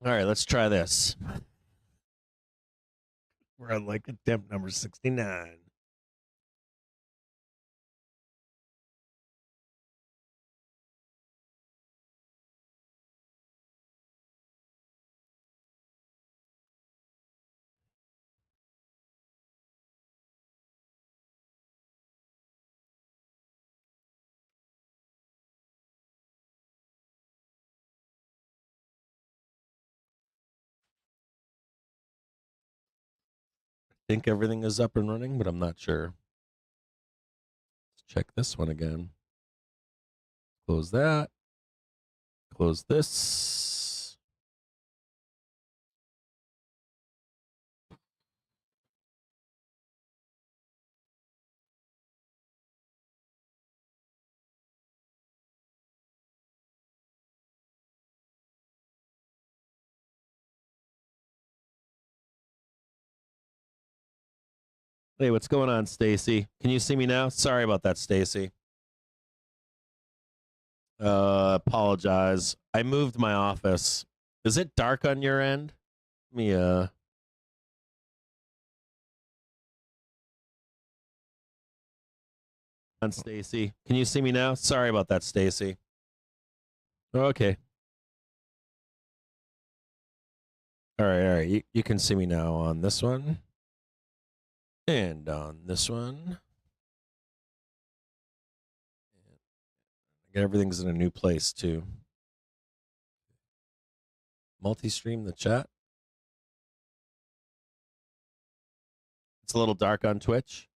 All right, let's try this. We're on like attempt number 69. I think everything is up and running, but I'm not sure. Let's check this one again. Close that. Close this. Hey, what's going on, Stacy? Can you see me now? Sorry about that, Stacy. Apologize. I moved my office. Is it dark on your end? Let me on Stacy. Can you see me now? Sorry about that, Stacy. Okay. All right. You can see me now on this one. And on this one. Everything's in a new place, too. Multi-stream the chat. It's a little dark on Twitch.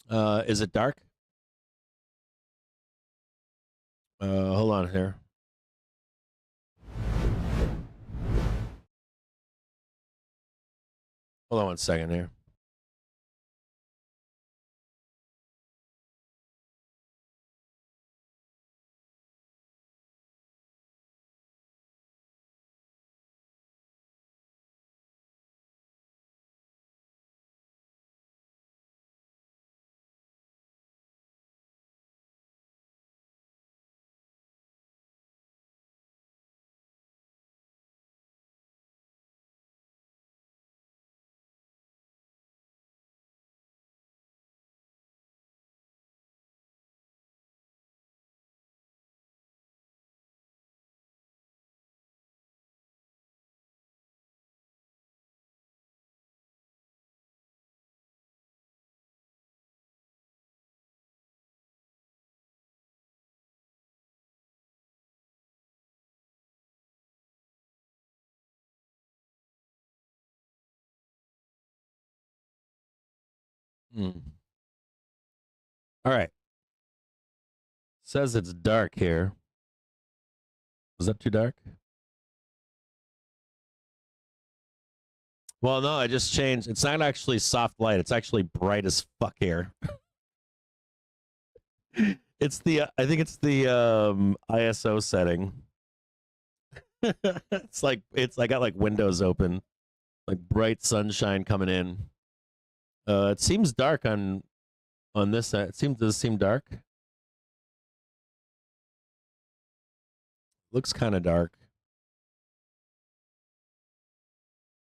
Is it dark? Hold on here. Hold on 1 second here. All right. Says it's dark here. Is that too dark? Well, no, I just changed. It's not actually soft light. It's actually bright as fuck here. It's the I think it's the ISO setting. it's I got like windows open, like bright sunshine coming in. It seems dark on this side. Does it seem dark? Looks kind of dark.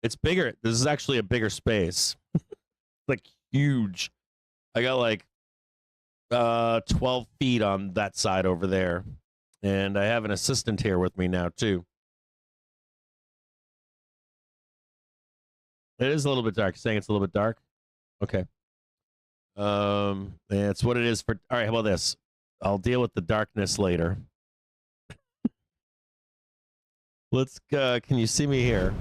It's bigger. This is actually a bigger space. Like huge. I got like 12 feet on that side over there. And I have an assistant here with me now too. It is a little bit dark. Saying it's a little bit dark. Okay. It's what it is for. All right, how about this? I'll deal with the darkness later. Let's can you see me here?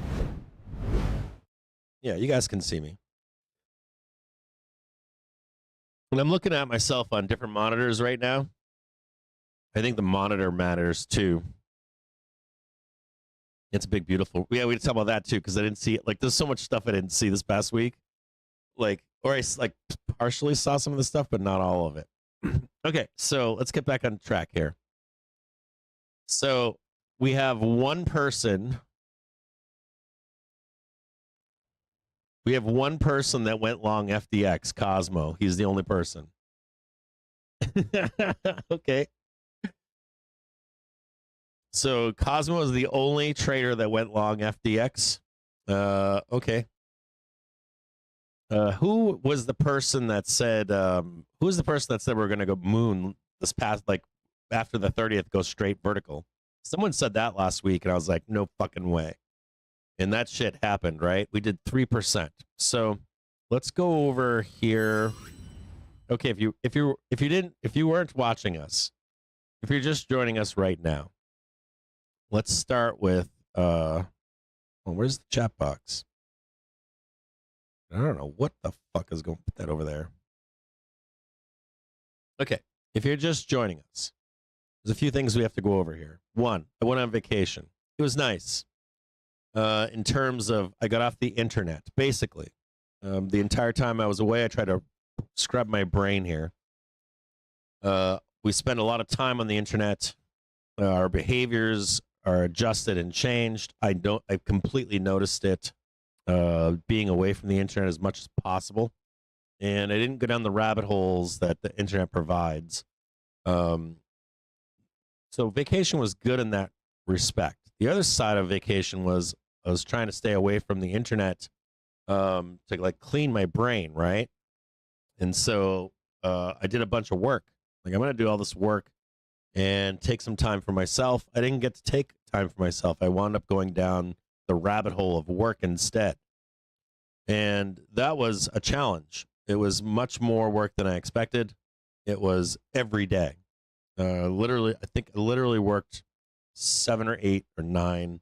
Yeah, you guys can see me. And I'm looking at myself on different monitors right now. I think the monitor matters too. It's a big, beautiful. Yeah, we talk about that too because I didn't see it. Like, there's so much stuff I didn't see this past week. Like, or I like partially saw some of the stuff, but not all of it. Okay, so let's get back on track here. So we have one person. We have one person that went long FDX, Cosmo. He's the only person. Okay. So Cosmo is the only trader that went long FDX. Okay. Who was the person that said? Who was the person that said we're going to go moon this past, like after the 30th, go straight vertical? Someone said that last week, and I was like, no fucking way. And that shit happened, right? We did 3%. So let's go over here. Okay, if you weren't watching us, if you're just joining us right now, let's start with where's the chat box? I don't know what the fuck is going to put that over there. Okay, if you're just joining us, there's a few things we have to go over here. One, I went on vacation. It was nice. In terms of, I got off the internet, basically. The entire time I was away, I tried to scrub my brain here. We spend a lot of time on the internet. Our behaviors are adjusted and changed. I've completely noticed it, being away from the internet as much as possible. And I didn't go down the rabbit holes that the internet provides. So vacation was good in that respect. The other side of vacation was I was trying to stay away from the internet to like clean my brain, right? And so I did a bunch of work. Like I'm going to do all this work and take some time for myself. I didn't get to take time for myself. I wound up going down the rabbit hole of work instead. And that was a challenge. It was much more work than I expected. It was every day. Literally, I think I literally worked 7 or 8 or 9,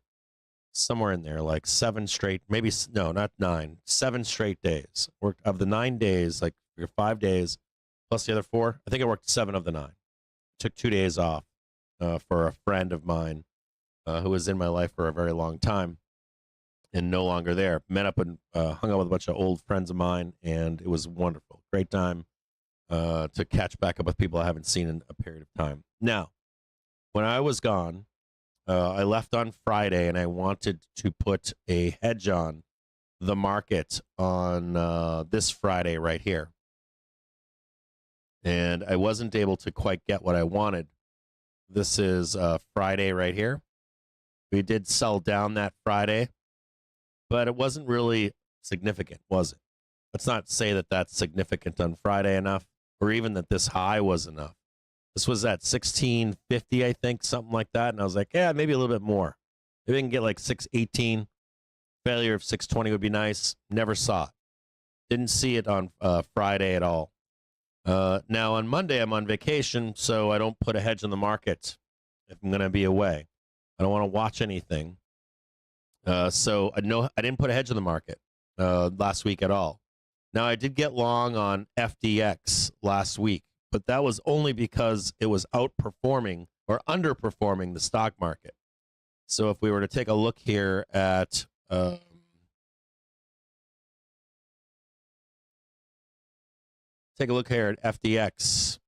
somewhere in there, like 7 straight, maybe, no, not 9, 7 straight days. Worked of the 9 days, like 5 days, plus the other 4. I think I worked 7 of the 9. Took 2 days off for a friend of mine who was in my life for a very long time and no longer there. Met up and hung out with a bunch of old friends of mine, and it was wonderful. Great time to catch back up with people I haven't seen in a period of time. Now, when I was gone, I left on Friday, and I wanted to put a hedge on the market on this Friday right here. And I wasn't able to quite get what I wanted. This is Friday right here. We did sell down that Friday, but it wasn't really significant, was it? Let's not say that that's significant on Friday enough, or even that this high was enough. This was at 1650, I think, something like that. And I was like, yeah, maybe a little bit more. Maybe I can get like 618. Failure of 620 would be nice. Never saw it. Didn't see it on Friday at all. Now on Monday, I'm on vacation, so I don't put a hedge on the market if I'm going to be away. I don't want to watch anything. So I didn't put a hedge on the market last week at all. Now I did get long on FDX last week, but that was only because it was outperforming or underperforming the stock market. So if we were to take a look here at FDX.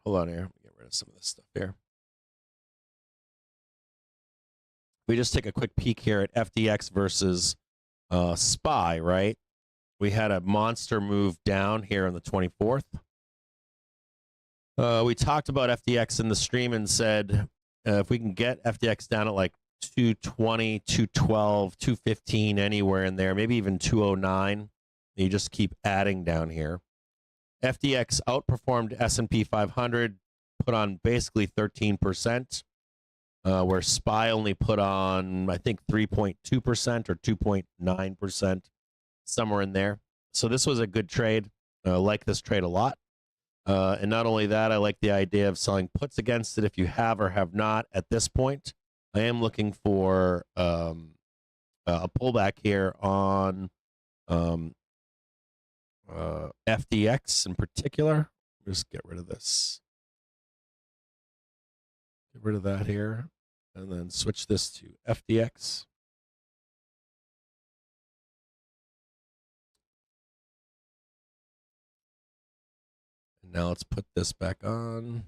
Hold on here. Let me get rid of some of this stuff here. We just take a quick peek here at FDX versus SPY, right? We had a monster move down here on the 24th. We talked about FDX in the stream and said if we can get FDX down at like 220, 212, 215, anywhere in there, maybe even 209, you just keep adding down here. FDX outperformed S&P 500, put on basically 13%, where SPY only put on, I think, 3.2% or 2.9%, somewhere in there. So this was a good trade. I like this trade a lot. And not only that, I like the idea of selling puts against it if you have or have not at this point. I am looking for a pullback here on FDX in particular. Just get rid of this. Get rid of that here. And then switch this to FDX. And now let's put this back on.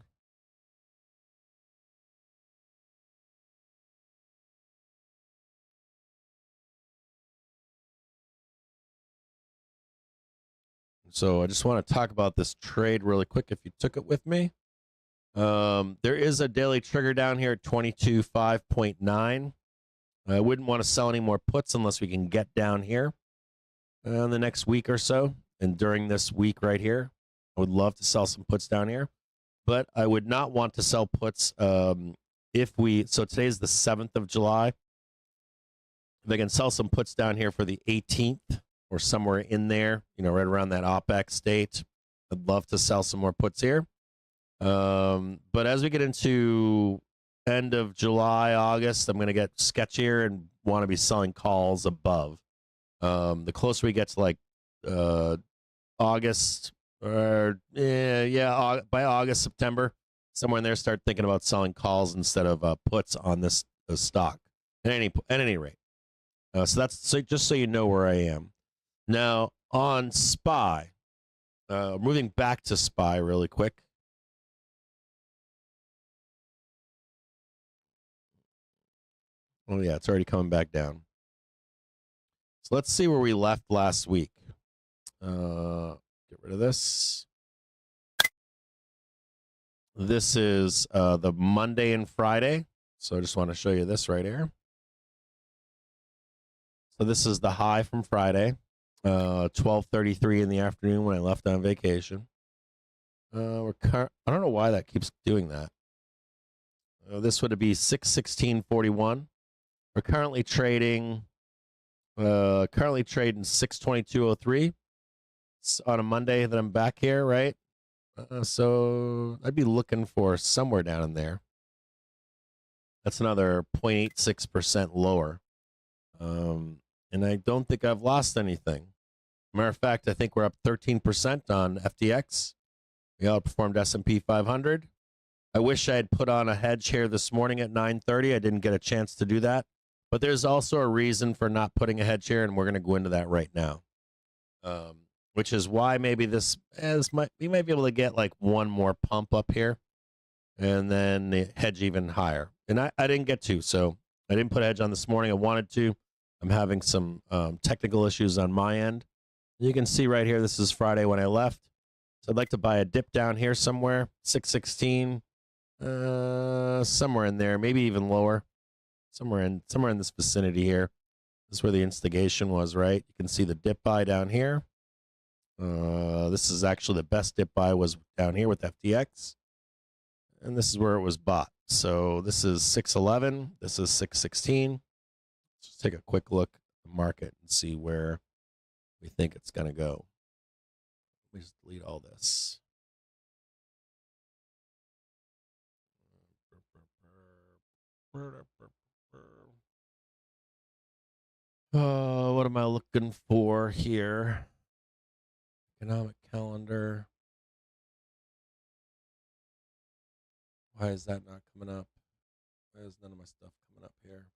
So I just want to talk about this trade really quick if you took it with me. There is a daily trigger down here at 22.5.9. I wouldn't want to sell any more puts unless we can get down here in the next week or so. And during this week right here, I would love to sell some puts down here. But I would not want to sell puts so today's the 7th of July. If I can sell some puts down here for the 18th or somewhere in there, right around that OPEX date, I'd love to sell some more puts here. But as we get into end of July, August, I'm going to get sketchier and want to be selling calls above. The closer we get to like August, or by August, September, somewhere in there, start thinking about selling calls instead of puts on this stock at any rate. So that's just so you know where I am. Now on SPY, moving back to SPY really quick. Oh yeah, it's already coming back down. So let's see where we left last week. Get rid of this. This is the Monday and Friday. So I just want to show you this right here. So this is the high from Friday, 12:33 in the afternoon when I left on vacation. I don't know why that keeps doing that. This would be 616.41. We're currently trading 622.03 on a Monday that I'm back here, right? So I'd be looking for somewhere down in there. That's another 0.86% lower. And I don't think I've lost anything. Matter of fact, I think we're up 13% on FTX. We outperformed S&P 500. I wish I had put on a hedge here this morning at 9:30. I didn't get a chance to do that. But there's also a reason for not putting a hedge here, and we're going to go into that right now. Which is why maybe we might be able to get like one more pump up here and then the hedge even higher. And I didn't get to, so I didn't put a hedge on this morning. I wanted to. I'm having some technical issues on my end. You can see right here, this is Friday when I left. So I'd like to buy a dip down here somewhere, 616, somewhere in there, maybe even lower. Somewhere in this vicinity here. This is where the instigation was, right? You can see the dip buy down here. This is actually the best dip buy was down here with FTX. And this is where it was bought. So this is 611. This is 616. Let's just take a quick look at the market and see where we think it's going to go. Let me just delete all this. What am I looking for here? Economic calendar. Why is that not coming up? Why is none of my stuff coming up here?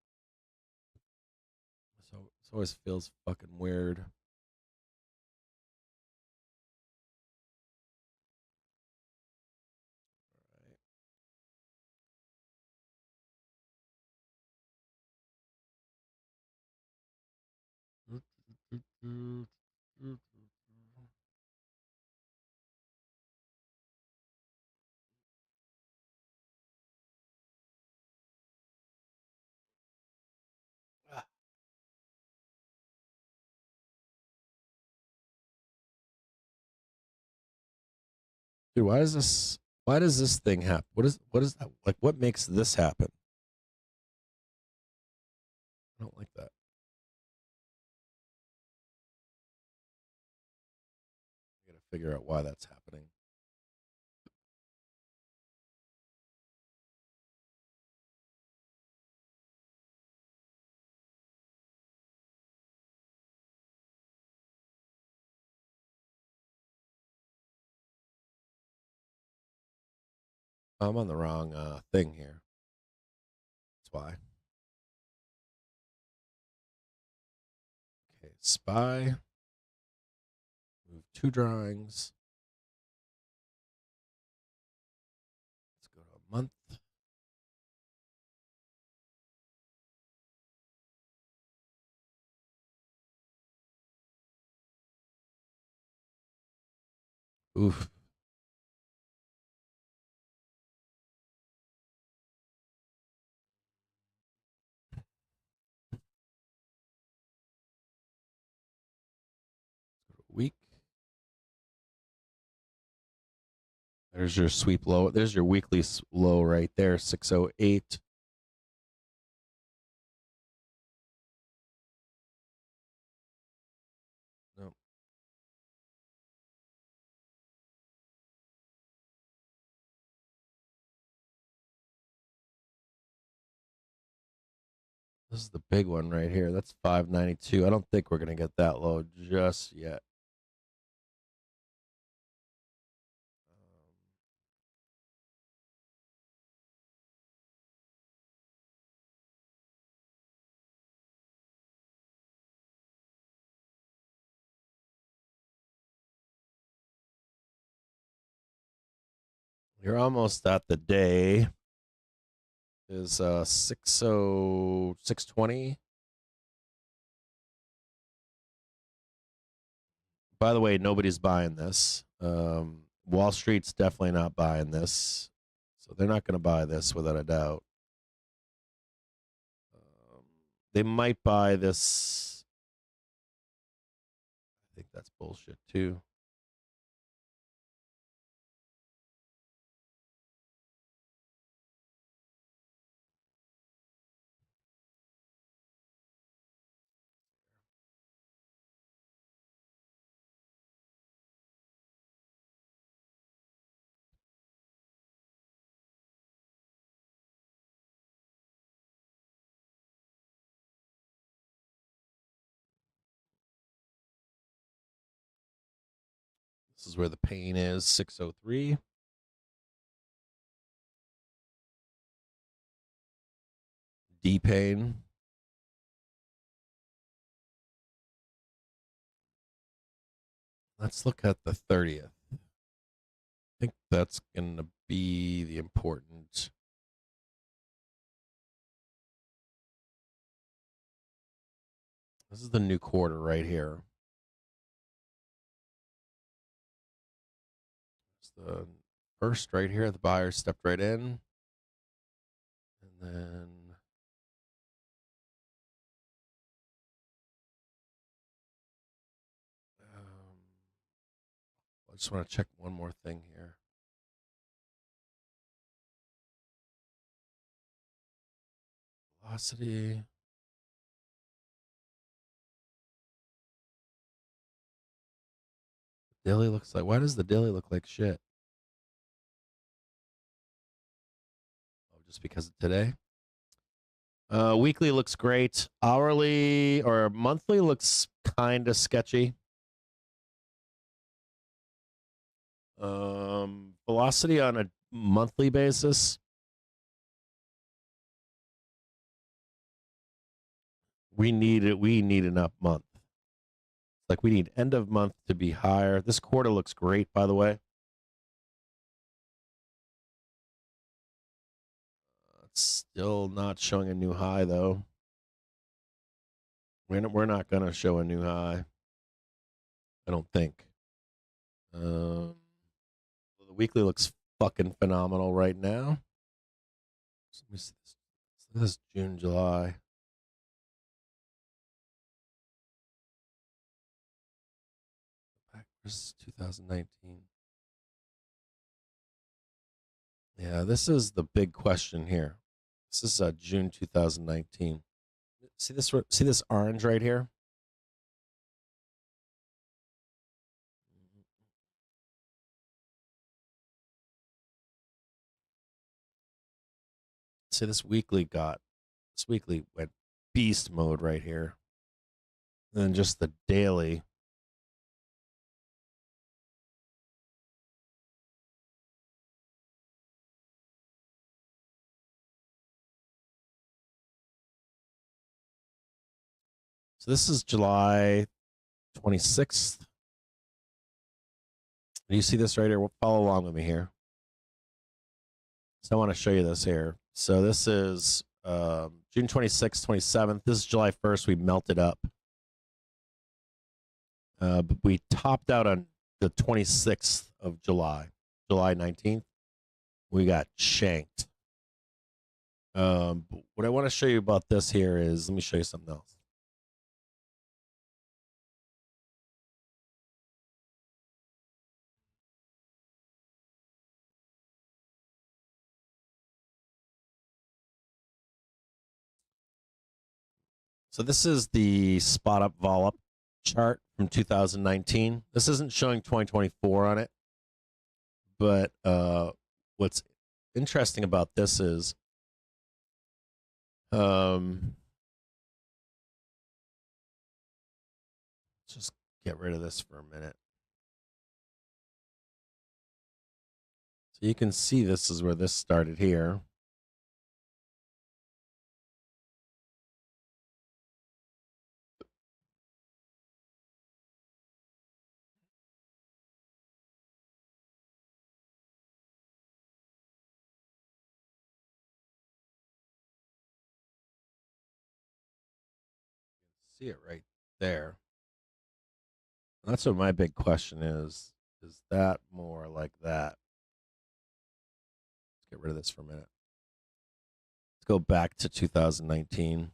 So it always feels fucking weird. All right. Dude, why does this thing happen? What is that? Like, what makes this happen? I don't like that. I gotta figure out why that's happening. I'm on the wrong thing here. That's why. Okay, SPY. Move 2 drawings. Let's go to a month. Oof. Week. There's your sweep low. There's your weekly low right there, 608. No. This is the big one right here. That's 592. I don't think we're going to get that low just yet. You're almost at the day. Is 620. By the way, nobody's buying this. Wall Street's definitely not buying this. So they're not going to buy this without a doubt. They might buy this. I think that's bullshit too. This is where the pain is, 603. D pain. Let's look at the 30th. I think that's going to be the important. This is the new quarter right here. It's the first right here. The buyer stepped right in. And then I just want to check one more thing here. Velocity. Daily looks like, why does the daily look like shit? Oh, just because of today? Weekly looks great. Hourly or monthly looks kind of sketchy. Velocity on a monthly basis. We need it. We need an up month. Like we need end of month to be higher. This quarter looks great, by the way. It's still not showing a new high, though. We're not going to show a new high. I don't think. The weekly looks fucking phenomenal right now. So let me see this. This is June, July. Back versus 2019. Yeah, this is the big question here. This is June 2019. See this? See this orange right here? See this weekly went beast mode right here. And then just the daily. So this is July 26th. Do you see this right here? Well, follow along with me here. So I want to show you this here. So this is June 26th, 27th. This is July 1st. We melted up. But we topped out on the 26th of July, July 19th, we got shanked. What I want to show you about this here is, let me show you something else. So this is the spot up vol up chart from 2019. This isn't showing 2024 on it, but what's interesting about this is just get rid of this for a minute. So you can see this is where this started here. See it right there. That's what my big question is. Is that more like that? Let's get rid of this for a minute. Let's go back to 2019.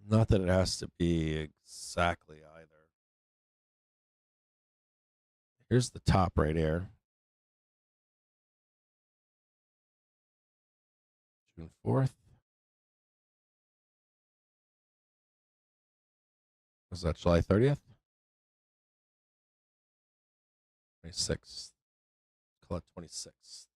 Not that it has to be exactly either. Here's the top right here. June 4th. Was that July 30th? 26th. Call it 26th.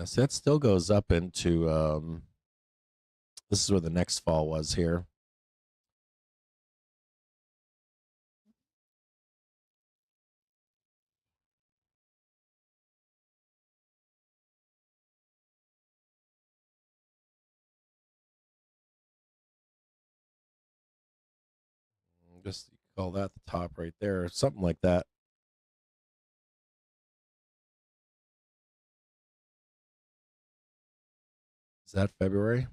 So that still goes up into this is where the next fall was here. Just call that the top right there, or something like that. Is that February?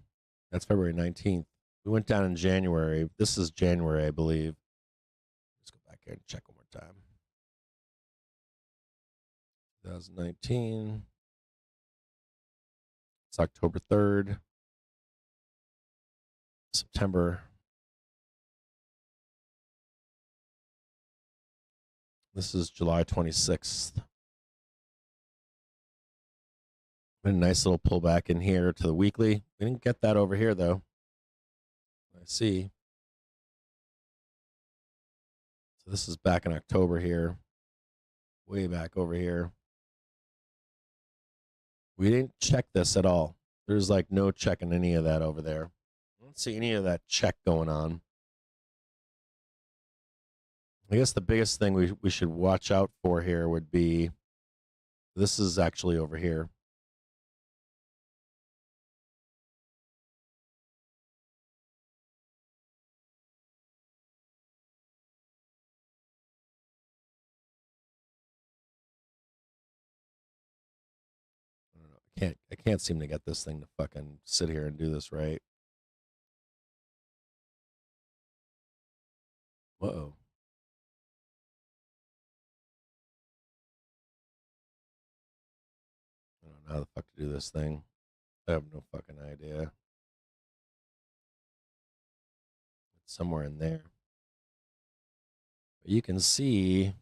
That's February 19th. We went down in January. This is January, I believe. Let's go back here and check one more time. 2019. It's October 3rd. September. This is July 26th. A nice little pullback in here to the weekly. We didn't get that over here, though. I see. So this is back in October here. Way back over here. We didn't check this at all. There's like no checking any of that over there. I don't see any of that check going on. I guess the biggest thing we should watch out for here would be, this is actually over here. I don't know. I can't seem to get this thing to fucking sit here and do this right. Uh-oh. I don't know how the fuck to do this thing. I have no fucking idea. It's somewhere in there. But you can see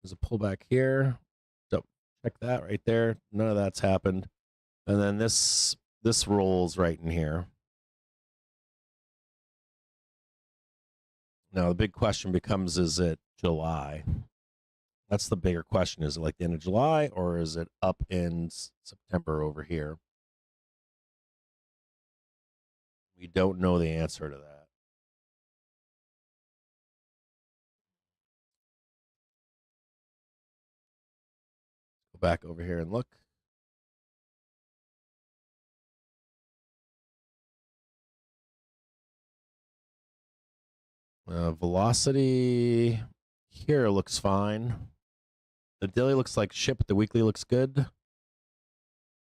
There's a pullback here. So check that right there. None of that's happened. And then this rolls right in here. Now the big question becomes, is it July? That's the bigger question. Is it like the end of July, or is it up in September over here? We don't know the answer to that. Go back over here and look. Velocity here looks fine. The daily looks like shit, but the weekly looks good.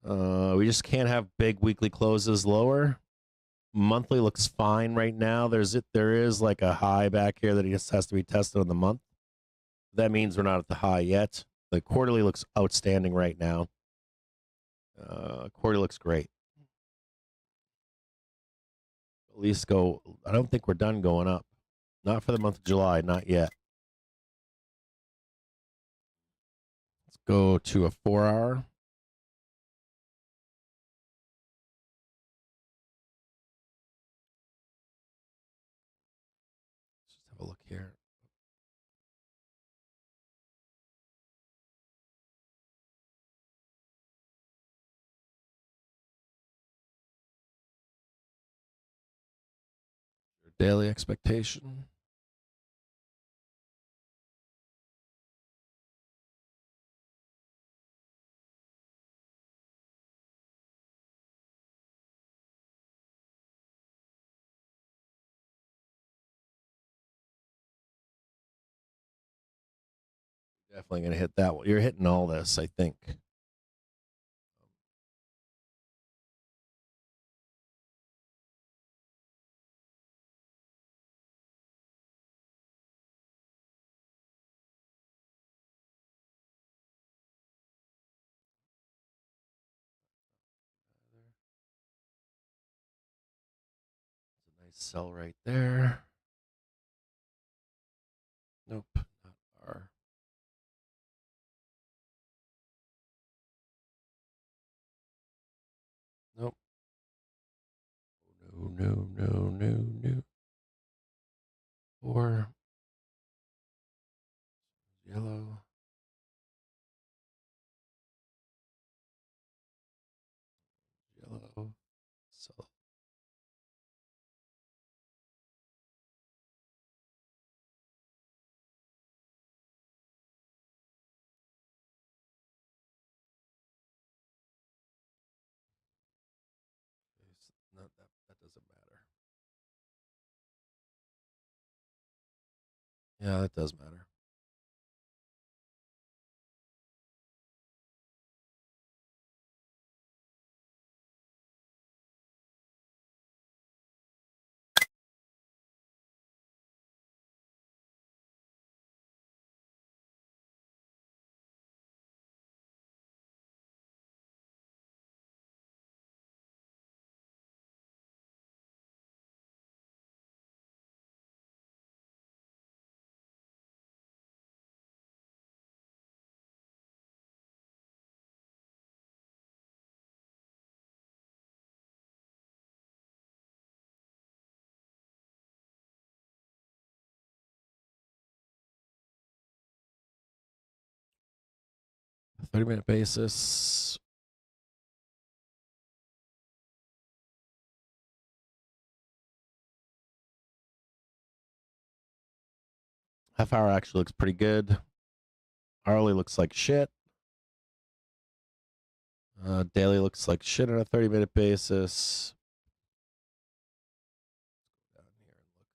We just can't have big weekly closes lower. Monthly looks fine right now. There is like a high back here that just has to be tested on the month. That means we're not at the high yet. The quarterly looks outstanding right now. Quarterly looks great. At least go. I don't think we're done going up. Not for the month of July, not yet. Let's go to a 4-hour. Let's just have a look here. Your daily expectation. Definitely going to hit that one. You're hitting all this, I think. There's a nice sell right there. Nope, not R. Nope. No. 4. Yellow. Yellow. Sell. No, that doesn't matter. Yeah, that does matter. A 30-minute basis. Half hour actually looks pretty good. Hourly looks like shit. Daily looks like shit on a 30-minute basis. Down here and look.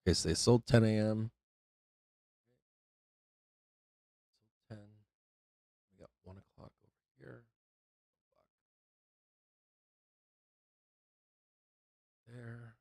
Okay, so they sold 10 a.m. 10. We got 1 o'clock over here. There.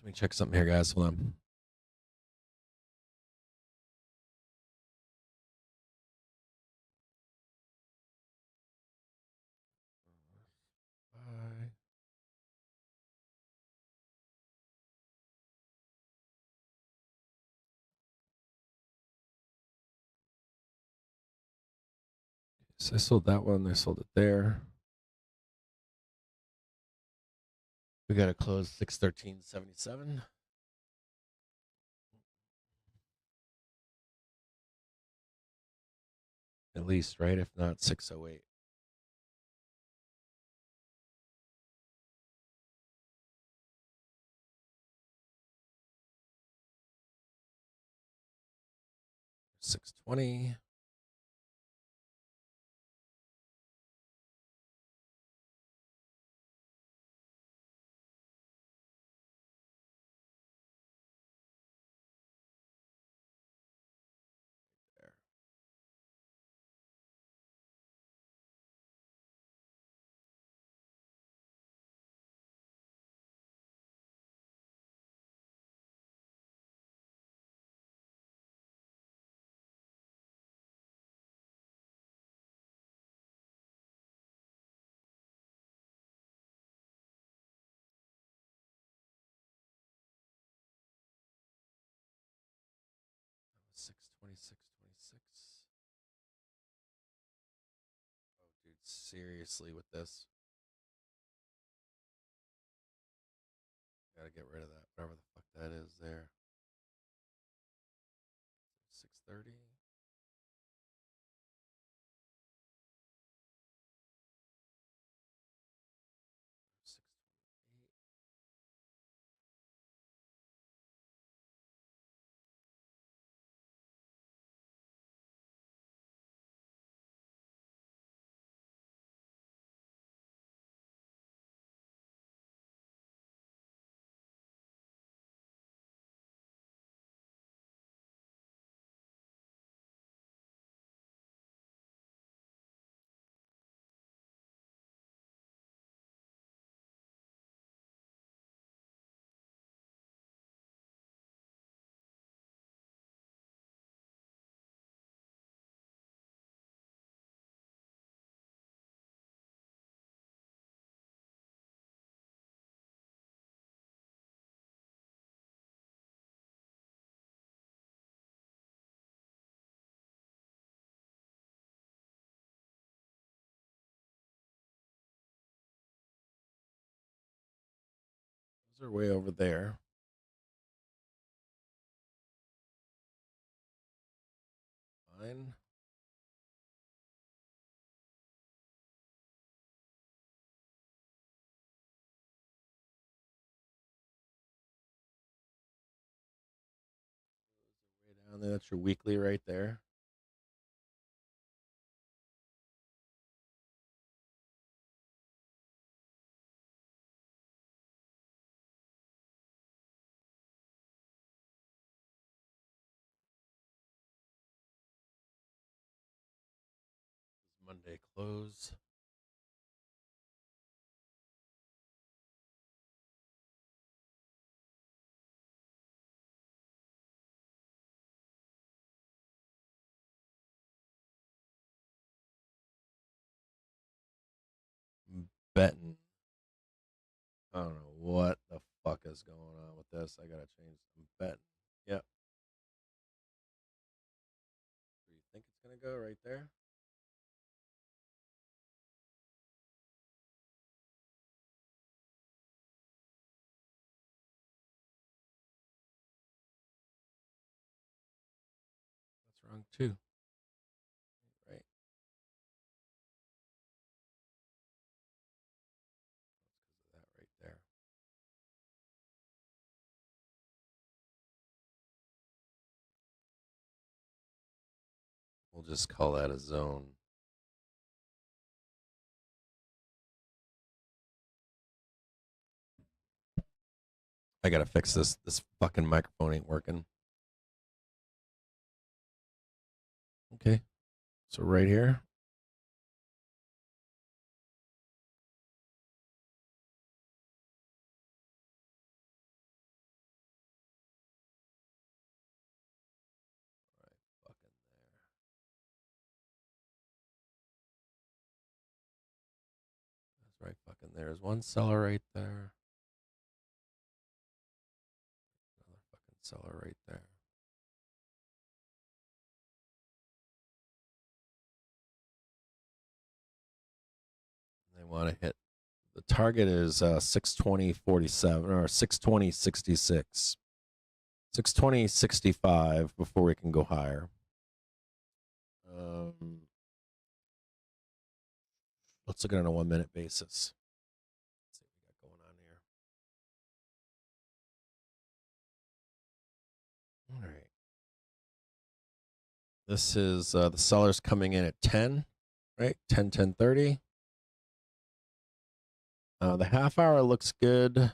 Let me check something here, guys. Hold on. Bye. So I sold that one. I sold it there. We got to close 613.77. At least, right? If not 608. $620. There. That was 626.26. Oh, dude, seriously with this. Gotta get rid of that, whatever the fuck that is there. 630. Those are way over there. Fine. Way down there. That's your weekly right there. Monday close. Betting. I don't know what the fuck is going on with this. I gotta change. I'm betting. Yep. Where you think it's gonna go? Right there. wrong too. Right. That right there. We'll just call that a zone. I gotta fix this. This fucking microphone ain't working. Okay. So right here. Fucking there. That's right fucking there. There's one seller right there. Another fucking seller right there. They want to hit. The target is 620.47 or 620.66. 620.65 before we can go higher. Let's look at it on a 1 minute basis. Let's see what we got going on here. All right. This is the sellers coming in at 10, right? 10, 10:30. The half hour looks good,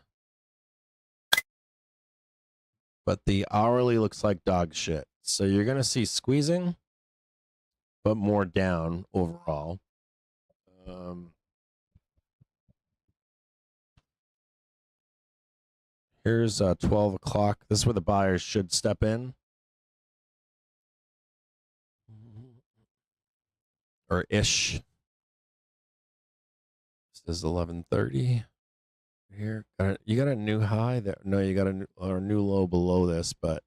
but the hourly looks like dog shit. So you're going to see squeezing, but more down overall. Here's 12 o'clock. This is where the buyers should step in. Or ish. This is 11:30. Here, you got a new high there. No, you got a new low below this, but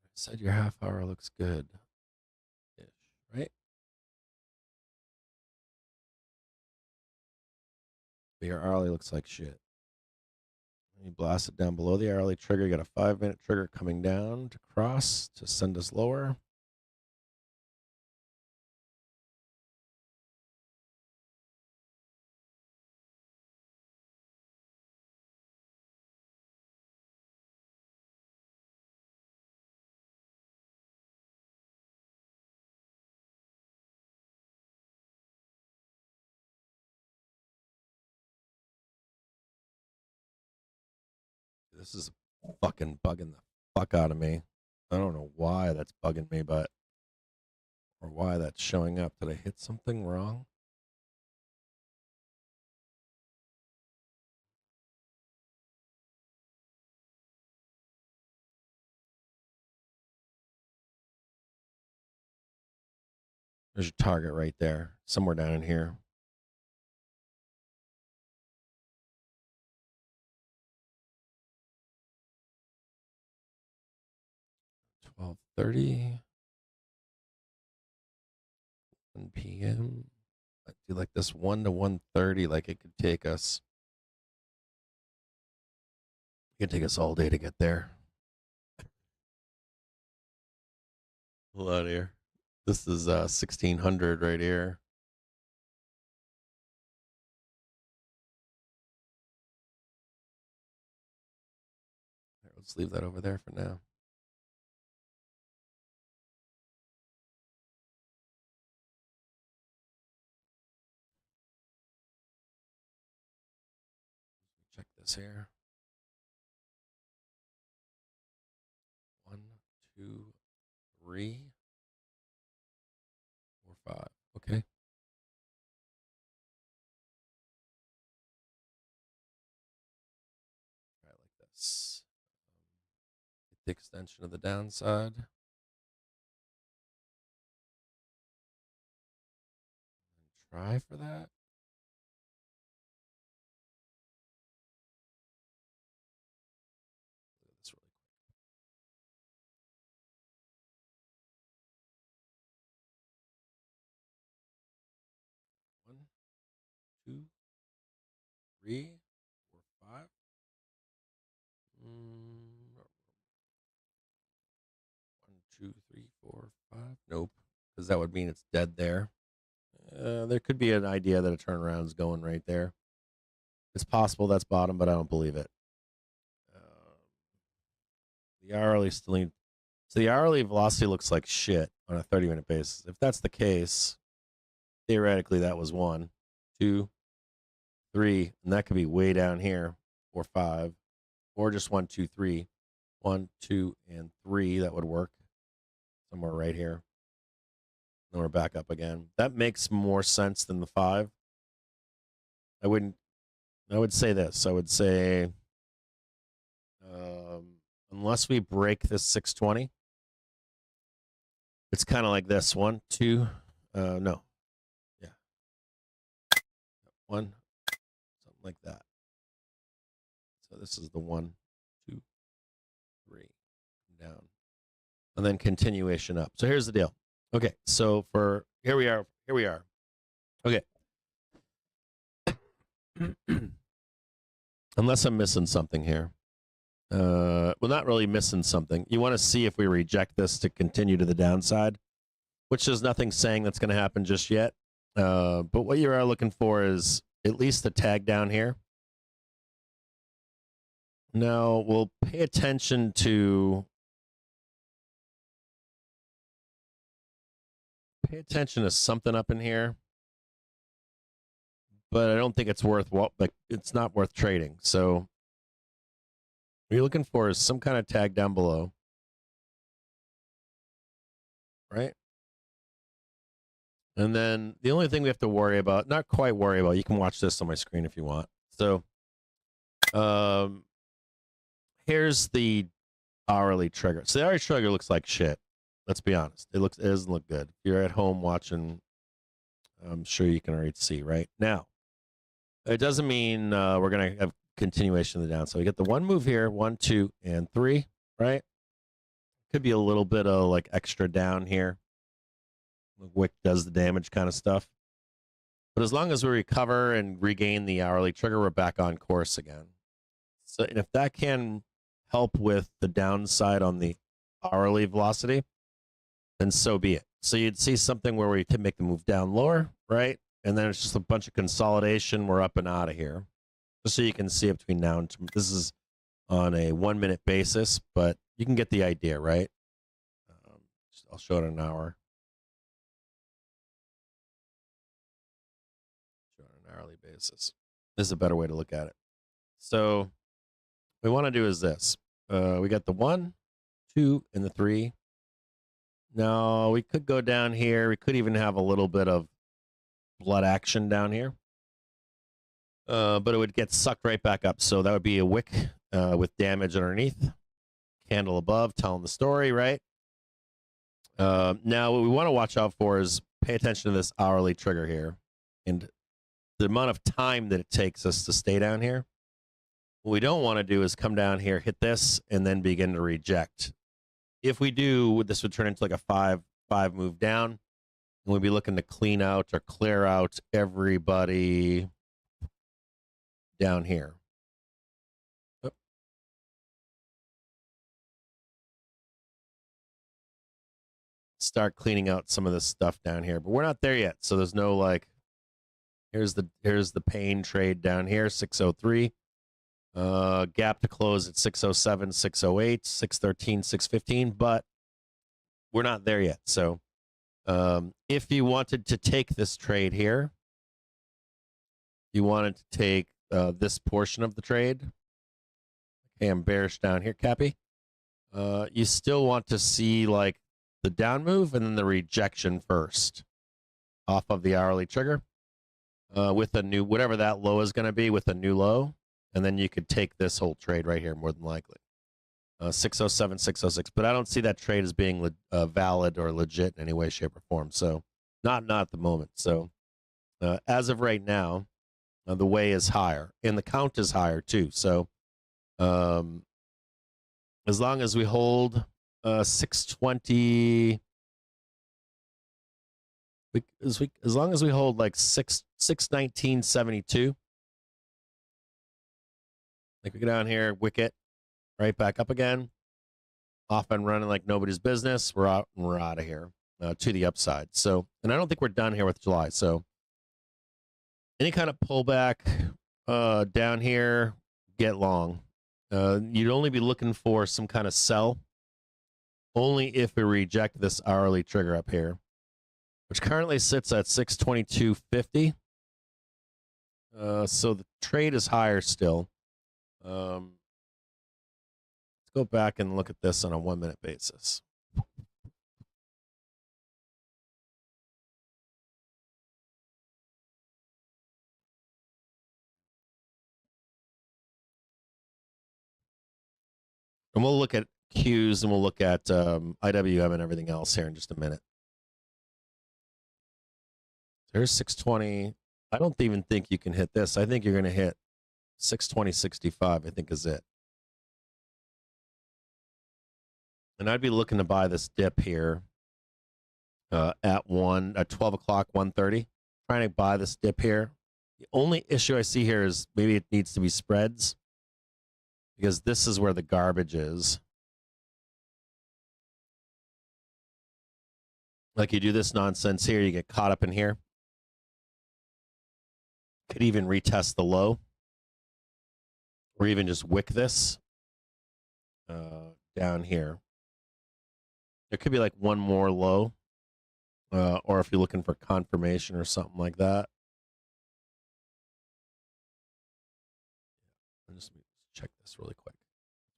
I said your half hour looks good. Ish, right? But your hourly looks like shit. You blast it down below the hourly trigger. You got a 5-minute trigger coming down to cross to send us lower. This is fucking bugging the fuck out of me. I don't know why that's bugging me, but or why that's showing up. Did I hit something wrong? There's your target right there, somewhere down in here. 12:30. 1 p.m. I do like this 1 to 1:30, like it could take us. It could take us all day to get there. Hold on here. This is 1600 right here. Let's leave that over there for now. Check this here. 1, 2, 3, 4, 5. Okay. Try it like this. Get the extension of the downside. And try for that. Look at this really quick. 1, 2, 3, 4, 5. 2, 3, 4, 5. Nope, because that would mean it's dead there. There could be an idea that a turnaround is going right there. It's possible that's bottom, but I don't believe it. The hourly still need. So the hourly velocity looks like shit on a 30-minute basis. If that's the case, theoretically that was 1, 2, 3, and that could be way down here, 4, 5, or just 1, 2, 3. 1, 2, and 3. That would work somewhere right here. Then we're back up again. That makes more sense than the 5. I would say this. I would say unless we break this 620, it's kind of like this. 1, 2, no. Yeah. 1, something like that. So this is the 1, 2, 3, down. And then continuation up. So here's the deal. Okay, so for here we are. Okay. Unless I'm missing something here. Well, not really missing something. You want to see if we reject this to continue to the downside, which there's nothing saying that's going to happen just yet. But what you are looking for is at least a tag down here. Now, we'll pay attention to something up in here, but I don't think it's worth, like, it's not worth trading. So what you're looking for is some kind of tag down below, right? And then the only thing we have to worry about, not quite worry about, you can watch this on my screen if you want. So here's the hourly trigger. So the hourly trigger looks like shit. Let's be honest. It doesn't look good. If you're at home watching, I'm sure you can already see right now. It doesn't mean we're going to have continuation of the down. So we get the 1 move here, 1, 2, and 3, right? Could be a little bit of like extra down here. The wick does the damage kind of stuff. But as long as we recover and regain the hourly trigger, we're back on course again. So and if that can help with the downside on the hourly velocity, then so be it. So you'd see something where we make the move down lower, right? And then it's just a bunch of consolidation. We're up and out of here. Just so you can see it between now and this is on a 1-minute basis, but you can get the idea, right? I'll show it in an hour. Show it on an hourly basis. This is a better way to look at it. So what we want to do is this. We got the 1, 2, and the 3. Now, we could go down here. We could even have a little bit of blood action down here. But it would get sucked right back up. So that would be a wick with damage underneath. Candle above, telling the story, right? Now, what we want to watch out for is pay attention to this hourly trigger here. And the amount of time that it takes us to stay down here. What we don't want to do is come down here, hit this, and then begin to reject. If we do, this would turn into like a 5 move down. And we'd be looking to clean out or clear out everybody down here. Start cleaning out some of this stuff down here, but we're not there yet. So there's no like, here's the pain trade down here, 603. Gap to close at 607, 608, 613, 615, but we're not there yet. So if you wanted to take this trade here, you wanted to take this portion of the trade. Okay, I'm bearish down here, Cappy. You still want to see like the down move and then the rejection first off of the hourly trigger with a new, whatever that low is going to be, with a new low. And then you could take this whole trade right here, more than likely. 607, 606. But I don't see that trade as being valid or legit in any way, shape, or form. So not at the moment. So as of right now, the way is higher. And the count is higher too. So as long as we hold 620, as long as we hold like 619.72, like we go down here, wicket, right back up again. off and running like nobody's business. We're out of here to the upside. So, and I don't think we're done here with July. So, any kind of pullback down here, get long. You'd only be looking for some kind of sell only if we reject this hourly trigger up here, which currently sits at 622.50. So the trade is higher still. Let's go back and look at this on a 1 minute basis. And we'll look at Qs and we'll look at IWM and everything else here in just a minute. There's 620. I don't even think you can hit this. I think you're going to hit 620.65, I think is it. And I'd be looking to buy this dip here at 12 o'clock, 1:30. Trying to buy this dip here. The only issue I see here is maybe it needs to be spreads because this is where the garbage is. Like you do this nonsense here, you get caught up in here. Could even retest the low or even just wick this down here. There could be like one more low or if you're looking for confirmation or something like that. I'll just check this really quick.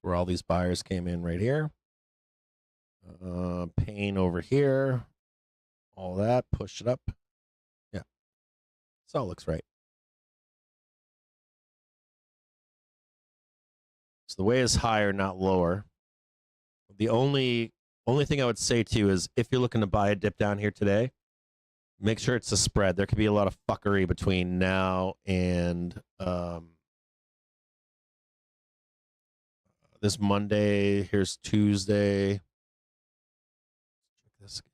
Where all these buyers came in right here. Pain over here. All that, push it up. Yeah. So it looks right. So the way is higher, not lower. The only thing I would say to you is if you're looking to buy a dip down here today, make sure it's a spread. There could be a lot of fuckery between now and this Monday. Here's Tuesday. Check this again.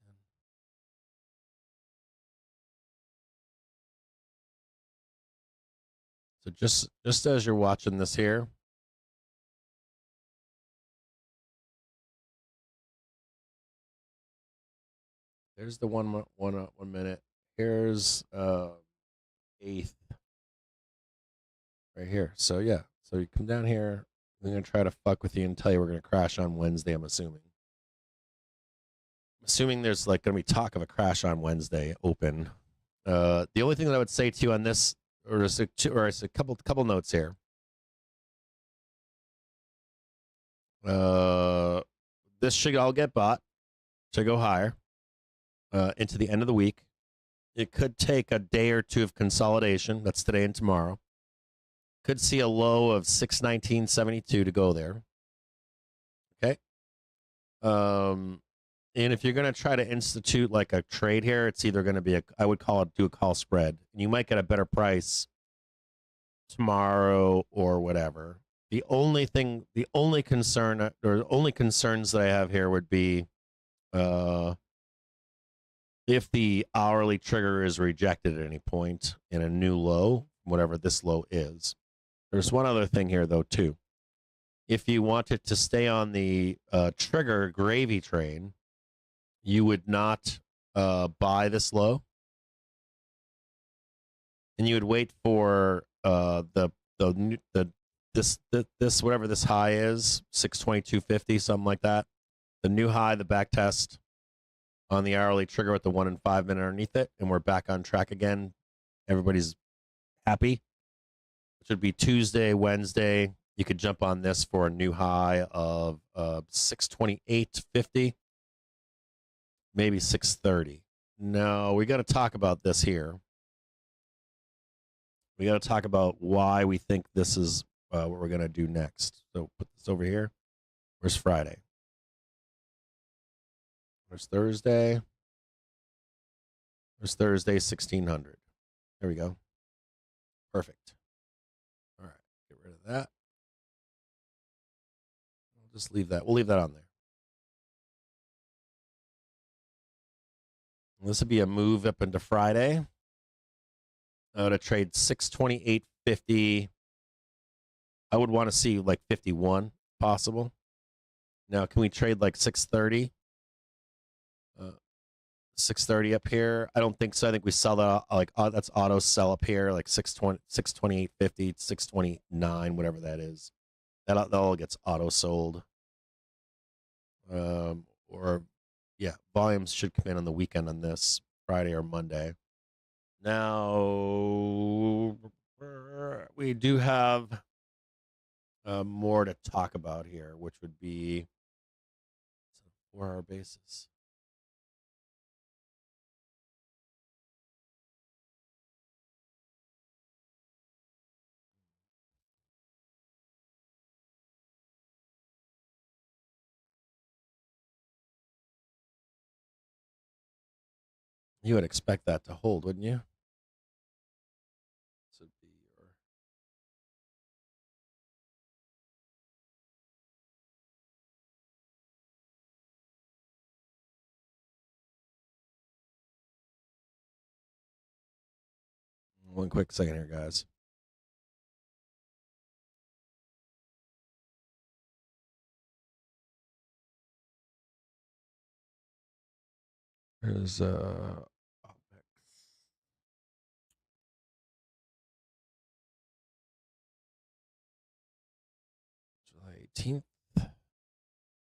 So just as you're watching this here, there's the one minute. Here's 8th right here. So yeah, so you come down here. I'm gonna try to fuck with you and tell you we're gonna crash on Wednesday. I'm assuming there's like gonna be talk of a crash on Wednesday open. The only thing that I would say to you on this, or is a couple notes here. This should all get bought. Should go higher into the end of the week. It could take a day or two of consolidation. That's today and tomorrow. Could see a low of 619.72 to go there. Okay. And if you're going to try to institute like a trade here, it's either going to be I would do a call spread. And you might get a better price tomorrow or whatever. The only concern or the only concerns that I have here would be if the hourly trigger is rejected at any point in a new low, whatever this low is. There's one other thing here, though, too. If you wanted to stay on the trigger gravy train, you would not buy this low, and you would wait for this whatever this high is, 622.50, something like that. The new high, the back test on the hourly trigger with the 1 and 5 minute underneath it, and we're back on track again. Everybody's happy. Which would be Tuesday, Wednesday. You could jump on this for a new high of 628.50, maybe 630. No, we got to talk about this here. We got to talk about why we think this is what we're going to do next. So put this over here. Where's Friday? Where's Thursday? Where's Thursday, 1600? There we go. Perfect. All right, get rid of that. We'll just leave that. We'll leave that on there. And this would be a move up into Friday. To trade 628.50. I would want to see like 51 possible. Now, can we trade like 630? 630 up here? I don't think so. I think we sell that like that's auto sell up here like 620, 628.50, 629, whatever that is. That all gets auto sold. Or yeah, volumes should come in on the weekend on this Friday or Monday. Now we do have more to talk about here, which would be 4-hour basis. You would expect that to hold, wouldn't you? This would be your one quick second here, guys. There's July 18th,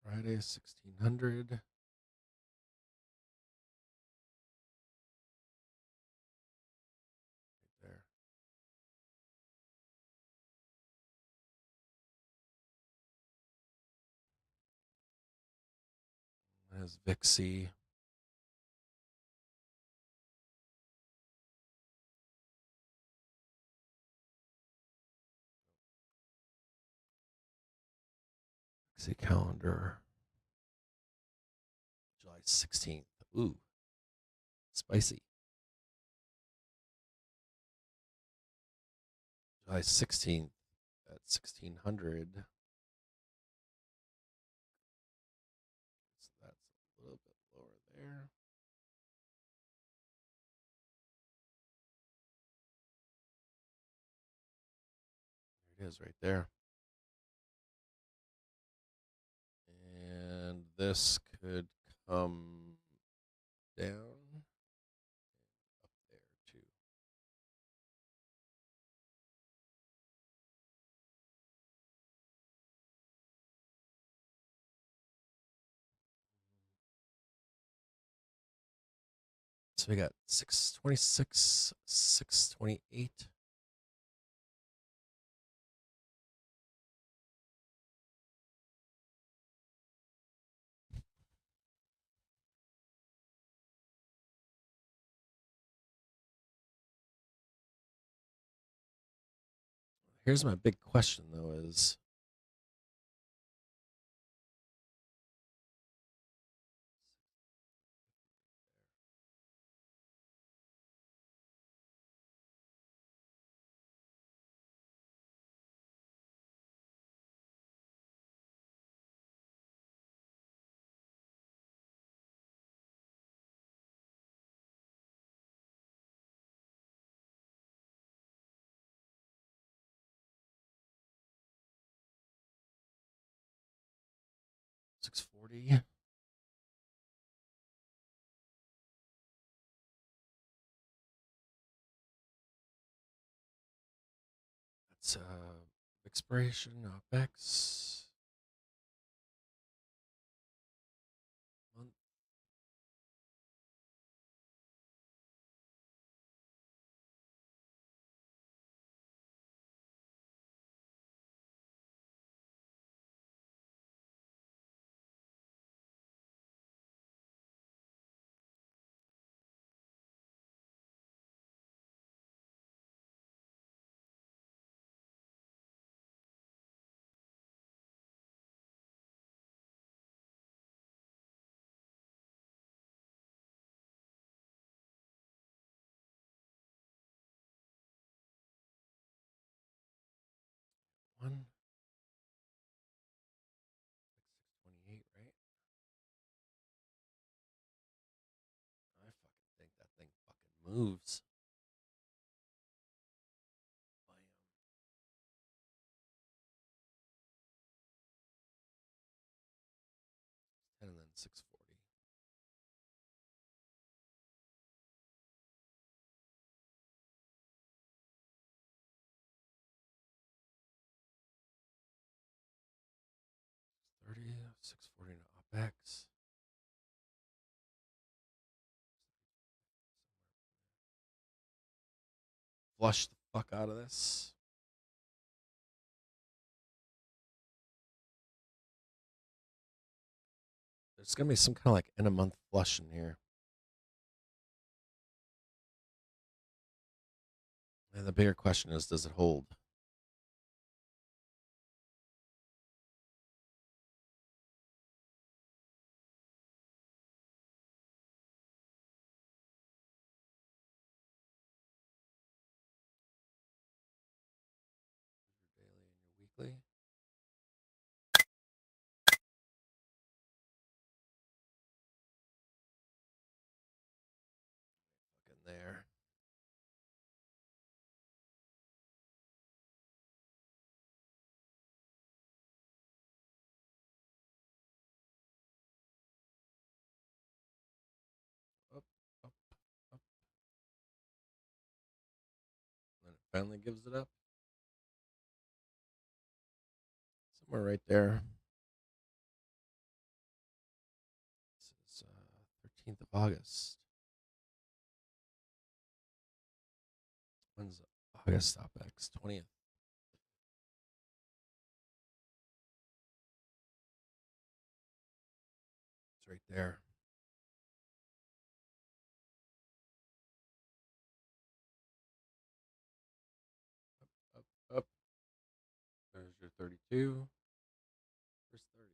Friday, 1600. Right there. There's VIXY. VIXY calendar. July 16th. Ooh, spicy. July 16th at 1600. So that's a little bit lower there. There it is right there. And this could come down up there too. So we got 626, 628. Here's my big question though is $640. That's expiration OPEX. Month. One. 628, right? I fucking think that thing fucking moves. Bam. 640. $640 to OPEX. Flush the fuck out of this. There's going to be some kind of like in a month flush in here. And the bigger question is, does it hold? Your daily and your weekly. Look in there. Up, up, up. Then it finally gives it up. Somewhere right there. This is 13th of August. When's August OPEX? 20th. It's right there. Up, up, up. There's your 32. Where's 30?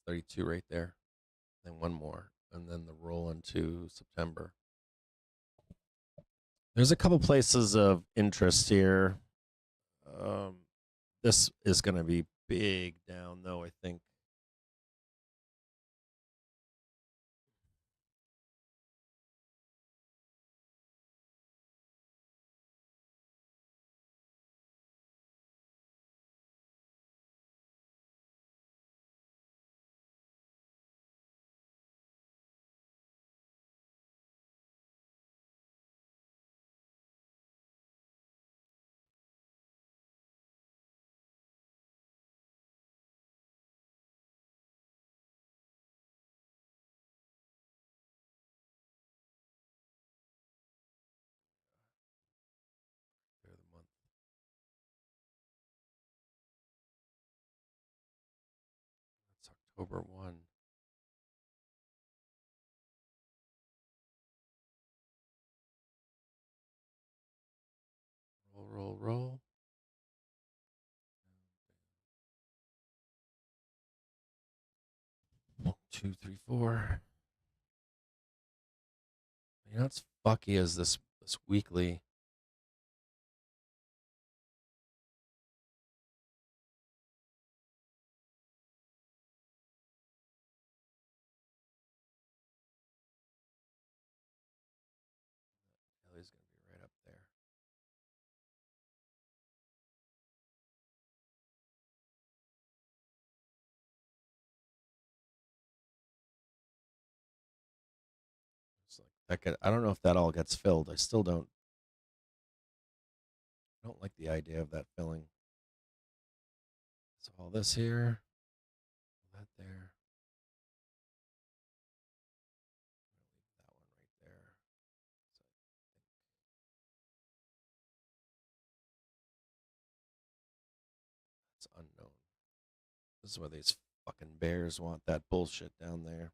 32 right there. Then one more. And then the roll into September. There's a couple places of interest here. This is going to be big down, though, I think. There, the month. That's October 1. Roll, roll, roll. 1, 2, 3, 4. You know what's fucky is this weekly. Daly's going to be right up there. It's like that could, I don't know if that all gets filled. I still don't like the idea of that filling. So all this here, that there. That one right there. So it's unknown. This is where these fucking bears want that bullshit down there.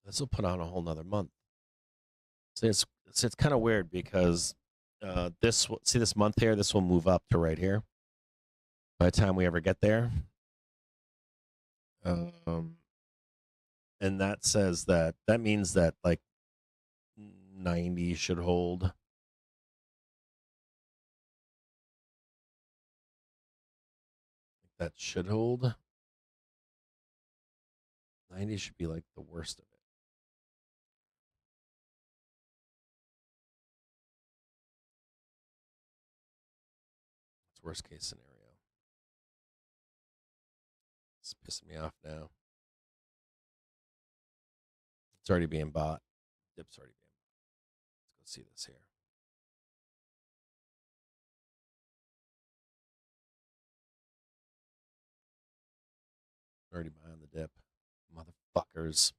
This will put on a whole nother month. See, it's kind of weird because this month here, this will move up to right here. By the time we ever get there, and that says that means that like 90 should hold. That should hold. 90 should be like the worst of it. worst case scenario? It's pissing me off now. It's already being bought. Dip's already being bought. Let's go see this here. Already buying the dip. Motherfuckers.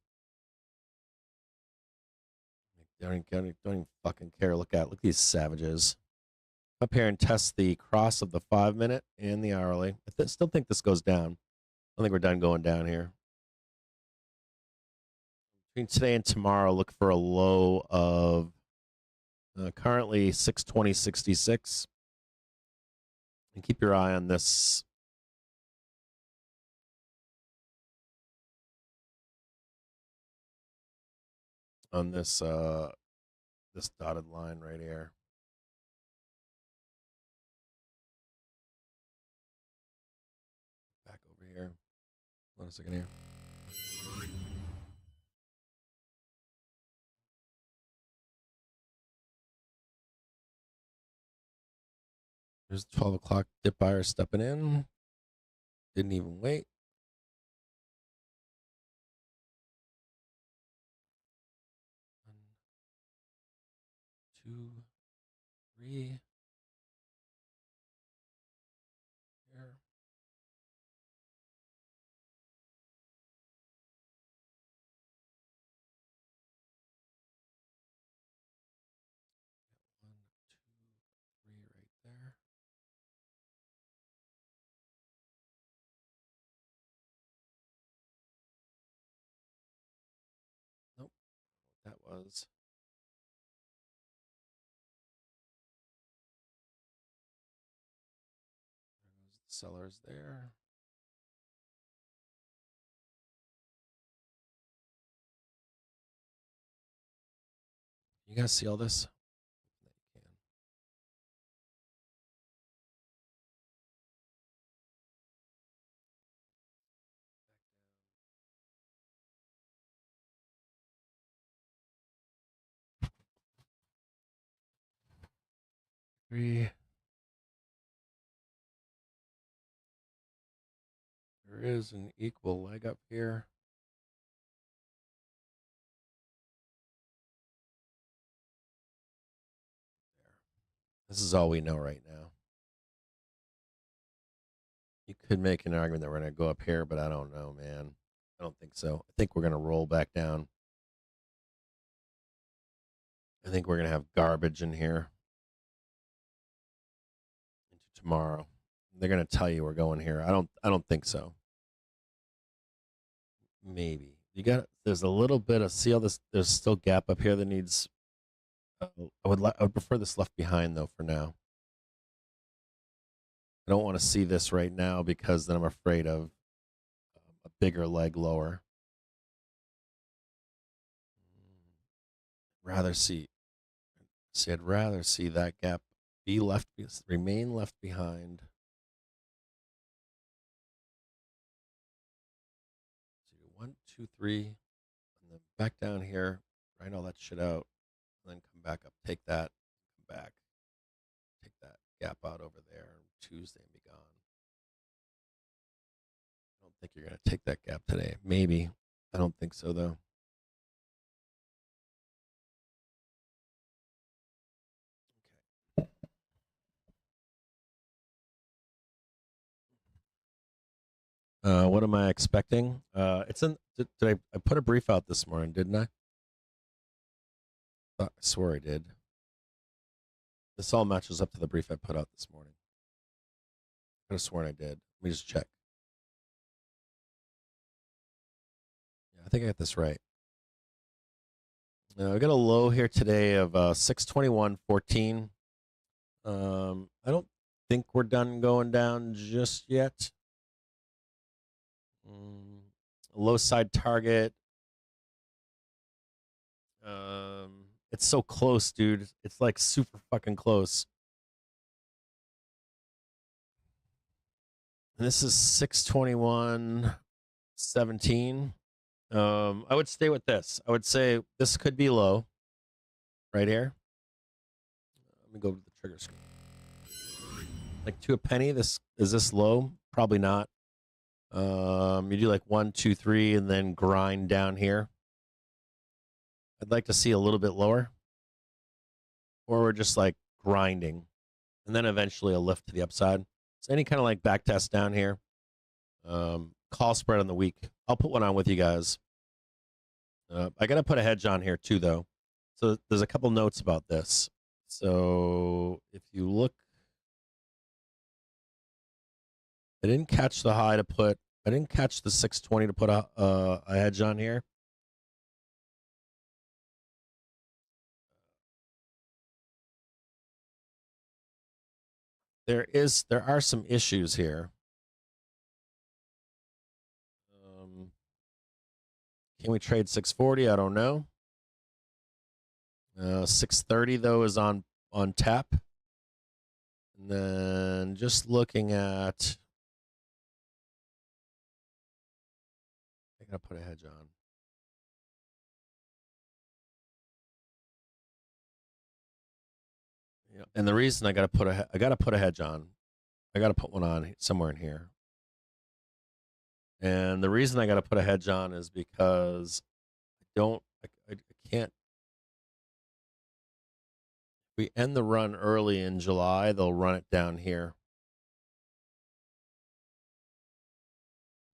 Don't even fucking care. Look at these savages. Up here and test the cross of the 5-minute and the hourly. I still think this goes down. I think we're done going down here. Between today and tomorrow, look for a low of currently 620.66. And keep your eye on this. On this this dotted line right here. Back over here. Hold on a second here. There's 12 o'clock dip buyer stepping in. Didn't even wait. 1, 2, 3. Here. Nope. That was. There's the sellers there. You guys see all this? There is an equal leg up here. This is all we know right now. You could make an argument that we're going to go up here, but I don't know, man. I don't think so. I think we're going to roll back down. I think we're going to have garbage in here into tomorrow. They're going to tell you we're going here. I don't think so. Maybe. There's a little bit of, see all this, there's still gap up here that needs, I would prefer this left behind though for now. I don't want to see this right now because then I'm afraid of a bigger leg lower. I'd rather see that gap remain left behind. So 1, 2, 3, and then back down here, grind all that shit out, and then come back up, take that, come back, take that gap out over there, Tuesday and be gone. I don't think you're going to take that gap today. Maybe. I don't think so, though. What am I expecting? It's in. Did I put a brief out this morning? Didn't I? I swore I did. This all matches up to the brief I put out this morning. I could have sworn I did. Let me just check. Yeah, I think I got this right. I got a low here today of 621.14. I don't think we're done going down just yet. Low side target. It's so close, dude. It's like super fucking close. And this is 621.17. I would stay with this. I would say this could be low right here. Let me go to the trigger screen. like to a penny. Is this low? Probably not. You do like 1, 2, 3, and then grind down here. I'd like to see a little bit lower, or we're just like grinding, and then eventually a lift to the upside. So any kind of like back test down here. Call spread on the week. I'll put one on with you guys. I got to put a hedge on here too, though. So there's a couple notes about this. So if you look, I didn't catch the high to put. I didn't catch the 620 to put a hedge on here. There are some issues here. Can we trade 640? I don't know. 630 though is on tap. And then just looking at, I gotta put a hedge on. Yeah, and the reason I gotta put a hedge on, I gotta put one on somewhere in here. And the reason I gotta put a hedge on is because I can't. If we end the run early in July, they'll run it down here.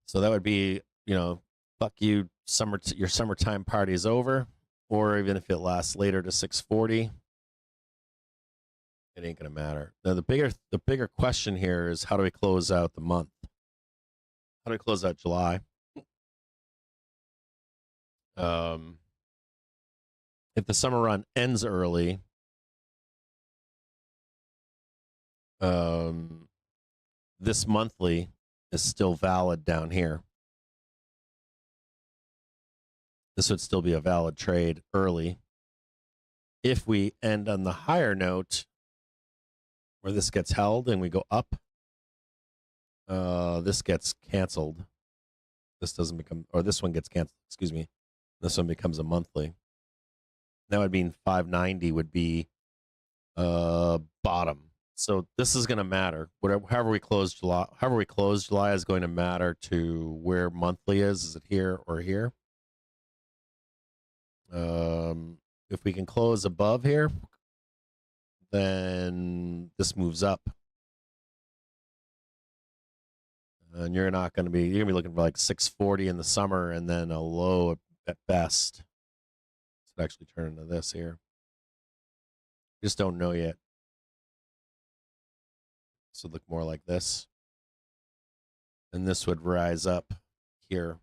So that would be, fuck you, your summertime party is over, or even if it lasts later to 640, it ain't gonna matter. Now the bigger question here is, how do we close out the month? How do we close out July? If the summer run ends early, this monthly is still valid down here. This would still be a valid trade early. If we end on the higher note, where this gets held and we go up, this gets canceled. This doesn't become, or this one gets canceled, excuse me. This one becomes a monthly. That would mean 590 would be bottom. So this is going to matter. However we close July is going to matter to where monthly is. Is it here or here? If we can close above here, then this moves up. And you're going to be looking for like 640 in the summer and then a low at best. Let's actually turn into this here. Just don't know yet. This would look more like this. And this would rise up here.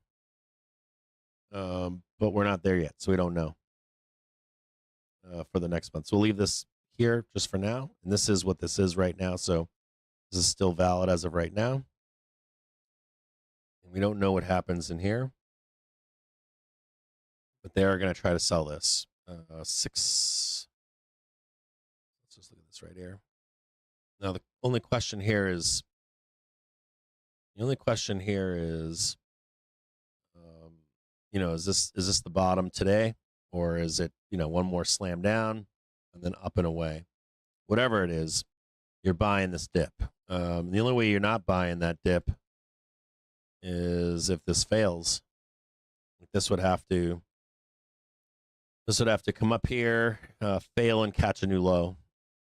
But we're not there yet, so we don't know for the next month. So we'll leave this here just for now. And this is what this is right now. So this is still valid as of right now. And we don't know what happens in here. But they are going to try to sell this. 6. Let's just look at this right here. Now the only question here is, is this the bottom today, or is it one more slam down and then up and away? Whatever it is, you're buying this dip. The only way you're not buying that dip is if this fails. This would have to come up here, fail, and catch a new low.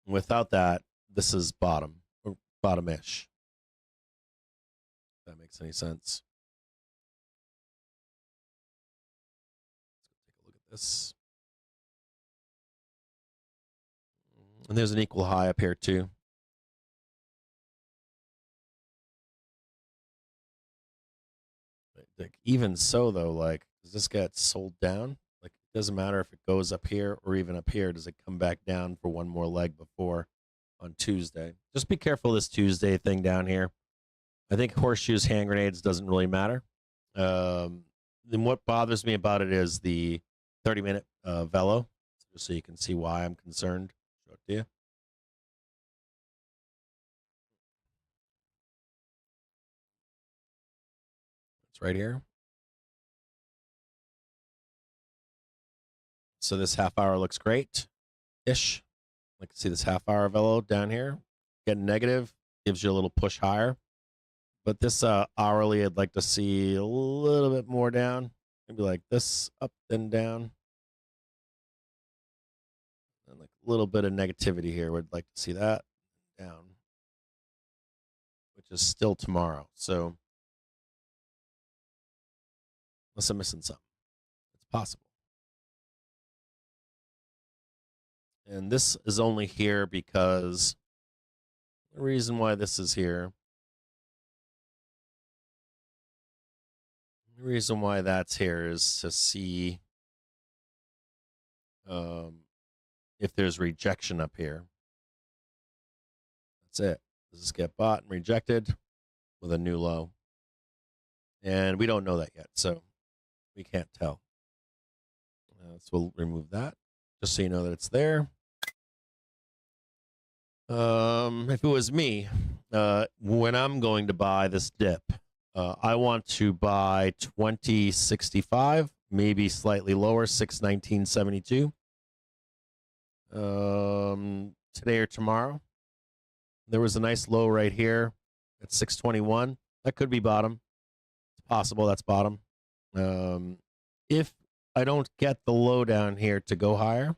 Without that, this is bottom or bottom-ish. If that makes any sense. Let's take a look at this. And there's an equal high up here too. Like, even so, though, like, does this get sold down? Like, it doesn't matter if it goes up here or even up here. Does it come back down for one more leg before on Tuesday? Just be careful this Tuesday thing down here. I think horseshoes, hand grenades doesn't really matter. Then what bothers me about it is the 30-minute velo, just so you can see why I'm concerned. Show it to you. It's right here. So this half hour looks great-ish. I can see this half hour velo down here. Getting negative. gives you a little push higher. But this hourly, I'd like to see a little bit more down. Maybe like this, up and down. And like a little bit of negativity here. Would like to see that down, which is still tomorrow. So unless I'm missing something, it's possible. And this is only here because the reason why this is here, the reason why that's here is to see if there's rejection up here. That's it. Does this get bought and rejected with a new low? And we don't know that yet, so we can't tell. So we'll remove that just so you know that it's there. If it was me, when I'm going to buy this dip, I want to buy 2065, maybe slightly lower, 619.72. Today or tomorrow. There was a nice low right here at 621. That could be bottom. It's possible that's bottom. If I don't get the low down here to go higher,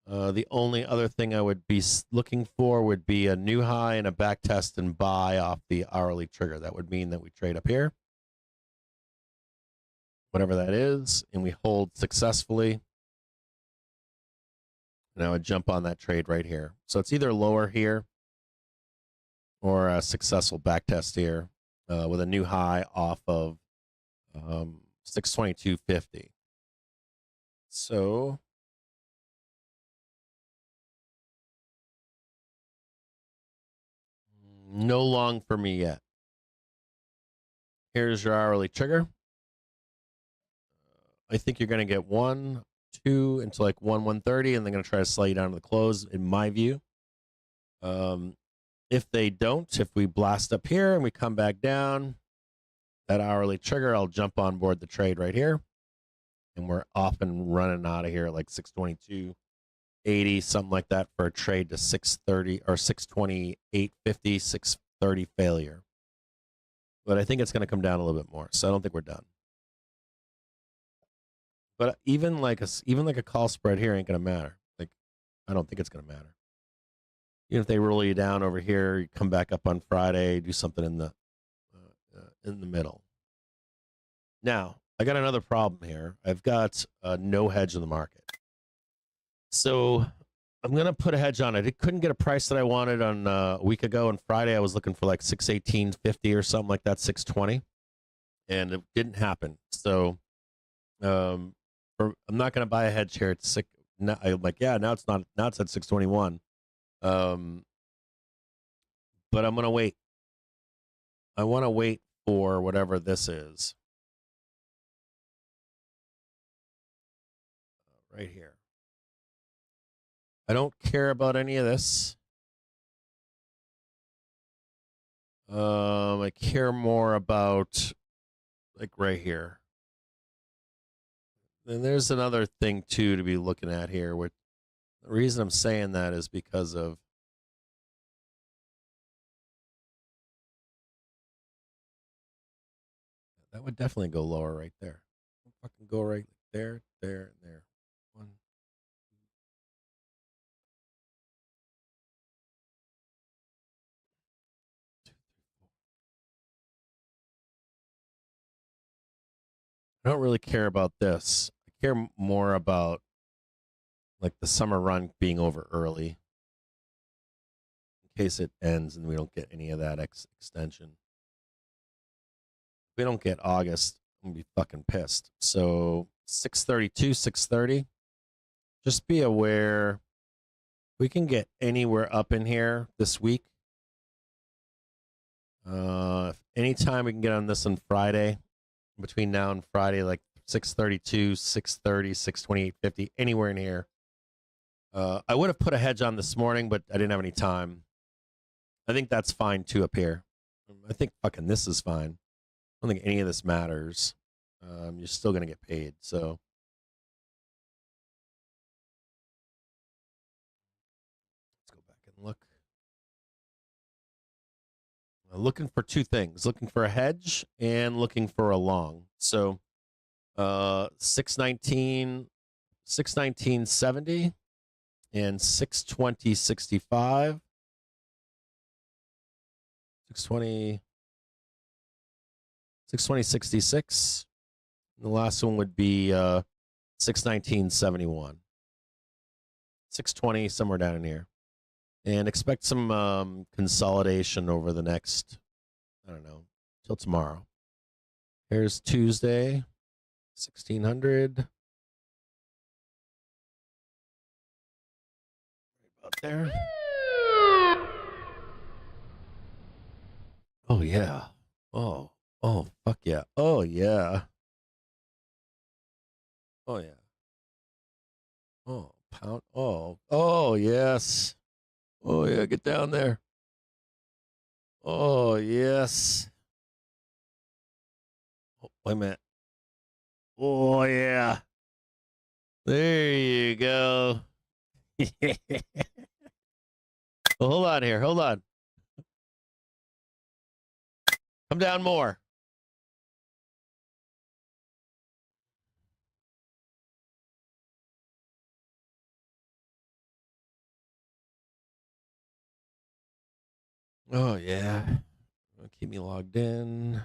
the only other thing I would be looking for would be a new high and a back test and buy off the hourly trigger. That would mean that we trade up here, whatever that is, and we hold successfully. And I would jump on that trade right here. So it's either lower here or a successful back test here with a new high off of 622.50. So no long for me yet. Here's your hourly trigger. I think you're going to get 1, 2 into like 130, and they're going to try to slide you down to the close, in my view. If they don't, if we blast up here and we come back down, that hourly trigger, I'll jump on board the trade right here. And we're off and running out of here at like 622.80, something like that, for a trade to 630 or 628.50, 630 failure. But I think it's going to come down a little bit more, so I don't think we're done. But even like a call spread here ain't going to matter. Like, I don't think it's going to matter. Even if they roll you down over here, you come back up on Friday, do something in the middle. Now, I got another problem here. I've got no hedge in the market. So I'm going to put a hedge on it. It couldn't get a price that I wanted on a week ago. On Friday, I was looking for like 618.50 or something like that, 620. And it didn't happen. So I'm not going to buy a hedge here. It's sick. Now, I'm like, yeah, now it's not. Now it's at 621. But I'm going to wait. I want to wait for whatever this is. Right here. I don't care about any of this. I care more about like right here. And there's another thing too to be looking at here. Which the reason I'm saying that is because of that would definitely go lower right there. Fucking go right there, there, and there. 1, 2, 3, 4. I don't really care about this. I care more about like the summer run being over early in case it ends and we don't get any of that extension. If we don't get August, I'm going to be fucking pissed. So 632, 630. Just be aware we can get anywhere up in here this week. Anytime we can get on this on Friday, between now and Friday, like 632, 630, 628.50, anywhere in here. I would have put a hedge on this morning, but I didn't have any time. I think that's fine too up here. I think fucking this is fine. I don't think any of this matters. You're still going to get paid. So let's go back and look. looking for two things: looking for a hedge and looking for a long. So, 619, 619.70 and 620.65. 620, 620.66. The last one would be 619.71. 620, somewhere down in here. And expect some consolidation over the next, I don't know, till tomorrow. Here's Tuesday, 1600. About there. Oh, yeah. Oh, fuck yeah. Oh, yeah. Oh, yeah. Oh, pound. Oh, yes. Oh, yeah. Get down there. Oh, yes. Oh, wait a minute. Oh, yeah. There you go. Well, hold on here. Hold on. Come down more. Oh, yeah. Keep me logged in.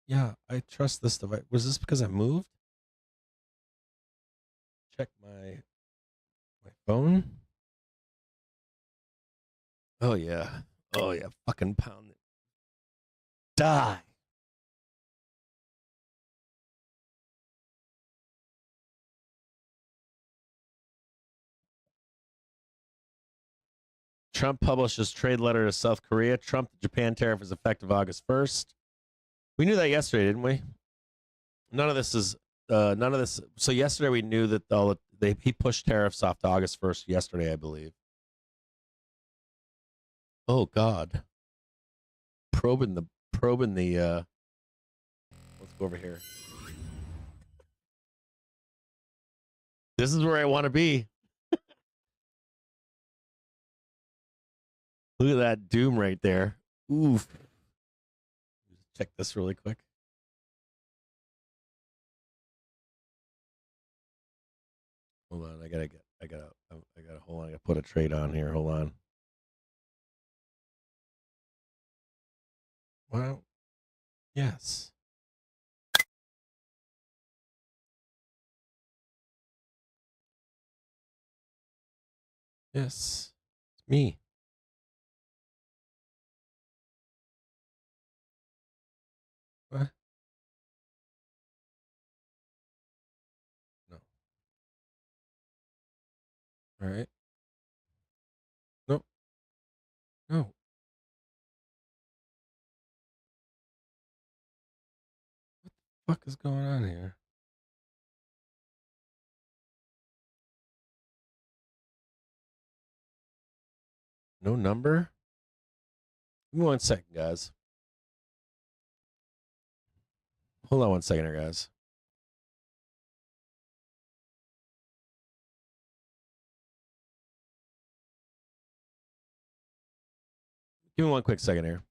Yeah, I trust this device. Was this because I moved? Check my phone. Oh, yeah. Oh, yeah. Fucking pound it. Die. Trump publishes trade letter to South Korea. Trump, the Japan tariff is effective August 1st. We knew that yesterday, didn't we? None of this is none of this. So yesterday we knew that he pushed tariffs off to August 1st yesterday, I believe. Oh God. Probing the let's go over here. This is where I want to be. Look at that doom right there. Oof. Check this really quick. Hold on, I gotta hold on, I gotta put a trade on here. Hold on. Well, yes. Yes. It's me. What? No. All right. Nope. No. What the fuck is going on here? No number? Give me 1 second, guys. Hold on 1 second here, guys. Give me 1 quick second here.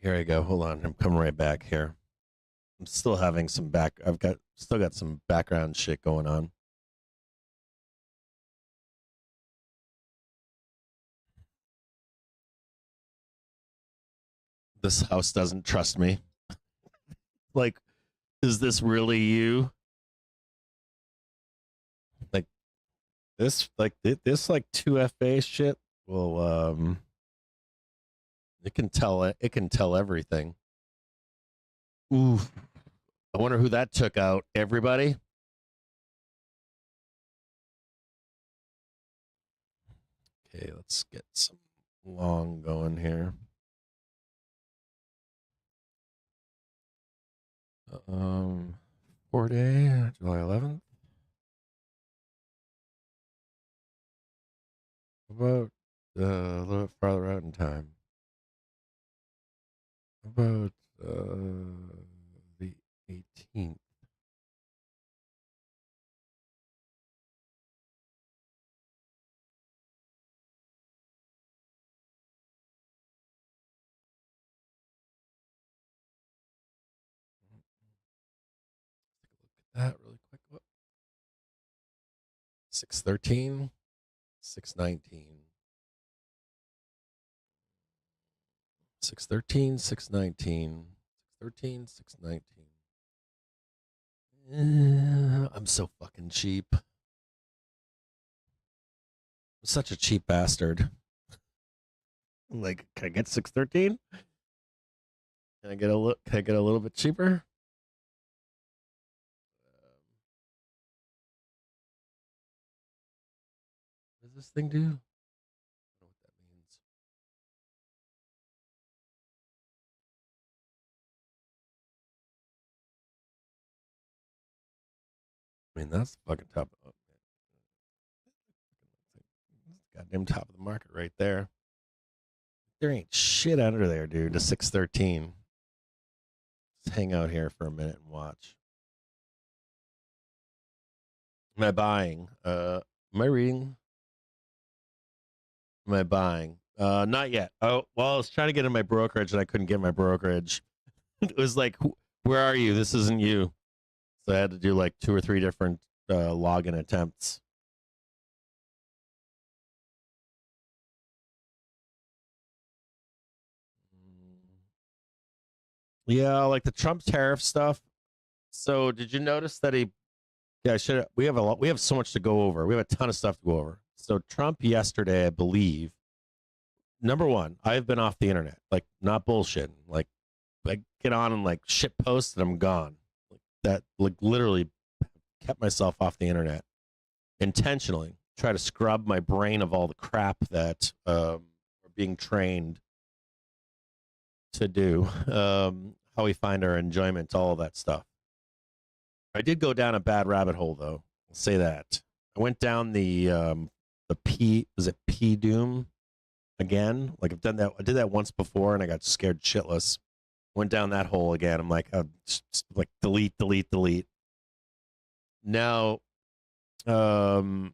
Here I go. Hold on. I'm coming right back here. I'm still having some still got some background shit going on. This house doesn't trust me. Like, is this really you? Like this 2FA shit. Well, it can tell everything. Oof. I wonder who that took out. Everybody? Okay, let's get some long going here. 4-day, July 11th. About a little bit farther out in time. About the 18th. That really quick. 613, 619. 613, 619. 613, 619. I'm so fucking cheap. I'm such a cheap bastard. Like, can I get 613? Can I get a little bit cheaper? What does this thing do? I don't know what that means. I mean, that's the fucking top. Goddamn top of the market right there. There ain't shit under there, dude. To 613. Let's hang out here for a minute and watch. Am I buying? Am I reading? Am I buying? Not yet. Oh, well, I was trying to get in my brokerage and I couldn't get my brokerage. It was like, where are you? This isn't you. So I had to do like 2 or 3 different login attempts. Yeah, like the Trump tariff stuff. So did you notice that we have so much to go over. We have a ton of stuff to go over. So Trump yesterday, I believe, number one, I've been off the internet, like not bullshitting. Like I get on and like shit post and I'm gone. Like literally kept myself off the internet intentionally. Try to scrub my brain of all the crap that are being trained to do. How we find our enjoyment, all of that stuff. I did go down a bad rabbit hole, though. I'll say that. I went down the P Doom again? Like I've done that. I did that once before, and I got scared shitless. Went down that hole again. I'm like, like delete. Now, am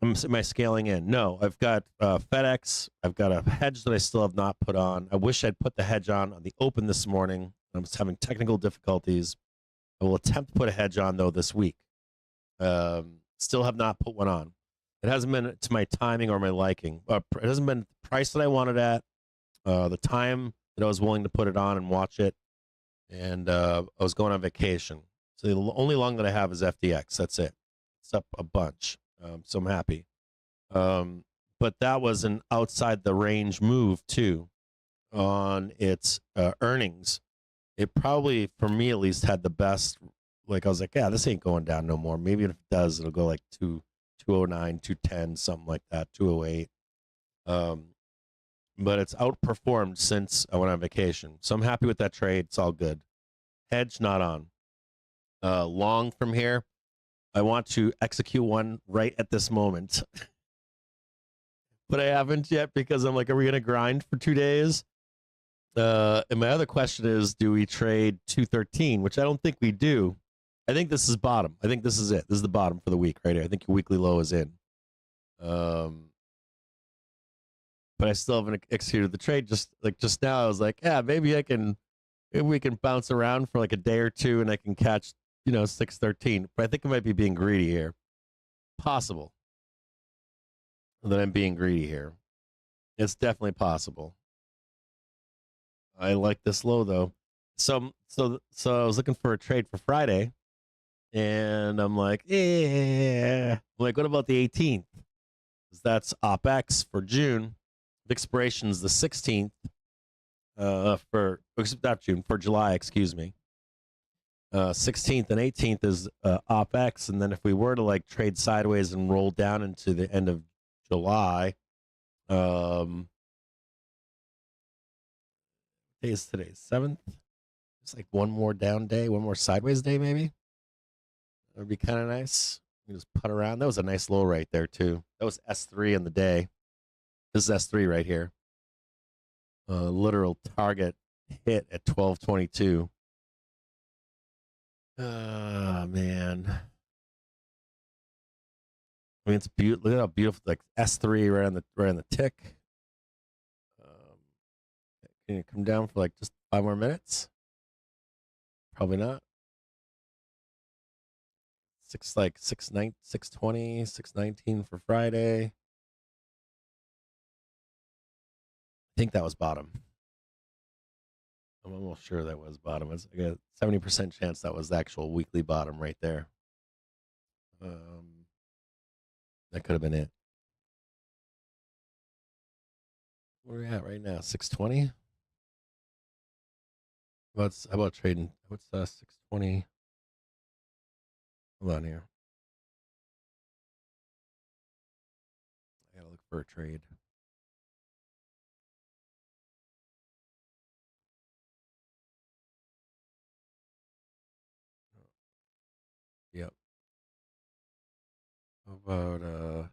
I scaling in? No, I've got FedEx. I've got a hedge that I still have not put on. I wish I'd put the hedge on the open this morning. I'm having technical difficulties. I will attempt to put a hedge on, though, this week. Still have not put one on. It hasn't been to my timing or my liking. It hasn't been the price that I wanted at, the time that I was willing to put it on and watch it, and I was going on vacation. So the only long that I have is FDX. That's it. It's up a bunch. So I'm happy. But that was an outside the range move, too, on its earnings. It probably, for me at least, had the best. Like I was like, yeah, this ain't going down no more. Maybe if it does, it'll go like 209, 210, something like that, 208. But it's outperformed since I went on vacation. So I'm happy with that trade. It's all good. Hedge not on. Long from here. I want to execute one right at this moment. But I haven't yet because I'm like, are we going to grind for 2 days? And my other question is, do we trade 213, which I don't think we do. I think this is bottom. I think this is it. This is the bottom for the week right here. I think your weekly low is in. but I still haven't executed the trade. Just now, I was like, yeah, maybe we can bounce around for like a day or two, and I can catch 613. But I think I might be being greedy here. Possible that I'm being greedy here. It's definitely possible. I like this low though. So I was looking for a trade for Friday, and I'm like, yeah. I'm like, what about the 18th? Because that's OpEx for June. The expiration is the 16th. For not June, for July, excuse me. 16th and 18th is OpEx, and then if we were to like trade sideways and roll down into the end of July, day is today 7th. It's like one more down day, one more sideways day, maybe. That would be kind of nice. You just putt around. That was a nice low right there too. That was S3 in the day. This is S3 right here. Literal target hit at 12:22. Man. I mean, it's beautiful. Look at how beautiful, like S3 right on the tick. Can you come down for like just 5 more minutes? Probably not. 620, 619 for Friday. I think that was bottom. I'm almost sure that was bottom. It's like a 70% chance that was the actual weekly bottom right there. That could have been it. Where are we at right now? 620? How about trading? What's 620? Hold on here. I gotta look for a trade. Yep. How about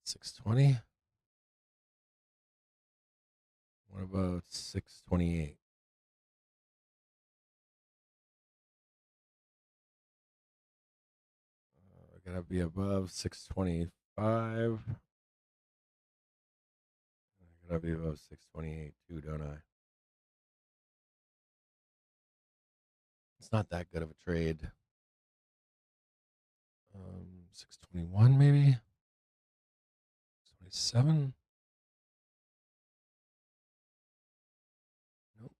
620? What about 628? I gotta be above 625. I gotta be above 628 too, don't I? It's not that good of a trade. 621 maybe? 627? Nope.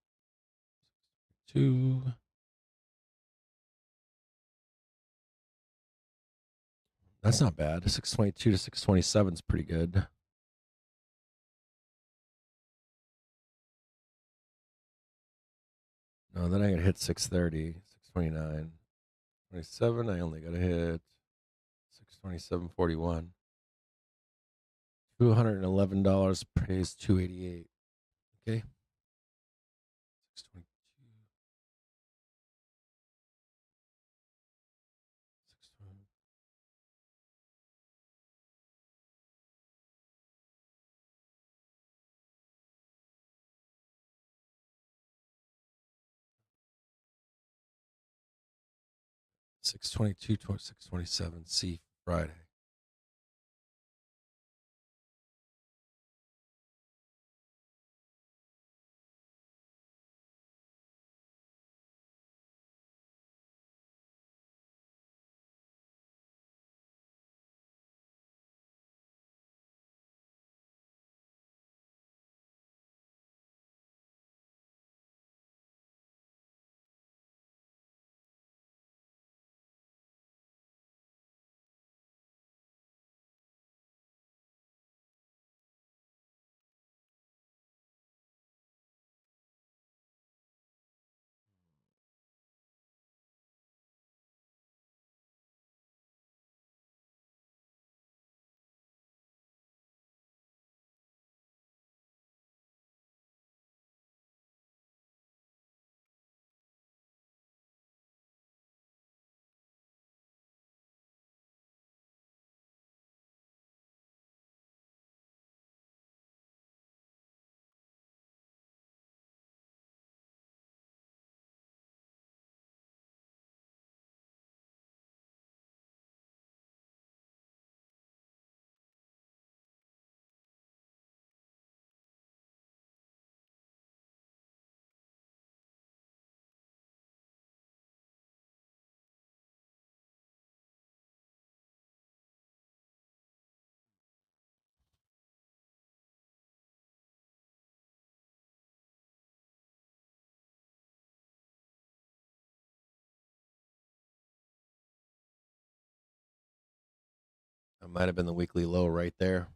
2. That's not bad. 622 to 627 is pretty good. No, then I gotta hit 630, 629. 27, I only gotta hit 627.41. $211 pays 288. Okay. 622. 622, 627, C Friday. might have been the weekly low right there.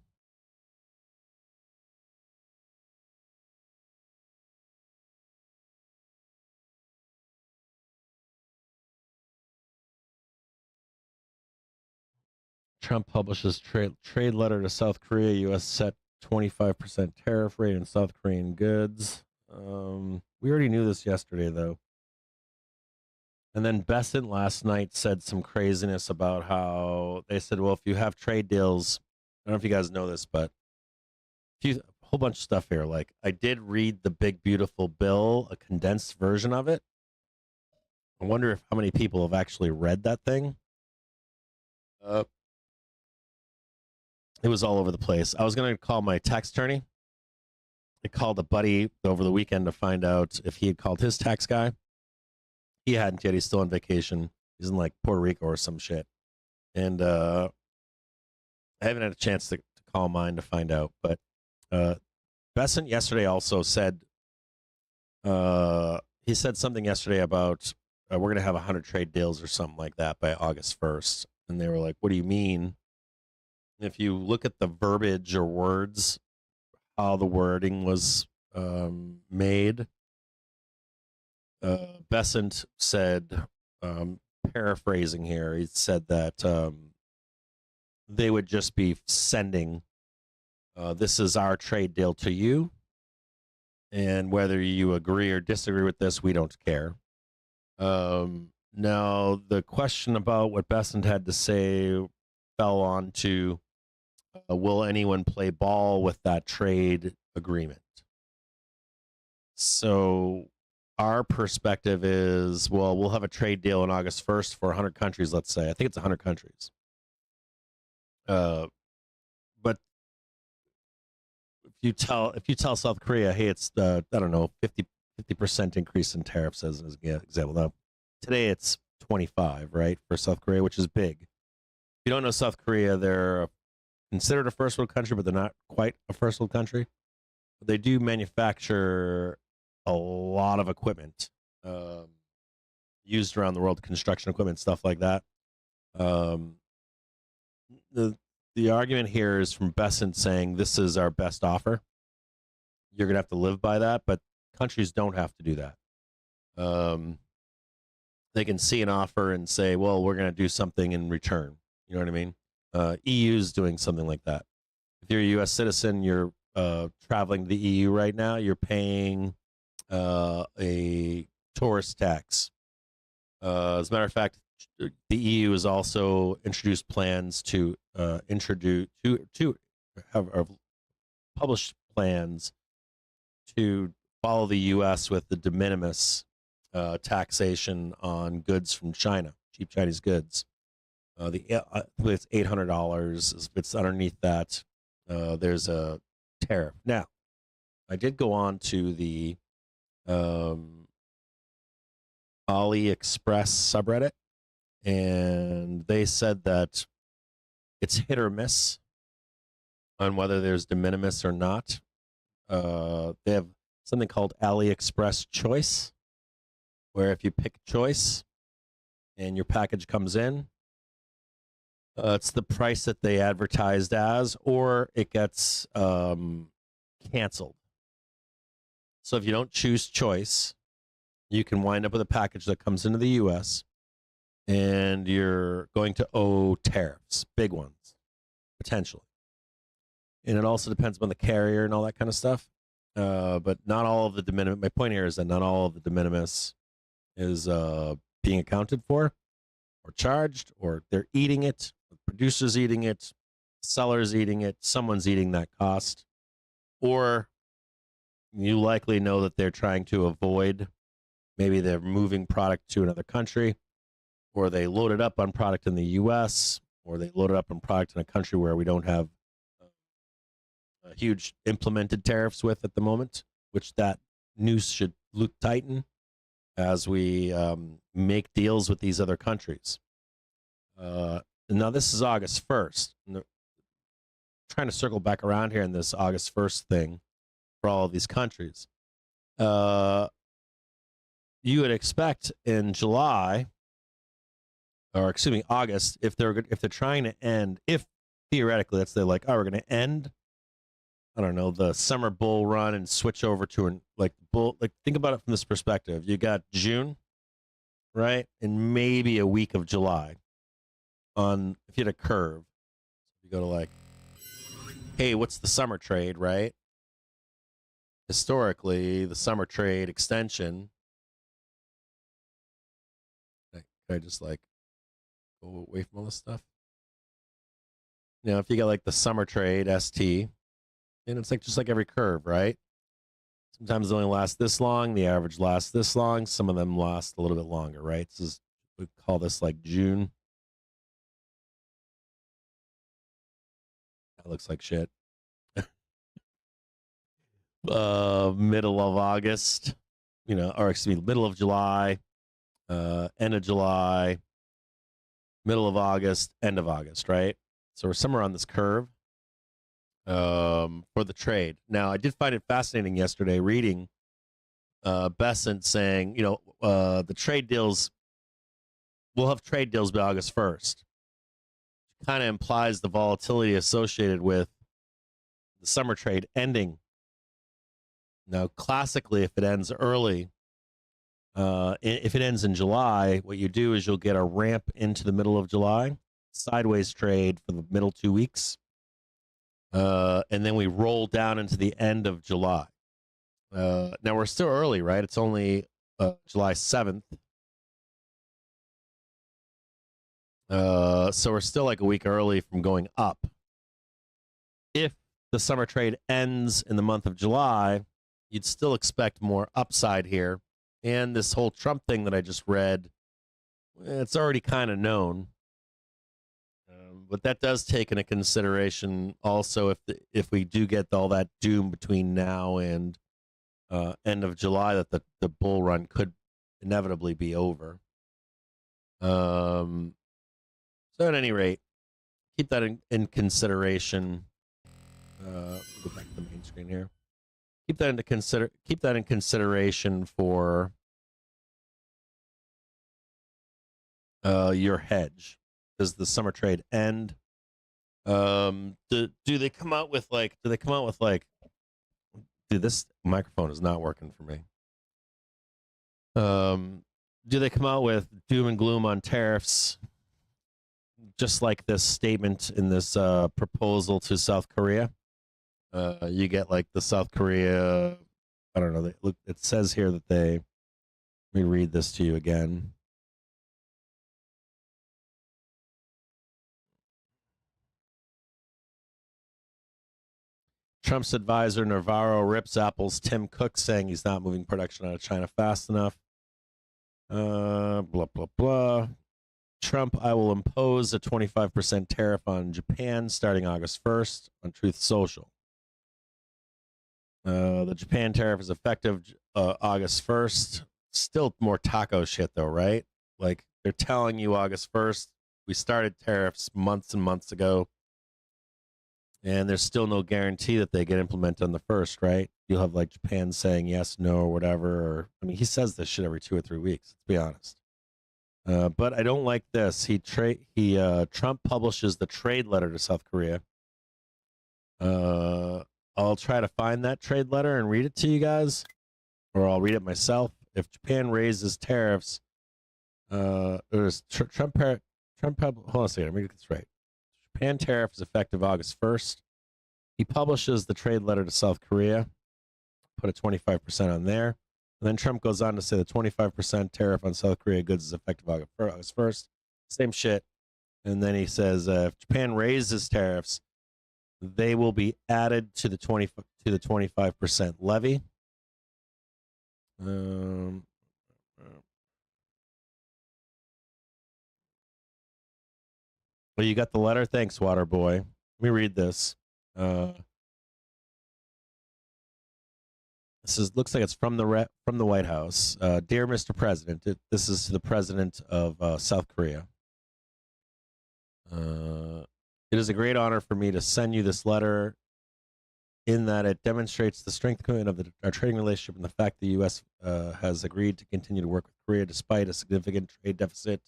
Trump publishes trade letter to South Korea. U.S. set 25% tariff rate on South Korean goods. We already knew this yesterday, though. And then Besant last night said some craziness about how they said, well, if you have trade deals, I don't know if you guys know this, but a whole bunch of stuff here. Like, I did read the big, beautiful bill, a condensed version of it. I wonder if how many people have actually read that thing. It was all over the place. I was going to call my tax attorney. I called a buddy over the weekend to find out if he had called his tax guy. He hadn't yet. He's still on vacation. He's in like Puerto Rico or some shit. And I haven't had a chance to call mine to find out. But Besant yesterday also said, he said something yesterday about we're going to have 100 trade deals or something like that by August 1st. And they were like, what do you mean? If you look at the verbiage or words, how the wording was made, Besant said, paraphrasing here, he said that they would just be sending, this is our trade deal to you, and whether you agree or disagree with this, we don't care. Now, the question about what Besant had to say fell on to, will anyone play ball with that trade agreement? So our perspective is, well, we'll have a trade deal on August 1st for 100 countries, let's say. I think it's 100 countries. But if you tell South Korea, hey, it's I don't know, 50% increase in tariffs as an example. Now, today it's 25, right, for South Korea, which is big. If you don't know South Korea, they're considered a first world country, but they're not quite a first world country. They do manufacture a lot of equipment used around the world, construction equipment, stuff like that. The argument here is from Besant saying this is our best offer. You're going to have to live by that, but countries don't have to do that. They can see an offer and say, well, we're going to do something in return. You know what I mean? EU is doing something like that. If you're a U.S. citizen, you're traveling to the EU right now, you're paying a tourist tax. As a matter of fact, the EU has also introduced plans to have published plans to follow the U.S. with the de minimis taxation on goods from China, cheap Chinese goods. It's $800. If it's underneath that, there's a tariff. Now, I did go on to the AliExpress subreddit, and they said that it's hit or miss on whether there's de minimis or not. They have something called AliExpress Choice, where if you pick Choice and your package comes in, it's the price that they advertised as, or it gets canceled. So if you don't choose Choice, you can wind up with a package that comes into the U.S., and you're going to owe tariffs, big ones, potentially. And it also depends on the carrier and all that kind of stuff. But not all of the de minimis, my point here is that not all of the de minimis is being accounted for or charged, or they're eating it. Producers eating it, sellers eating it, someone's eating that cost. Or you likely know that they're trying to avoid, maybe they're moving product to another country, or they load it up on product in the U.S., or they load it up on product in a country where we don't have huge implemented tariffs with at the moment, which that noose should tighten as we make deals with these other countries. Now, this is August 1st. Trying to circle back around here in this August 1st thing for all of these countries. You would expect in July, or excuse me, August, if they're trying to end, if theoretically, that's they're like, oh, we're going to end, I don't know, the summer bull run and switch over to an like bull. Like think about it from this perspective. You got June, right, and maybe a week of July. On if you had a curve, you go to like, hey, what's the summer trade, right? Historically, the summer trade extension. Can I just like go away from all this stuff? Now, if you got like the summer trade ST, and it's like just like every curve, right? Sometimes it only lasts this long. The average lasts this long. Some of them last a little bit longer, right? This is, we call this like June. That looks like shit. Middle of August, or excuse me, middle of July, end of July, middle of August, end of August, right? So we're somewhere on this curve for the trade. Now, I did find it fascinating yesterday reading Besant saying, the trade deals, we'll have trade deals by August 1st. Kind of implies the volatility associated with the summer trade ending. Now, classically, if it ends early, if it ends in July, what you do is you'll get a ramp into the middle of July, sideways trade for the middle 2 weeks, and then we roll down into the end of July. Now, we're still early, right? It's only July 7th. So we're still like a week early from going up. If the summer trade ends in the month of July, you'd still expect more upside here. And this whole Trump thing that I just read, it's already kind of known. But that does take into consideration also if we do get all that doom between now and end of July, that the bull run could inevitably be over. So at any rate, keep that in consideration. We'll go back to the main screen here. Keep that in consideration for your hedge. Does the summer trade end? Do they come out with like? Dude, this microphone is not working for me. Do they come out with doom and gloom on tariffs? Just like this statement in this proposal to South Korea. You get like the South Korea, I don't know. It says here that let me read this to you again. Trump's advisor Navarro rips Apple's Tim Cook, saying he's not moving production out of China fast enough. Blah, blah, blah. Trump, I will impose a 25% tariff on Japan starting August 1st on Truth Social. The Japan tariff is effective August 1st. Still more taco shit, though, right? Like, they're telling you August 1st. We started tariffs months and months ago. And there's still no guarantee that they get implemented on the 1st, right? You'll have, like, Japan saying yes, no, or whatever. Or, I mean, he says this shit every 2 or 3 weeks, let's be honest. But I don't like this. Trump publishes the trade letter to South Korea. I'll try to find that trade letter and read it to you guys, or I'll read it myself. If Japan raises tariffs, Trump. Hold on a second. Let me get this right. Japan tariff is effective August 1st. He publishes the trade letter to South Korea, put a 25% on there. And then Trump goes on to say the 25% tariff on South Korea goods is effective August 1st. Same shit. And then he says if Japan raises tariffs, they will be added to the 25% levy. Well, you got the letter. Thanks, Waterboy. Let me read this. Looks like it's from the White House. Dear Mr. President, this is to the president of South Korea. It is a great honor for me to send you this letter, in that it demonstrates the strength and commitment of our trading relationship and the fact the U.S. Has agreed to continue to work with Korea despite a significant trade deficit.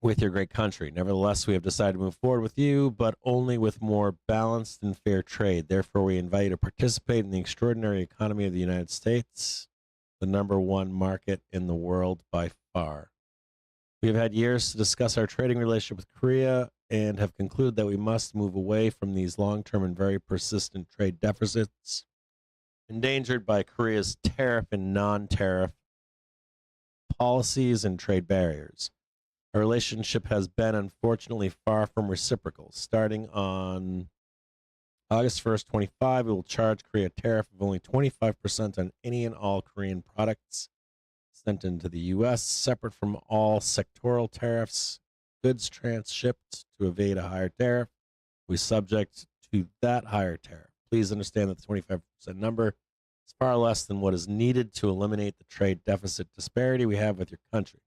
with your great country. Nevertheless, we have decided to move forward with you, but only with more balanced and fair trade. Therefore, we invite you to participate in the extraordinary economy of the United States, the #1 market in the world by far. We have had years to discuss our trading relationship with Korea and have concluded that we must move away from these long-term and very persistent trade deficits endangered by Korea's tariff and non-tariff policies and trade barriers. Our relationship has been, unfortunately, far from reciprocal. Starting on August 1st, 25, we will charge Korea a tariff of only 25% on any and all Korean products sent into the U.S., separate from all sectoral tariffs. Goods transshipped to evade a higher tariff will be subject to that higher tariff. Please understand that the 25% number is far less than what is needed to eliminate the trade deficit disparity we have with your country.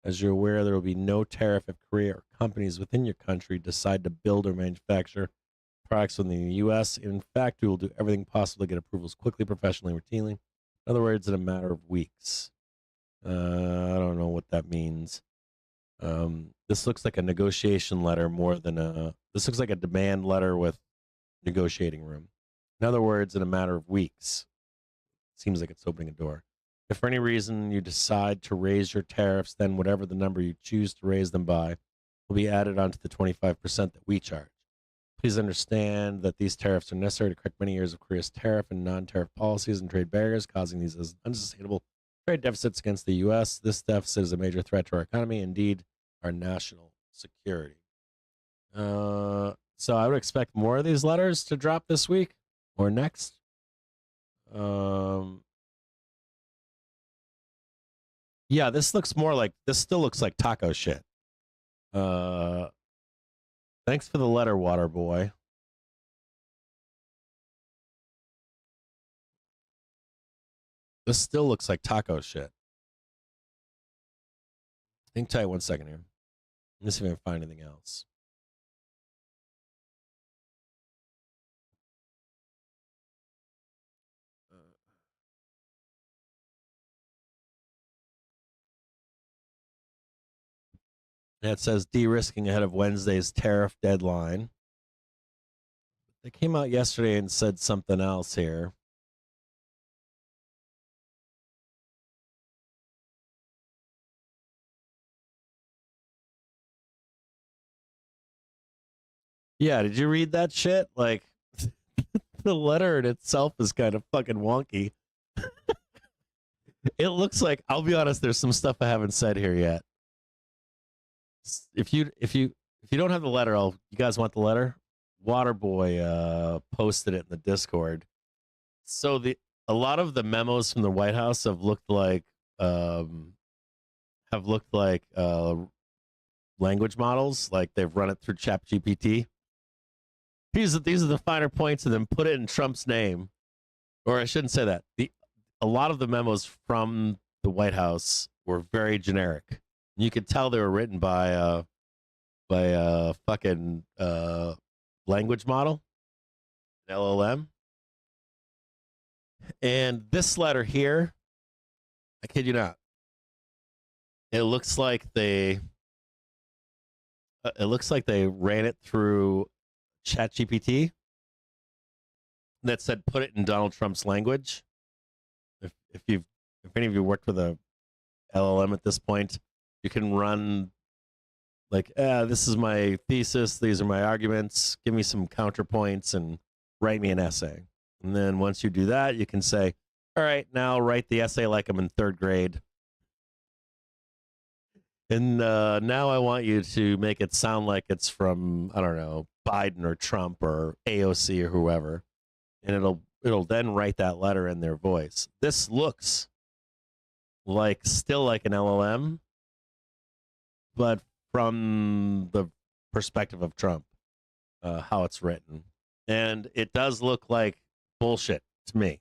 As you're aware, there will be no tariff if Korea or companies within your country decide to build or manufacture products within the U.S. In fact, we will do everything possible to get approvals quickly, professionally, routinely. In other words, in a matter of weeks. I don't know what that means. This looks like a negotiation letter more than this looks like a demand letter with negotiating room. In other words, in a matter of weeks. Seems like it's opening a door. If for any reason you decide to raise your tariffs, then whatever the number you choose to raise them by will be added onto the 25% that we charge. Please understand that these tariffs are necessary to correct many years of Korea's tariff and non-tariff policies and trade barriers, causing these unsustainable trade deficits against the U.S. This deficit is a major threat to our economy, indeed, our national security. So I would expect more of these letters to drop this week or next. Yeah, this still looks like taco shit. Thanks for the letter, water boy. This still looks like taco shit. Think tight 1 second here. Let me see if I can find anything else. It says de-risking ahead of Wednesday's tariff deadline. They came out yesterday and said something else here. Yeah, did you read that shit? Like, the letter in itself is kind of fucking wonky. It looks like, I'll be honest, there's some stuff I haven't said here yet. If you don't have the letter, you guys want the letter? Waterboy posted it in the Discord. So a lot of the memos from the White House have looked like language models, like they've run it through ChatGPT. These are the finer points, and then put it in Trump's name. Or I shouldn't say that. A lot of the memos from the White House were very generic. You could tell they were written by a fucking language model, an LLM. And this letter here, I kid you not, it looks like they ran it through ChatGPT that said put it in Donald Trump's language. If any of you worked with a LLM at this point, you can run like, this is my thesis, these are my arguments, give me some counterpoints and write me an essay. And then once you do that, you can say, all right, now write the essay like I'm in 3rd grade. And now I want you to make it sound like it's from, I don't know, Biden or Trump or AOC or whoever. And it'll then write that letter in their voice. This looks still like an LLM, but from the perspective of Trump, how it's written. And it does look like bullshit to me.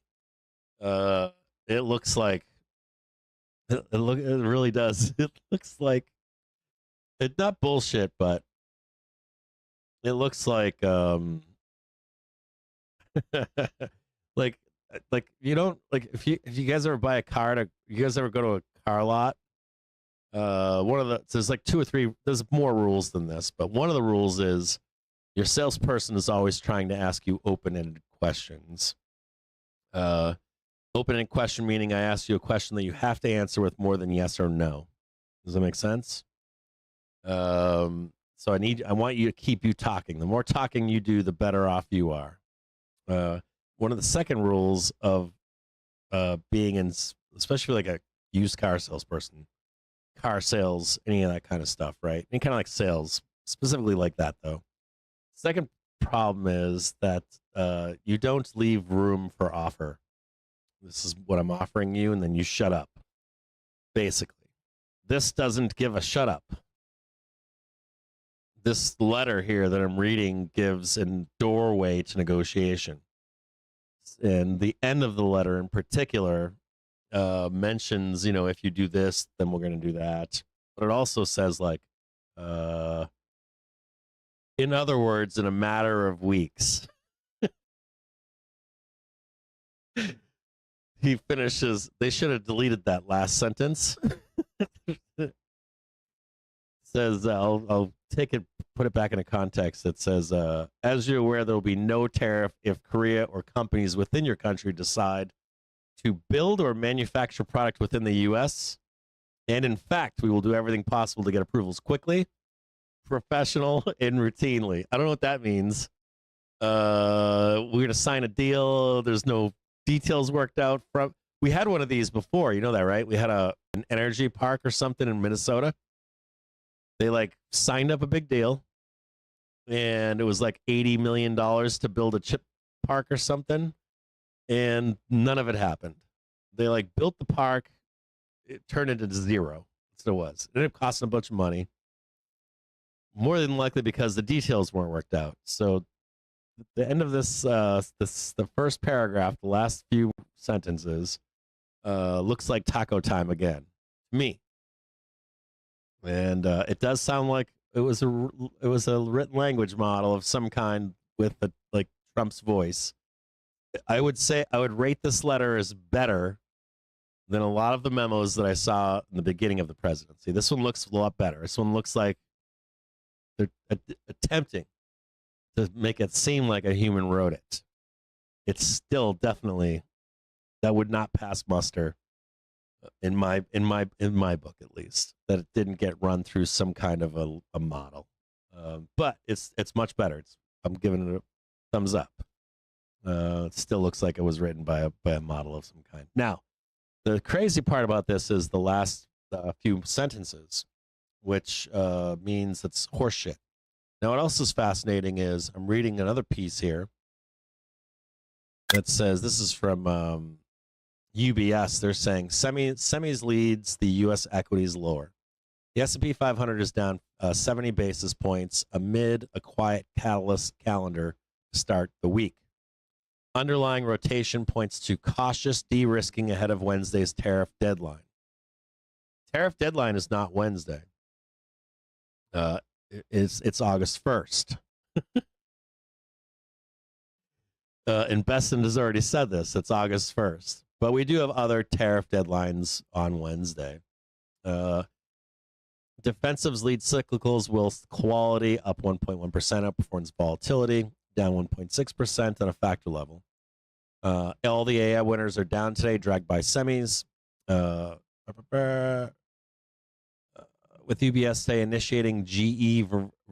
It looks like it really does. It looks like it's not bullshit, but it looks like like you don't like if you guys ever buy a car you guys ever go to a car lot there's like two or three, there's more rules than this, but one of the rules is your salesperson is always trying to ask you open-ended questions. Open-ended question meaning I ask you a question that you have to answer with more than yes or no. Does that make sense? So I want you to keep you talking. The more talking you do, the better off you are. One of the second rules of being in, especially like a used car salesperson, car sales, any of that kind of stuff, right? Any kind of like sales, specifically like that though. Second problem is that you don't leave room for offer. This is what I'm offering you, and then you shut up. Basically, this doesn't give a shut up. This letter here that I'm reading gives a doorway to negotiation. And the end of the letter in particular mentions, if you do this, then we're going to do that. But it also says like, in other words, in a matter of weeks. He finishes, they should have deleted that last sentence. Says, I'll take it, put it back into context. It says, as you're aware, there will be no tariff if Korea or companies within your country decide to build or manufacture product within the U.S. And in fact, we will do everything possible to get approvals quickly, professional, and routinely. I don't know what that means. We're going to sign a deal. There's no details worked out. We had one of these before. You know that, right? We had an energy park or something in Minnesota. They like signed up a big deal, and it was like $80 million to build a chip park or something, and none of it happened. They like built the park. It turned into zero. That's what it was. It ended up costing a bunch of money. More than likely because the details weren't worked out. So the end of the first paragraph, the last few sentences, looks like taco time again. Me. And it does sound like it was a written language model of some kind with like Trump's voice. I would rate this letter as better than a lot of the memos that I saw in the beginning of the presidency. This one looks a lot better. This one looks like they're attempting to make it seem like a human wrote it. It's still definitely, that would not pass muster in my book, at least, that it didn't get run through some kind of a model. But it's much better. I'm giving it a thumbs up. It still looks like it was written by a model of some kind. Now, the crazy part about this is the last few sentences, which means it's horseshit. Now, what else is fascinating is I'm reading another piece here that says, this is from UBS. They're saying semis leads the U.S. equities lower. The S&P 500 is down 70 basis points amid a quiet catalyst calendar to start the week. Underlying rotation points to cautious de-risking ahead of Wednesday's tariff deadline. Tariff deadline is not Wednesday. It's August 1st. And Besson has already said this. It's August 1st. But we do have other tariff deadlines on Wednesday. Defensives lead cyclicals, whilst quality up 1.1%, outperforms volatility, down 1.6% on a factor level. All the AI winners are down today, dragged by semis. With UBS today initiating GE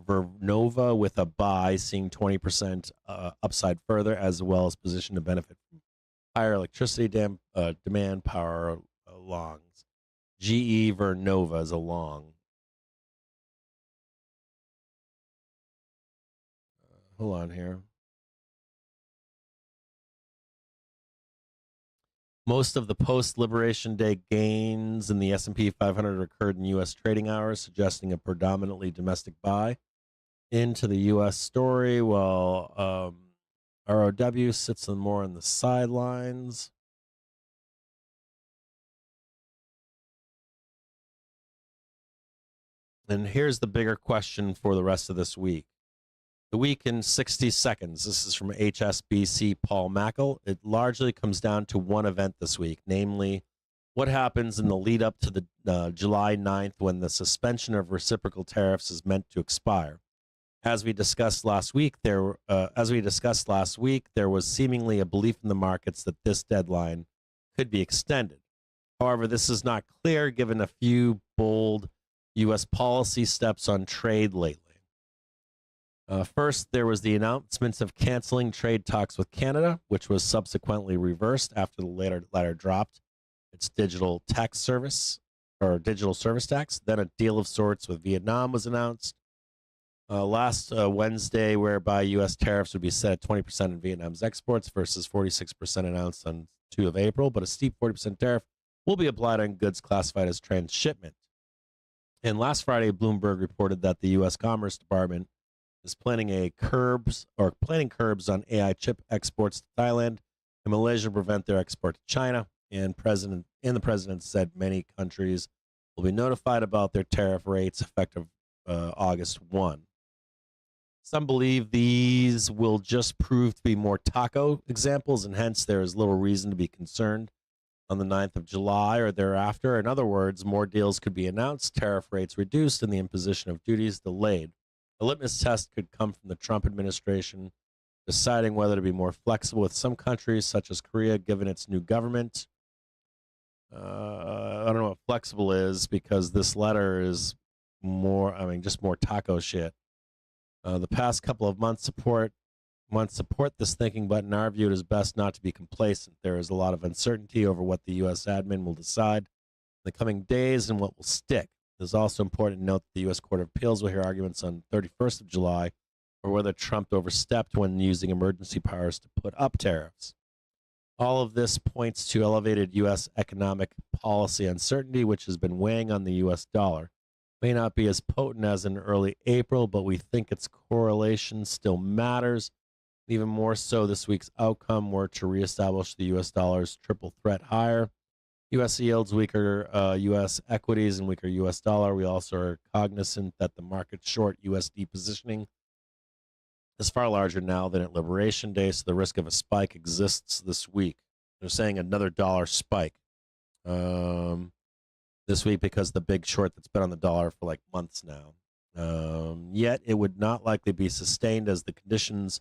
Vernova with a buy, seeing 20% upside further, as well as position to benefit from higher electricity demand power longs. GE Vernova is a long. Hold on here. Most of the post-Liberation Day gains in the S&P 500 occurred in U.S. trading hours, suggesting a predominantly domestic buy into the U.S. story, while ROW sits more on the sidelines. And here's the bigger question for the rest of this week. The week in 60 seconds. This is from HSBC Paul Mackel. It largely comes down to one event this week, namely what happens in the lead up to the July 9th when the suspension of reciprocal tariffs is meant to expire. As we discussed last week, there was seemingly a belief in the markets that this deadline could be extended. However, this is not clear given a few bold U.S. policy steps on trade lately. First, there was the announcements of canceling trade talks with Canada, which was subsequently reversed after the latter dropped its digital tax service or digital service tax. Then a deal of sorts with Vietnam was announced last Wednesday, whereby U.S. tariffs would be set at 20% on Vietnam's exports versus 46% announced on 2 of April, but a steep 40% tariff will be applied on goods classified as transshipment. And last Friday, Bloomberg reported that the U.S. Commerce Department is planning curbs on AI chip exports to Thailand and Malaysia to prevent their export to China. And the president said many countries will be notified about their tariff rates effective August 1. Some believe these will just prove to be more taco examples, and hence there is little reason to be concerned on the 9th of July or thereafter. In other words, more deals could be announced, tariff rates reduced, and the imposition of duties delayed. A litmus test could come from the Trump administration deciding whether to be more flexible with some countries, such as Korea, given its new government. I don't know what flexible is, because this letter is just more taco shit. The past couple of months support this thinking, but in our view, it is best not to be complacent. There is a lot of uncertainty over what the U.S. admin will decide in the coming days and what will stick. It is also important to note that the U.S. Court of Appeals will hear arguments on 31st of July or whether Trump overstepped when using emergency powers to put up tariffs. All of this points to elevated U.S. economic policy uncertainty, which has been weighing on the U.S. dollar. May not be as potent as in early April, but we think its correlation still matters. Even more so, this week's outcome were to reestablish the U.S. dollar's triple threat higher. U.S. yields, weaker U.S. equities, and weaker U.S. dollar. We also are cognizant that the market short USD positioning is far larger now than at Liberation Day, so the risk of a spike exists this week. They're saying another dollar spike this week because the big short that's been on the dollar for like months now. Yet it would not likely be sustained as the conditions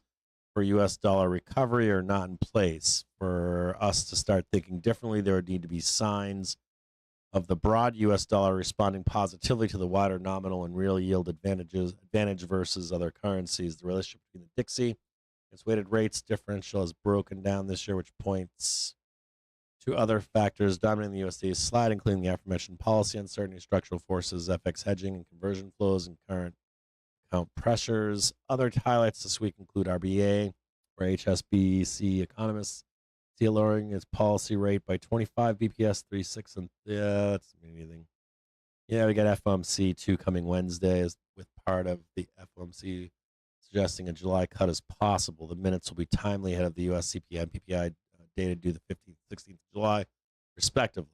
for U.S. dollar recovery are not in place. For us to start thinking differently, there would need to be signs of the broad U.S. dollar responding positively to the wider nominal and real yield advantage versus other currencies. The relationship between the Dixie, its weighted rates differential has broken down this year, which points to other factors dominating the USD slide, including the aforementioned policy uncertainty, structural forces, FX hedging, and conversion flows, and current account pressures. Other highlights this week include RBA, where HSBC economists see it lowering its policy rate by 25 BPS, 3.6, and that's anything. Yeah, we got FOMC 2 coming Wednesday, with part of the FOMC suggesting a July cut is possible. The minutes will be timely ahead of the U.S. CPI and PPI data due the 15th, 16th of July, respectively.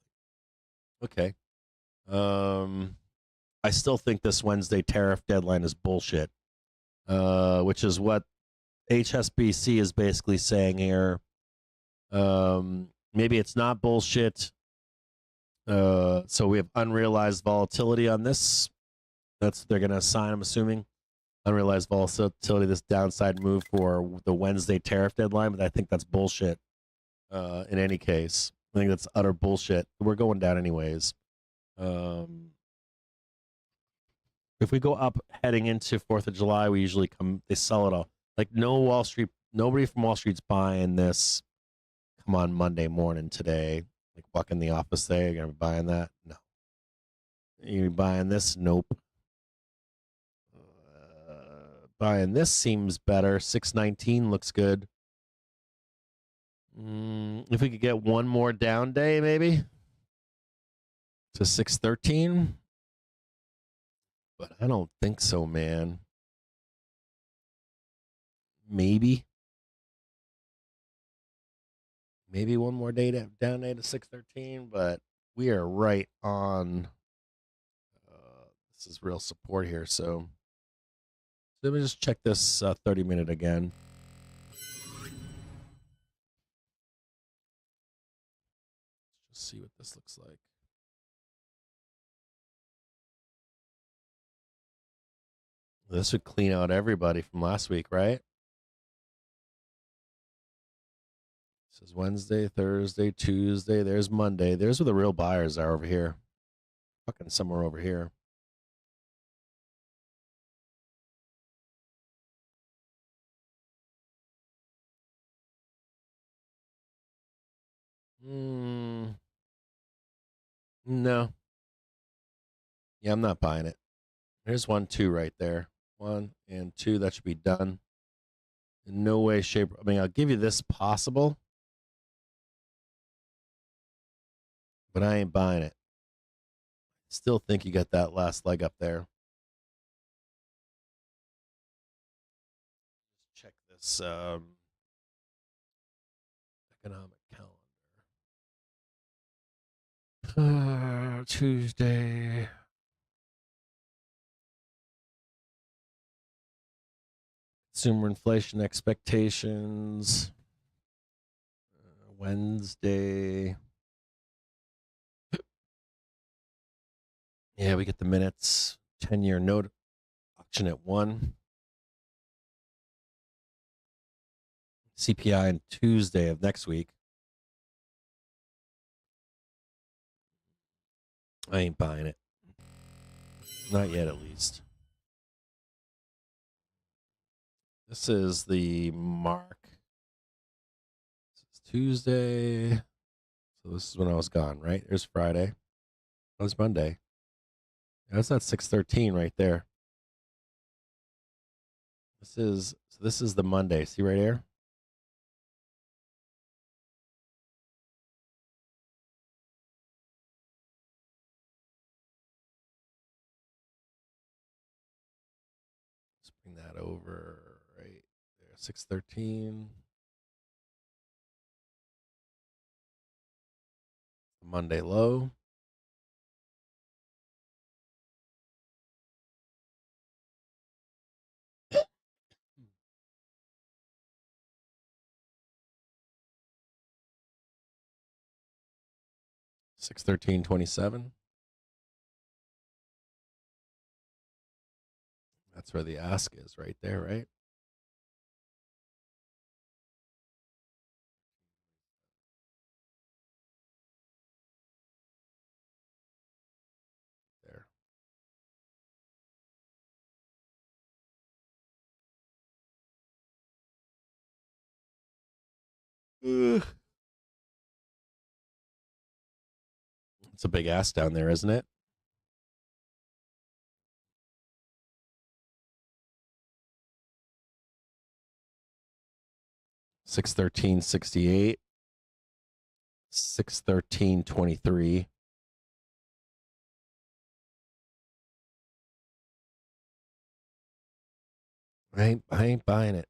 Okay. I still think this Wednesday tariff deadline is bullshit, which is what HSBC is basically saying here. Maybe it's not bullshit. So we have unrealized volatility on this. That's what they're going to assign, I'm assuming. Unrealized volatility, this downside move for the Wednesday tariff deadline, but I think that's bullshit. In any case, I think that's utter bullshit. We're going down anyways. If we go up heading into 4th of July, we usually they sell it all. Like nobody from Wall Street's buying this. Come on Monday morning today. Like walk in the office there, you're going to be buying that? No. You buying this? Nope. Buying this seems better. 619 looks good. If we could get one more down day, maybe to 613, but I don't think so, man. Maybe one more day down day to 613, but we are right on. This is real support here, so let me just check this 30-minute again. Let's see what this looks like. This would clean out everybody from last week, right? This is Wednesday, Thursday, Tuesday. There's Monday. There's where the real buyers are over here. Fucking somewhere over here. No. Yeah, I'm not buying it. There's 1, 2 right there. 1 and 2. That should be done. In no way, shape. I mean, I'll give you this possible, but I ain't buying it. Still think you got that last leg up there. Check this economic calendar. Tuesday. Consumer inflation expectations. Wednesday. Yeah, we get the minutes. 10-year note auction at 1. CPI on Tuesday of next week. I ain't buying it. Not yet, at least. This is the mark. This is Tuesday. So this is when I was gone, right? There's Friday. That was Monday. That's that 613 right there. This is the Monday. See right here? Let's bring that over right there. 613. Monday low. $613.27. That's where the ask is, right there, right? There. Ugh. It's a big ass down there, isn't it? $613.68. $613.23. I ain't buying it.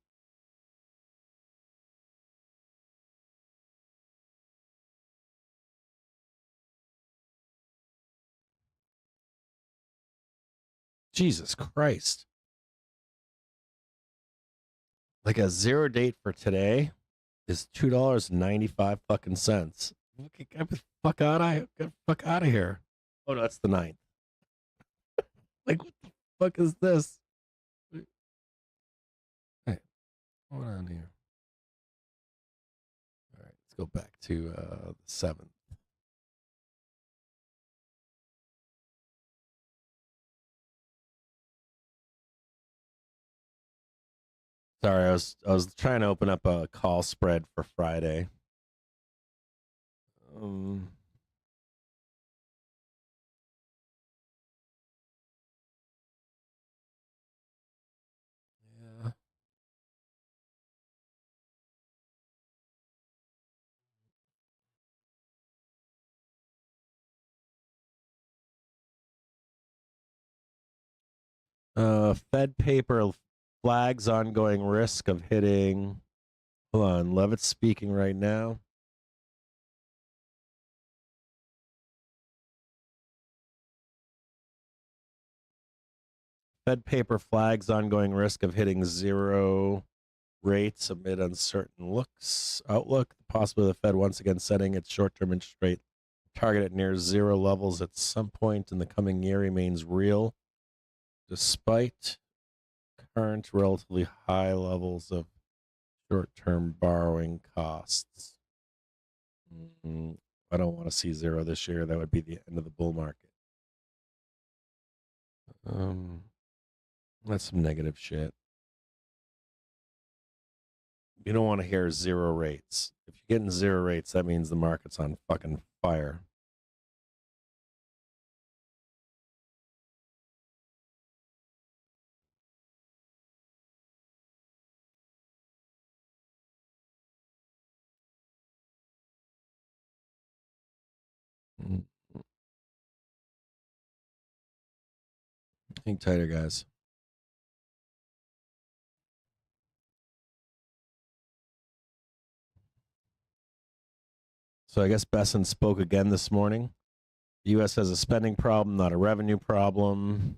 Jesus Christ. Like a zero date for today is $2.95 fucking cents. Get the fuck out of here. Oh no, that's the 9th. Like what the fuck is this? Hey, hold on here. All right, let's go back to the 7th. Sorry, I was trying to open up a call spread for Friday. Yeah. Fed paper flags ongoing risk of hitting. Hold on, Levitt's speaking right now. Fed paper flags ongoing risk of hitting zero rates amid uncertain outlook. The possibility of the Fed once again setting its short-term interest rate target at near zero levels at some point in the coming year remains real, despite current relatively high levels of short-term borrowing costs. I don't want to see zero this year. That would be the end of the bull market. That's some negative shit. You don't want to hear zero rates. If you're getting zero rates, that means the market's on fucking fire. Hang tighter, guys. So I guess Besson spoke again this morning. The U.S. has a spending problem, not a revenue problem.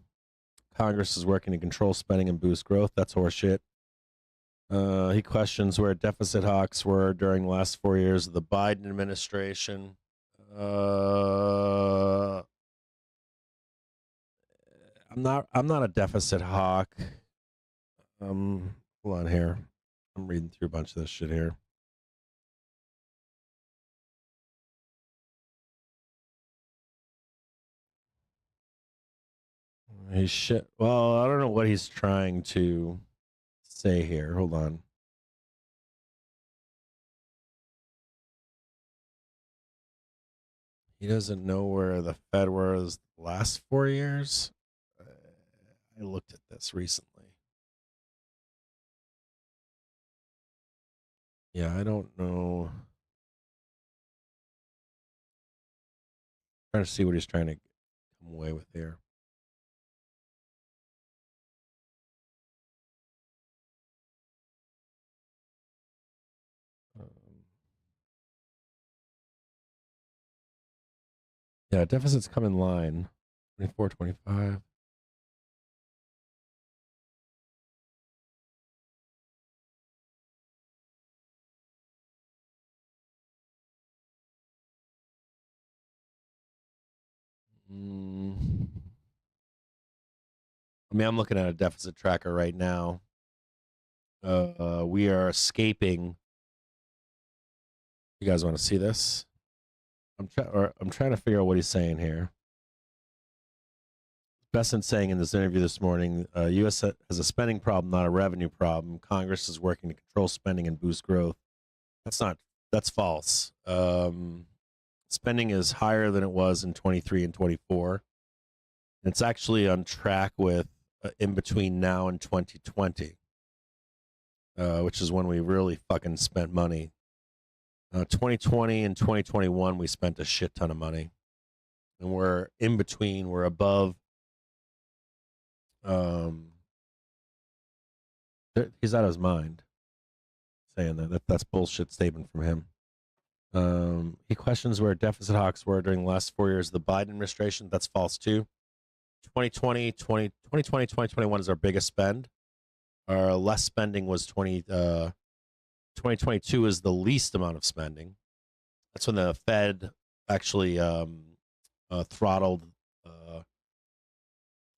Congress is working to control spending and boost growth. That's horseshit. He questions where deficit hawks were during the last 4 years of the Biden administration. I'm not a deficit hawk. Hold on here. I'm reading through a bunch of this shit here. Well, I don't know what he's trying to say here. Hold on. He doesn't know where the Fed was the last 4 years. I looked at this recently. Yeah, I don't know. I'm trying to see what he's trying to come away with here. Yeah, deficits come in line. 24, 25. I mean, I'm looking at a deficit tracker right now. We are escaping. You guys want to see this? I'm trying to figure out what he's saying here. Besson saying in this interview this morning, U.S. has a spending problem, not a revenue problem. Congress is working to control spending and boost growth. That's false. Spending is higher than it was in 23 and 24. And it's actually on track with in between now and 2020, which is when we really fucking spent money. 2020 and 2021, we spent a shit ton of money. And we're in between, we're above. He's out of his mind saying that's bullshit statement from him. He questions where deficit hawks were during the last 4 years of the Biden administration. That's false too. 2020, 2021 is our biggest spend. Our less spending was 2022 is the least amount of spending. That's when the Fed actually throttled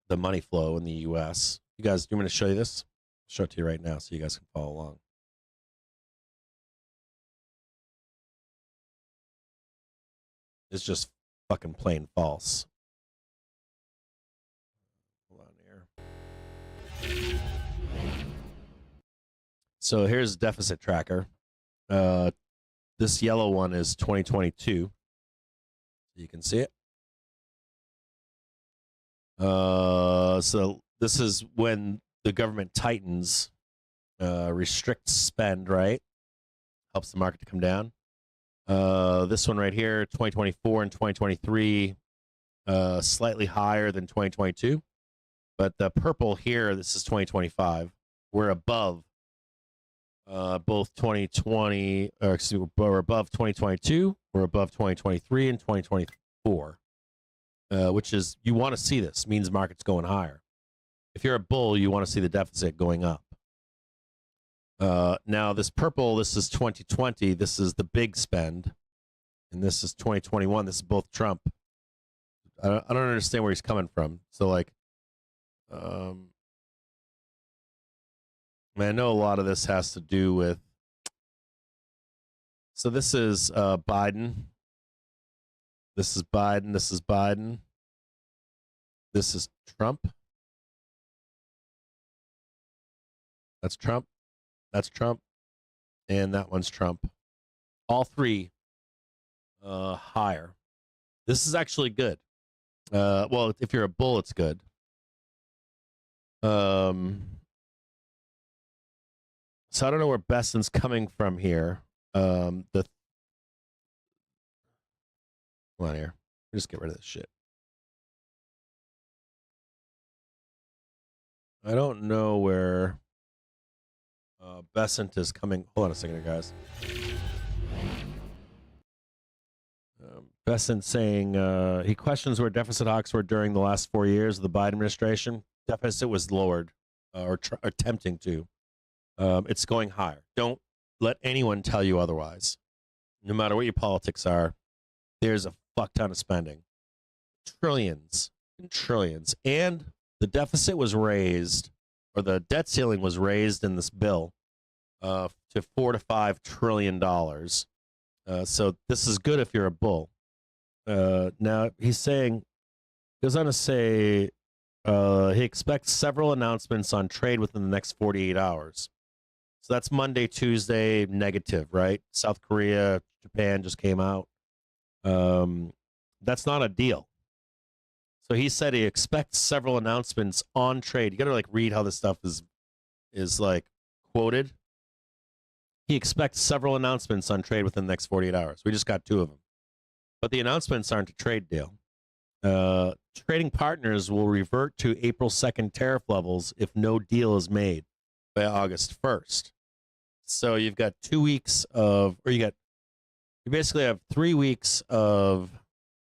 the money flow in the U.S. You guys, do you want me to show you this? I'll show it to you right now so you guys can follow along. It's just fucking plain false. Hold on here. So here's deficit tracker. This yellow one is 2022. You can see it. So this is when the government tightens, restricts spend, right? Helps the market to come down. This one right here, 2024 and 2023, slightly higher than 2022. But the purple here, this is 2025. We're above both 2020, or excuse me, we're above 2022, we're above 2023 and 2024, which is, you want to see this, means market's going higher. If you're a bull, you want to see the deficit going up. Now, this purple, this is 2020, this is the big spend. and this is 2021. This is both Trump. I don't understand where he's coming from. So like, I mean, I know a lot of this has to do with. So this is Biden. This is Biden. This is Biden. This is Trump. That's Trump. That's Trump. And that one's Trump. All three higher. This is actually good. Well, if you're a bull, it's good. So I don't know where Besson's coming from here. Hold on here. Just get rid of this shit. I don't know where Bessent is coming. Hold on a second here, guys. Bessent saying he questions where deficit hawks were during the last 4 years of the Biden administration. Deficit was lowered or attempting to. It's going higher. Don't let anyone tell you otherwise. No matter what your politics are, there's a fuck ton of spending. Trillions and trillions. And the deficit was raised, or the debt ceiling was raised in this bill to $4 to $5 trillion. So this is good if you're a bull. Now he's saying, goes on to say, he expects several announcements on trade within the next 48 hours. So that's Monday, Tuesday, negative, right? South Korea, Japan just came out. That's not a deal. So he said he expects several announcements on trade. You got to like read how this stuff is like quoted. He expects several announcements on trade within the next 48 hours. We just got 2 of them. But the announcements aren't a trade deal. Trading partners will revert to April 2nd tariff levels if no deal is made by August 1st. So you've got 2 weeks of, or you basically have 3 weeks of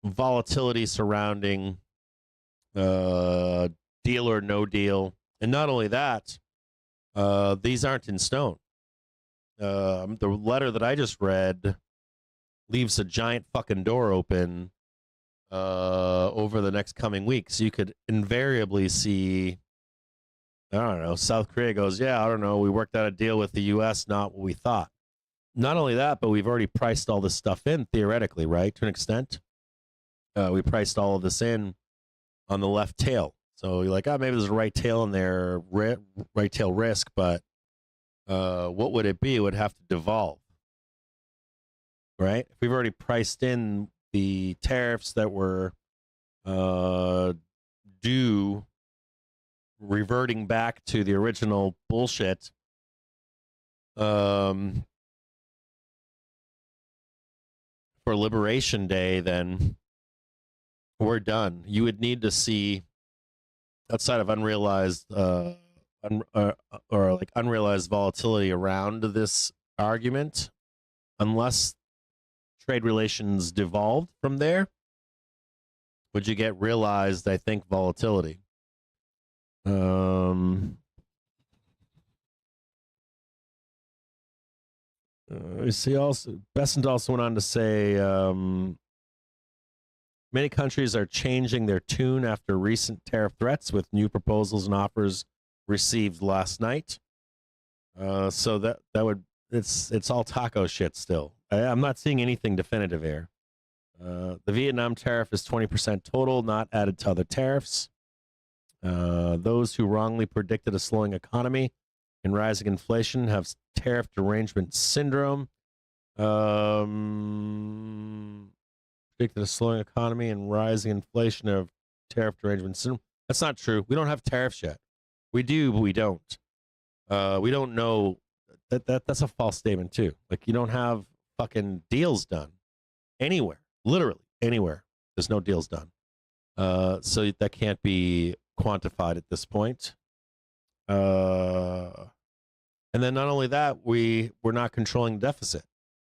volatility surrounding deal or no deal. And not only that, these aren't in stone. The letter that I just read leaves a giant fucking door open over the next coming weeks. You could invariably see, I don't know, South Korea goes, yeah, I don't know, we worked out a deal with the U.S., not what we thought. Not only that, but we've already priced all this stuff in, theoretically, right, to an extent. We priced all of this in on the left tail. So you're like, maybe there's a right tail in there, right tail risk, but what would it be? It would have to devolve, right? If we've already priced in the tariffs that were due, reverting back to the original bullshit, for Liberation Day, then we're done. You would need to see, outside of unrealized or like unrealized volatility around this argument, unless trade relations devolved from there, would you get realized, I think, volatility. You see, also Bessent also went on to say many countries are changing their tune after recent tariff threats, with new proposals and offers received last night. So that would, it's all taco shit still. I'm not seeing anything definitive here. The Vietnam tariff is 20% total, not added to other tariffs. Those who wrongly predicted a slowing economy and rising inflation have tariff derangement syndrome. Predicted a slowing economy and rising inflation of tariff derangement syndrome. That's not true. We don't have tariffs yet. We do, but we don't. We don't know. That's a false statement too. Like, you don't have fucking deals done anywhere, literally anywhere. There's no deals done. So that can't be quantified at this point. And then not only that, we're not controlling the deficit.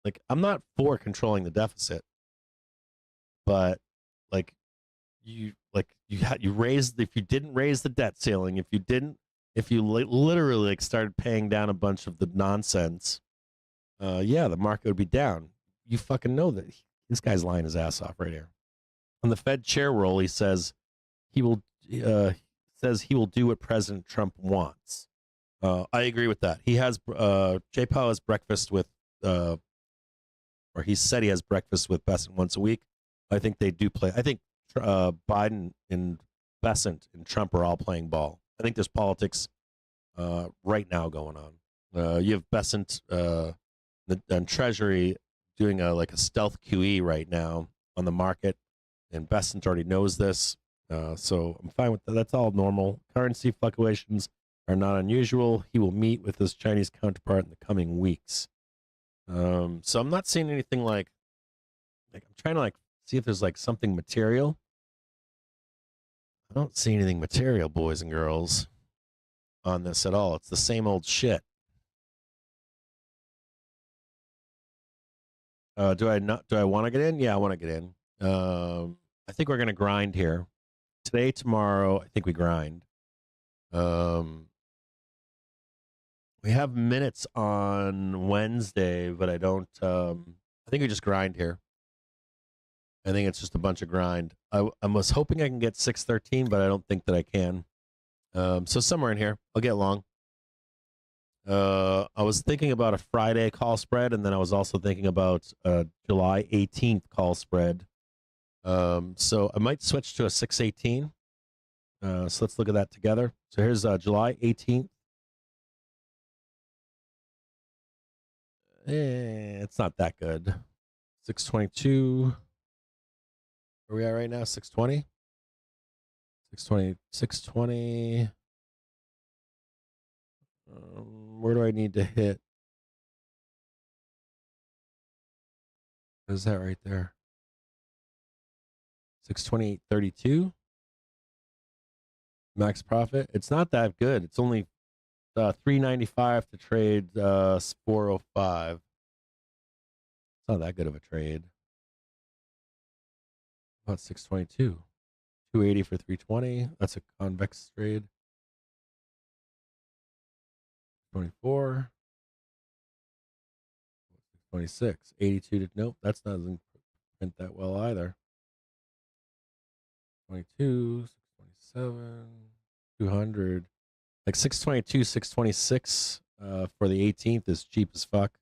Like, I'm not for controlling the deficit, but you raised, if you didn't raise the debt ceiling, if you literally like started paying down a bunch of the nonsense, yeah, the market would be down. You fucking know that. This guy's lying his ass off right here. On the Fed chair role, he says he will do what President Trump wants. I agree with that. He has Jay Powell has breakfast with, or he said he has breakfast with Bessent once a week. I think they do play. I think Biden and Bessent and Trump are all playing ball. I think there's politics right now going on. You have Bessent and Treasury doing like a stealth QE right now on the market, and Bessent already knows this. So I'm fine with that. That's all normal. Currency fluctuations are not unusual. He will meet with his Chinese counterpart in the coming weeks. So I'm not seeing anything like I'm trying to like see if there's like something material. I don't see anything material, boys and girls, on this at all. It's the same old shit. Do I want to get in? Yeah, I want to get in. I think we're gonna grind here. Today, tomorrow, I think we grind. We have minutes on Wednesday, but I don't. I think we just grind here. I think it's just a bunch of grind. I was hoping I can get 613, but I don't think that I can. So somewhere in here, I'll get long. I was thinking about a Friday call spread, and then I was also thinking about a July 18th call spread. So I might switch to a 618. So let's look at that together. So here's July 18th. It's not that good. 622. Where are we at right now? 620? 620. 620. Where do I need to hit? What is that right there? 628.32. Max profit. It's not that good. It's only 395 to trade 405. It's not that good of a trade. About 622. 280 for 320. That's a convex trade. 24. 26. 82 to nope. That's not doesn't print that well either. 22. 627. 200. Like 622, 626 for the 18th is cheap as fuck.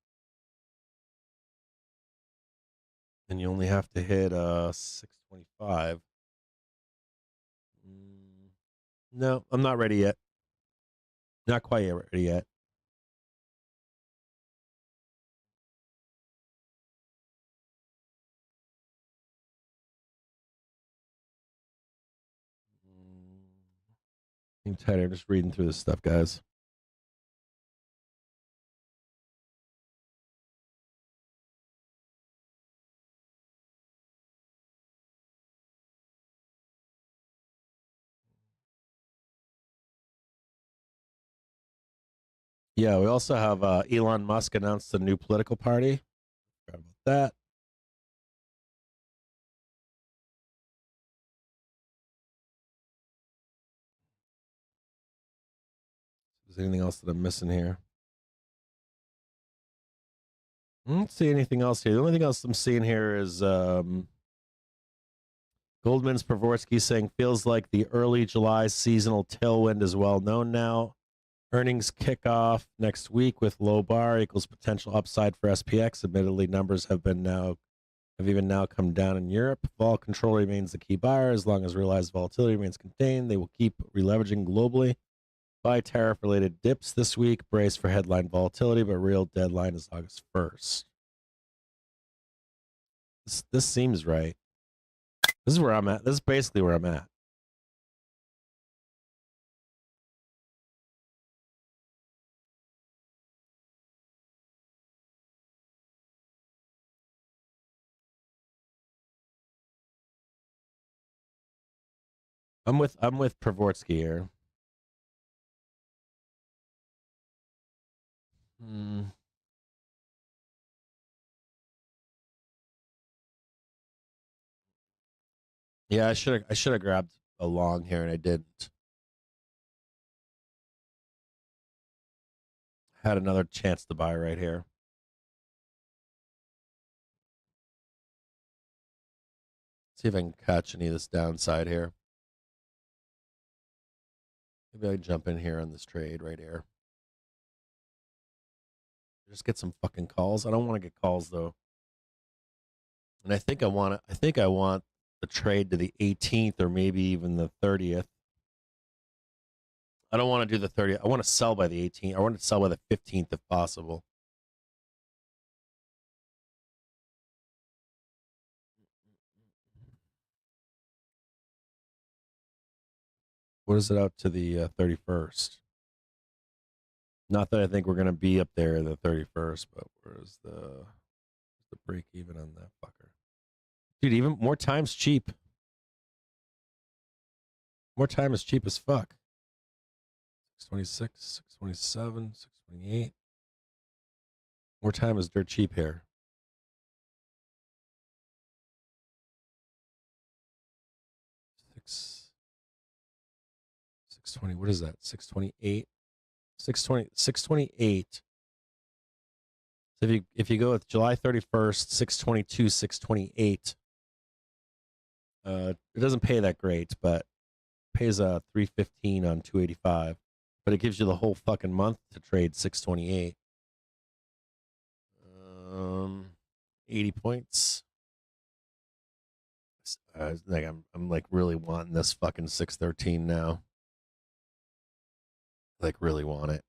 And you only have to hit 625. No, I'm not ready yet. Not quite ready yet. I'm tired. I'm just reading through this stuff, guys. Yeah, we also have Elon Musk announced a new political party. Forgot about that. Is there anything else that I'm missing here? I don't see anything else here. The only thing else I'm seeing here is Goldman's Pravorsky saying feels like the early July seasonal tailwind is well known now. Earnings kick off next week with low bar equals potential upside for SPX. Admittedly, numbers have even now come down in Europe. Vol control remains the key buyer. As long as realized volatility remains contained, they will keep releveraging globally. Buy tariff-related dips this week. Brace for headline volatility, but real deadline is August 1st. This seems right. This is where I'm at. This is basically where I'm at. I'm with Pravorsky here. Yeah, I should have grabbed a long here and I didn't. Had another chance to buy right here. See if I can catch any of this downside here. Maybe I jump in here on this trade right here. Just get some fucking calls. I don't want to get calls though. And I think I want the trade to the 18th or maybe even the 30th. I don't want to do the 30th. I want to sell by the 18th. I want to sell by the 15th if possible. What is it out to the 31st? Not that I think we're going to be up there the 31st, but where's the break even on that fucker? Dude, even more time's cheap. More time is cheap as fuck. 626, 627, 628. More time is dirt cheap here. Six 620. What is that? 628. 628. So if you go with July 31st, 622, 628, it doesn't pay that great, but pays 315 on 285. But it gives you the whole fucking month to trade 628. 80 points. Like I'm like really wanting this fucking 613 now. Like really want it.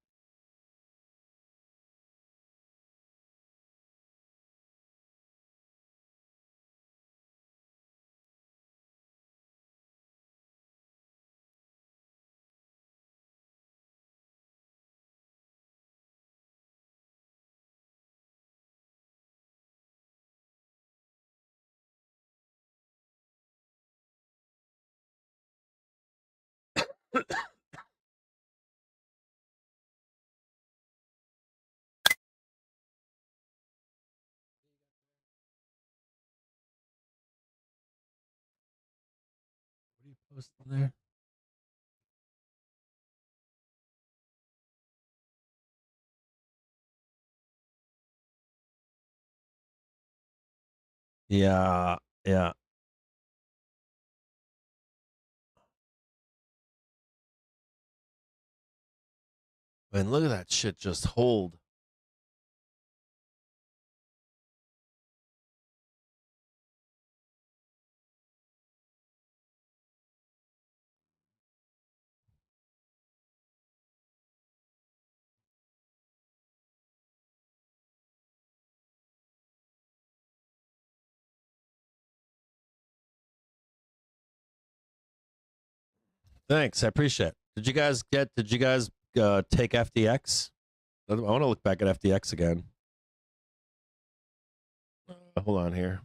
What are you posting there? Yeah, yeah. Man, look at that shit just hold. Thanks, I appreciate it. Did you guys take FTX? I want to look back at FTX again. Hold on here.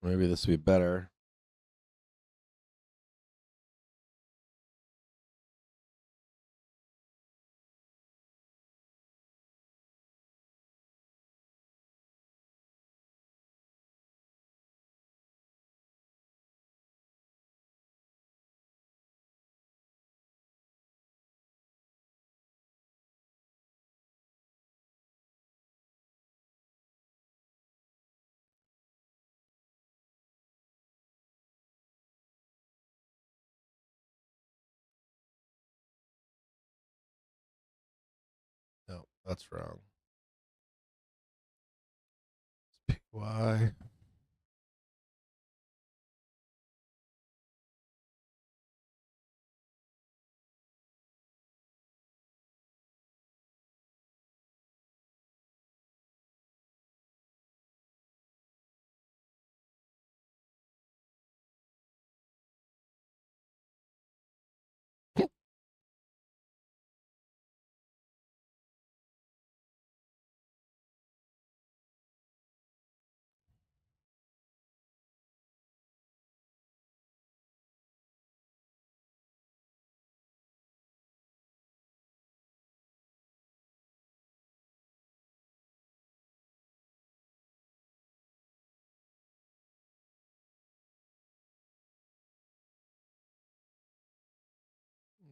Maybe this would be better. No, that's wrong. Why?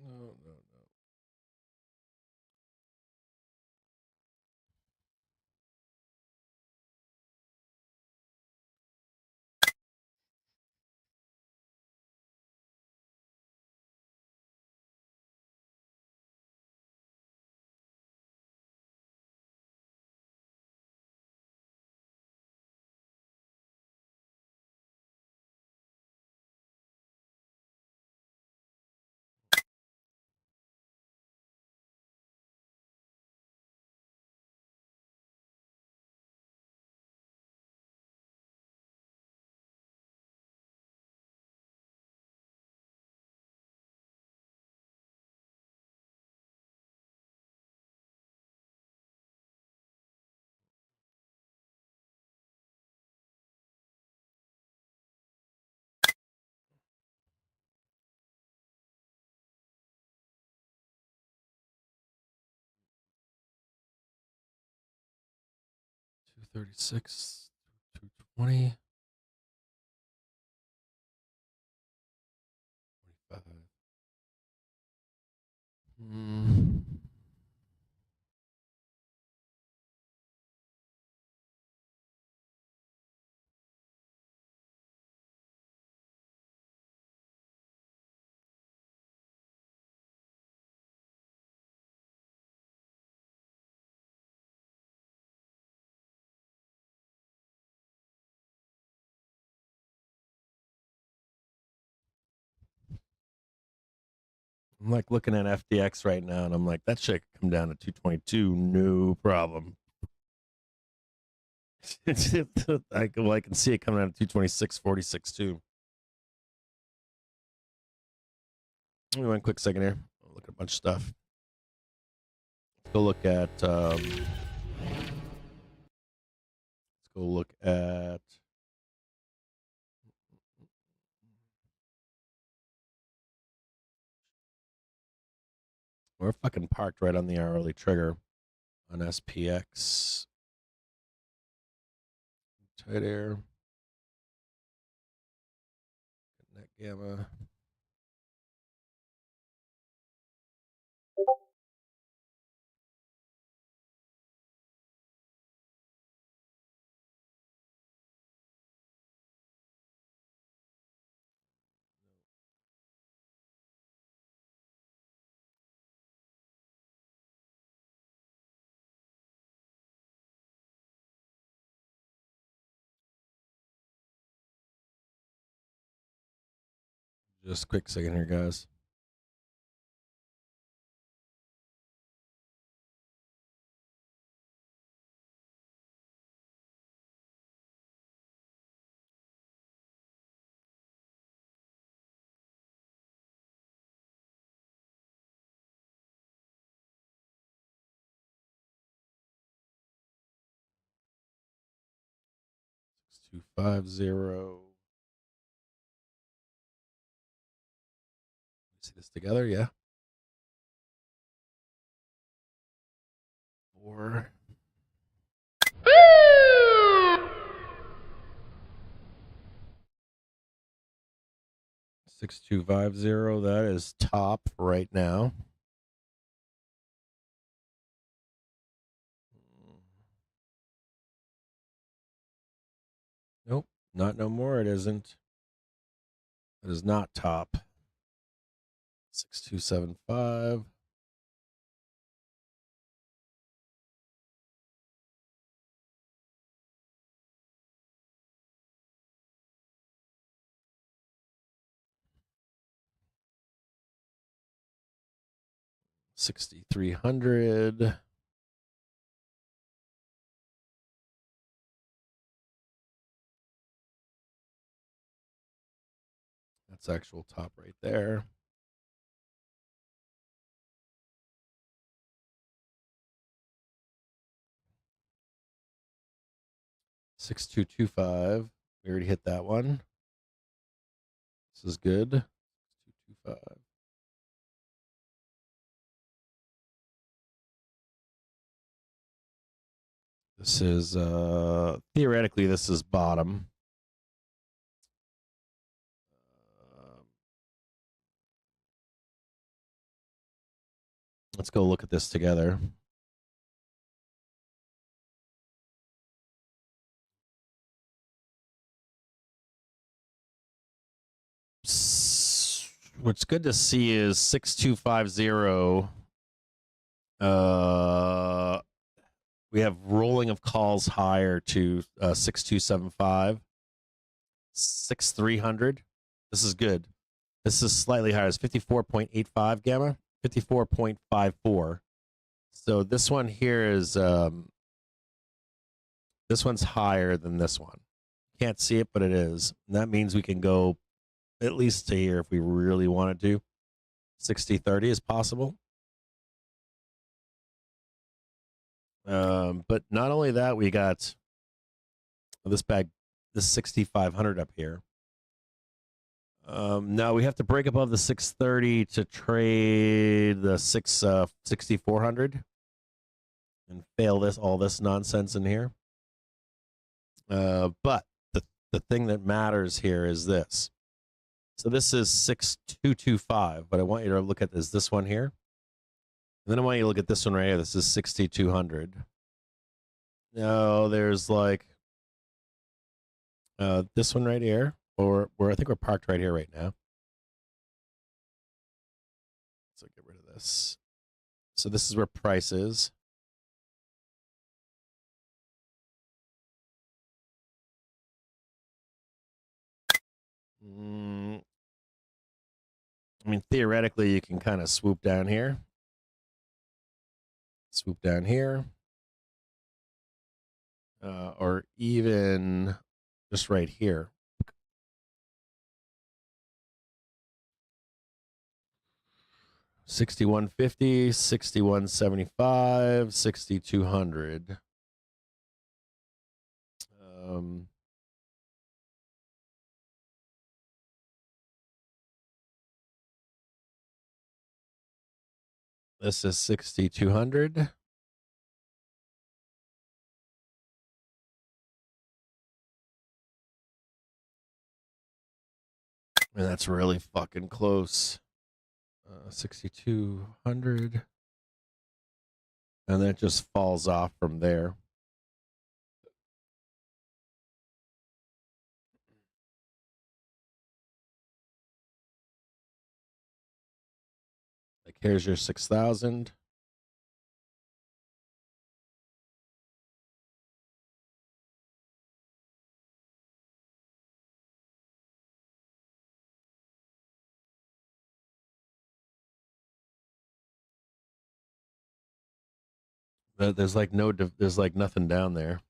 No. 236, 220, 25. Hmm. I'm like looking at FDX right now, and I'm like, that shit could come down to 222, no problem. I can see it coming down to 226.46 too. Give me one quick second here. I'll look at a bunch of stuff. Let's go look at. Let's go look at. We're fucking parked right on the hourly trigger on SPX. Tight air. Net gamma. Just a quick second here, guys. Six 250. See this together, yeah. 4. 6250. That is top right now. Nope, not no more. It isn't. It is not top. 6275. 6,300. That's actual top right there. $6,225. We already hit that one. This is good. 225. This is theoretically this is bottom. Let's go look at this together. What's good to see is 6,250. We have rolling of calls higher to 6,275, 6,300. This is good. This is slightly higher. It's 54.85 gamma, 54.54. So this one here is this one's higher than this one. Can't see it, but it is. And that means we can go at least to here if we really wanted to. 60-30 is possible. But not only that, we got this 6,500 up here. Now we have to break above the 630 to trade the 6,400 and fail all this nonsense in here. But the thing that matters here is this. So this is 6,225, but I want you to look at this one here. And then I want you to look at this one right here. This is 6,200. Now there's like this one right here, or where I think we're parked right here right now. So get rid of this. So this is where price is. I mean, theoretically, you can kind of swoop down here. Swoop down here. Or even just right here. $61.50, $61.75, $6,200. This is 6,200. And that's really fucking close. 6,200. And then it just falls off from there. Like here's your 6,000. There's like there's like nothing down there.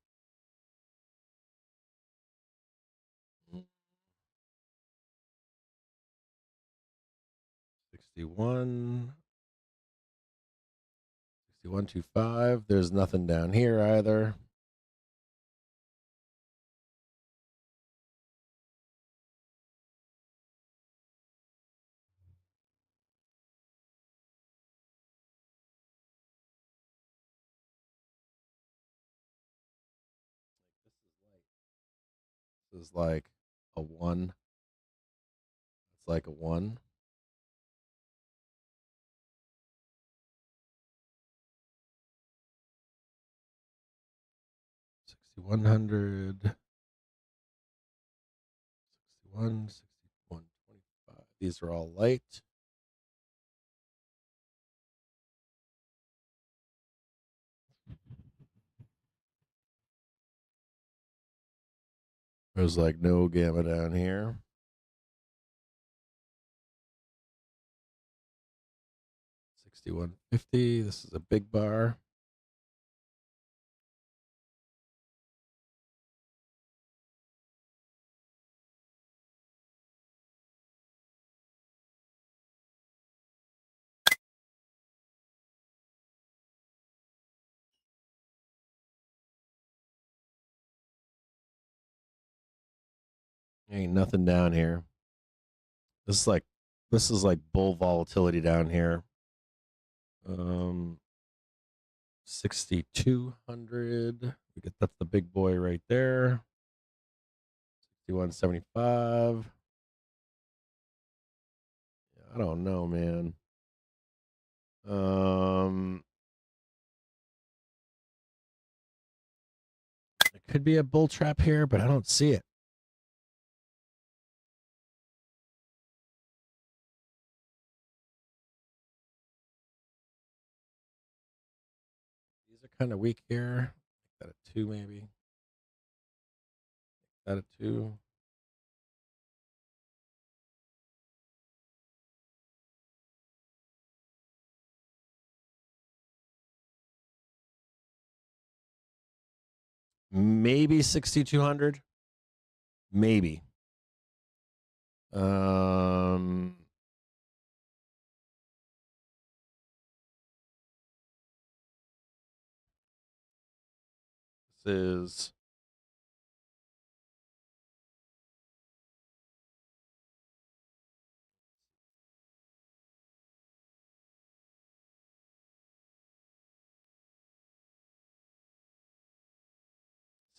$61.25. There's nothing down here either. This is like a 1. It's like a 1. 6,100. 61, 61.25. These are all light. There's like no gamma down here. 61.50. This is a big bar. Ain't nothing down here. This is like bull volatility down here. 6,200. We get that's the big boy right there. 61.75. I don't know, man. It could be a bull trap here, but I don't see it. These are kind of weak here. Make that a 2 maybe. Make that a 2. Maybe 6,200. Maybe. This is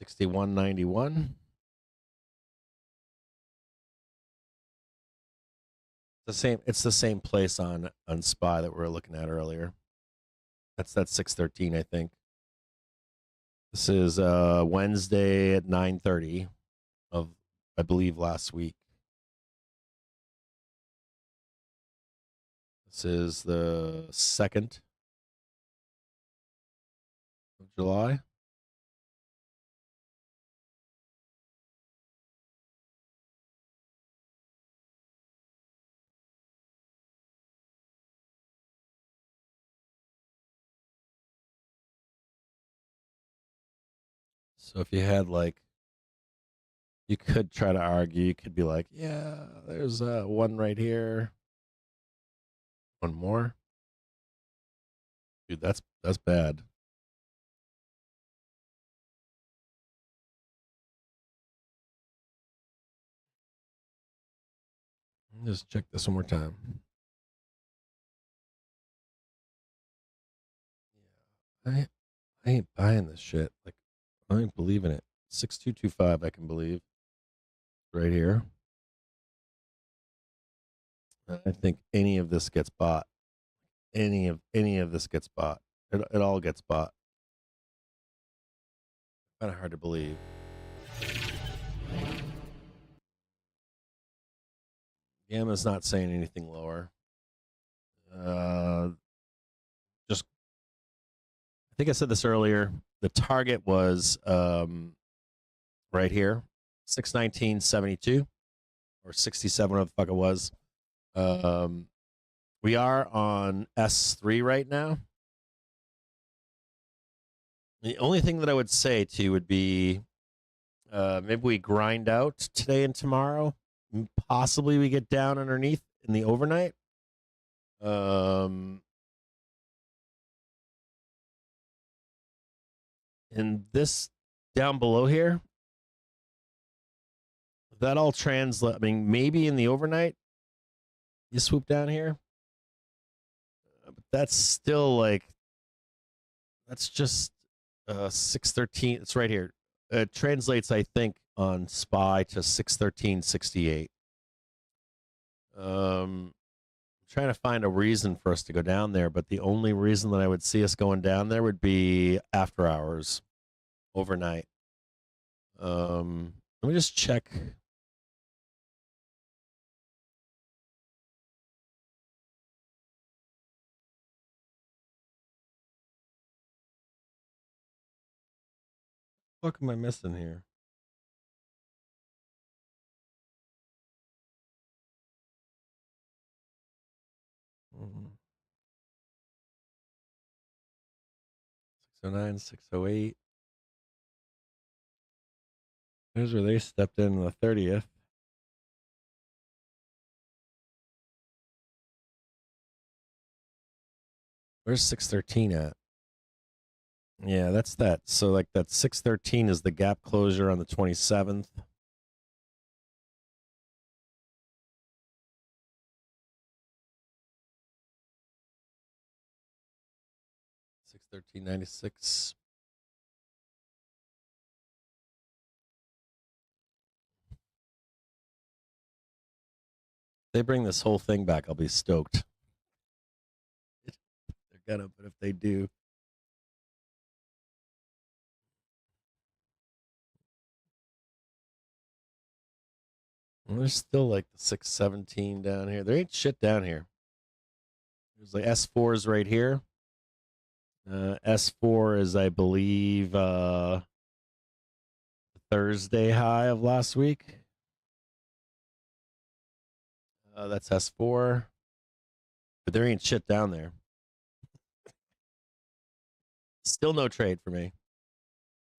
$61.91. It's the same place on SPY that we were looking at earlier. That's that 613, I think. This is Wednesday at 9:30 of, I believe, last week. This is the 2nd of July. So if you had you could try to argue, you could be like, yeah, there's one right here. One more. Dude, that's bad. Just check this one more time. Yeah, I ain't buying this shit. Like, I ain't believing it. 6225, I can believe. Right here. I think any of this gets bought. Any of this gets bought. It all gets bought. Kind of hard to believe. Gamma's not saying anything lower. Just, I think I said this earlier. The target was right here, 619.72 or 67, whatever the fuck it was. We are on S3 right now. The only thing that I would say to you would be maybe we grind out today and tomorrow. Possibly we get down underneath in the overnight. And this down below here, that all translate. I mean, maybe in the overnight, you swoop down here. But that's still that's just 613. It's right here. It translates, I think, on SPY to 613.68. Trying to find a reason for us to go down there, but the only reason that I would see us going down there would be after hours, overnight. Let me just check. What am I missing here? 609, 608. Here's where they stepped in on the 30th. Where's 613 at? Yeah, that's that. So like that 613 is the gap closure on the 27th. $613.96. They bring this whole thing back, I'll be stoked. They're gonna, but if they do. Well, there's still like the 617 down here. There ain't shit down here. There's like S4 is right here. S4 is, I believe, Thursday high of last week. That's S4. But there ain't shit down there. Still no trade for me.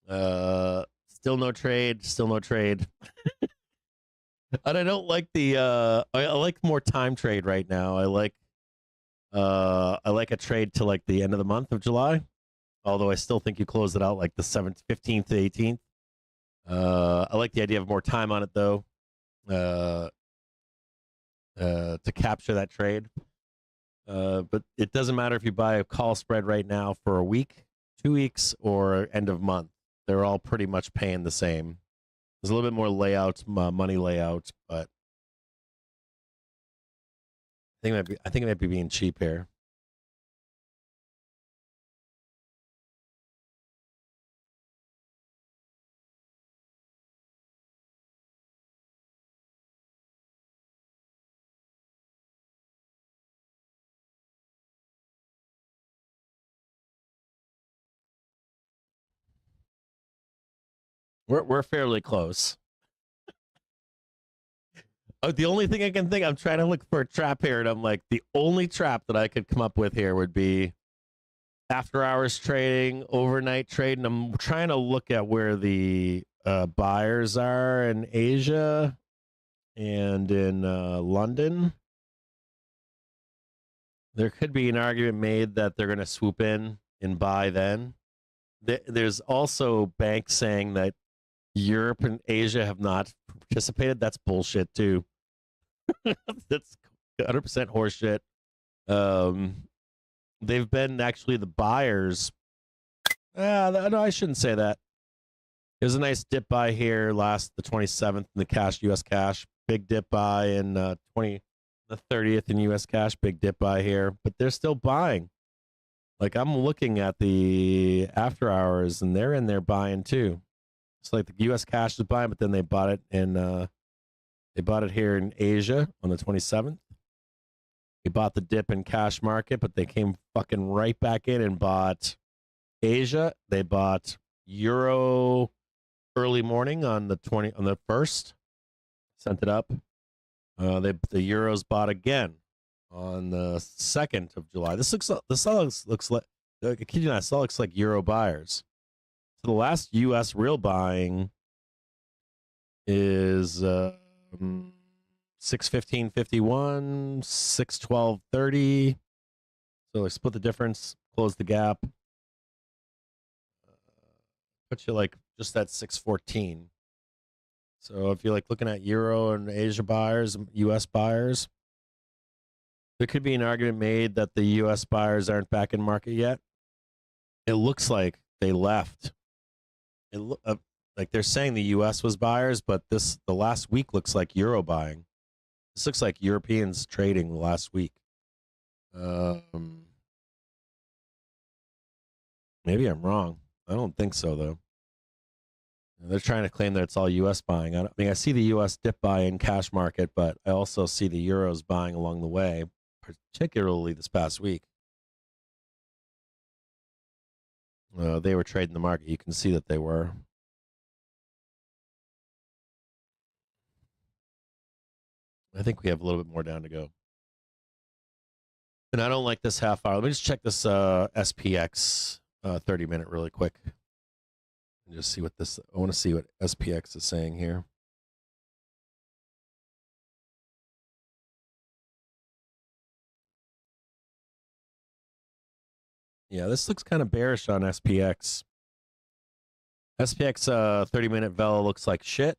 Still no trade. Still no trade. And I don't like the I like more time trade right now. I like a trade to like the end of the month of July. Although I still think you close it out like the 7th, 15th to 18th. I like the idea of more time on it though. To capture that trade. But it doesn't matter if you buy a call spread right now for a week, 2 weeks, or end of month. They're all pretty much paying the same. There's a little bit more layouts, money layouts, but I think it might be being cheap here. We're fairly close. Oh, the only thing I can think, I'm trying to look for a trap here, and I'm like, the only trap that I could come up with here would be after hours trading, overnight trading. I'm trying to look at where the buyers are in Asia and in London. There could be an argument made that they're going to swoop in and buy then. There's also banks saying that Europe and Asia have not participated. That's bullshit too. That's 100% horseshit. They've been actually the buyers. No, I shouldn't say that. There's a nice dip buy here the 27th in the cash, U.S. cash. Big dip buy in the 30th in U.S. cash. Big dip buy here, but they're still buying. Like I'm looking at the after hours, and they're in there buying too. It's like the U.S. cash is buying, but then they bought it here in Asia on the 27th. They bought the dip in cash market, but they came fucking right back in and bought Asia. They bought Euro early morning on the 1st. Sent it up. The Euros bought again on the 2nd of July. This looks like I kid you not, this all looks like Euro buyers. So the last U.S. real buying is 615.51, 612.30. So like split the difference, close the gap. Put you like just at 614. So if you're like looking at Euro and Asia buyers, U.S. buyers, there could be an argument made that the U.S. buyers aren't back in market yet. It looks like they left. Like they're saying the U.S. was buyers, but the last week looks like Euro buying. This looks like Europeans trading the last week. Maybe I'm wrong. I don't think so, though. They're trying to claim that it's all U.S. buying. I see the U.S. dip buy in cash market, but I also see the Euros buying along the way, particularly this past week. They were trading the market. You can see that they were. I think we have a little bit more down to go. And I don't like this half hour. Let me just check this SPX 30-minute really quick. And just see what this, I want to see what SPX is saying here. Yeah, this looks kind of bearish on SPX. SPX 30-minute vela looks like shit.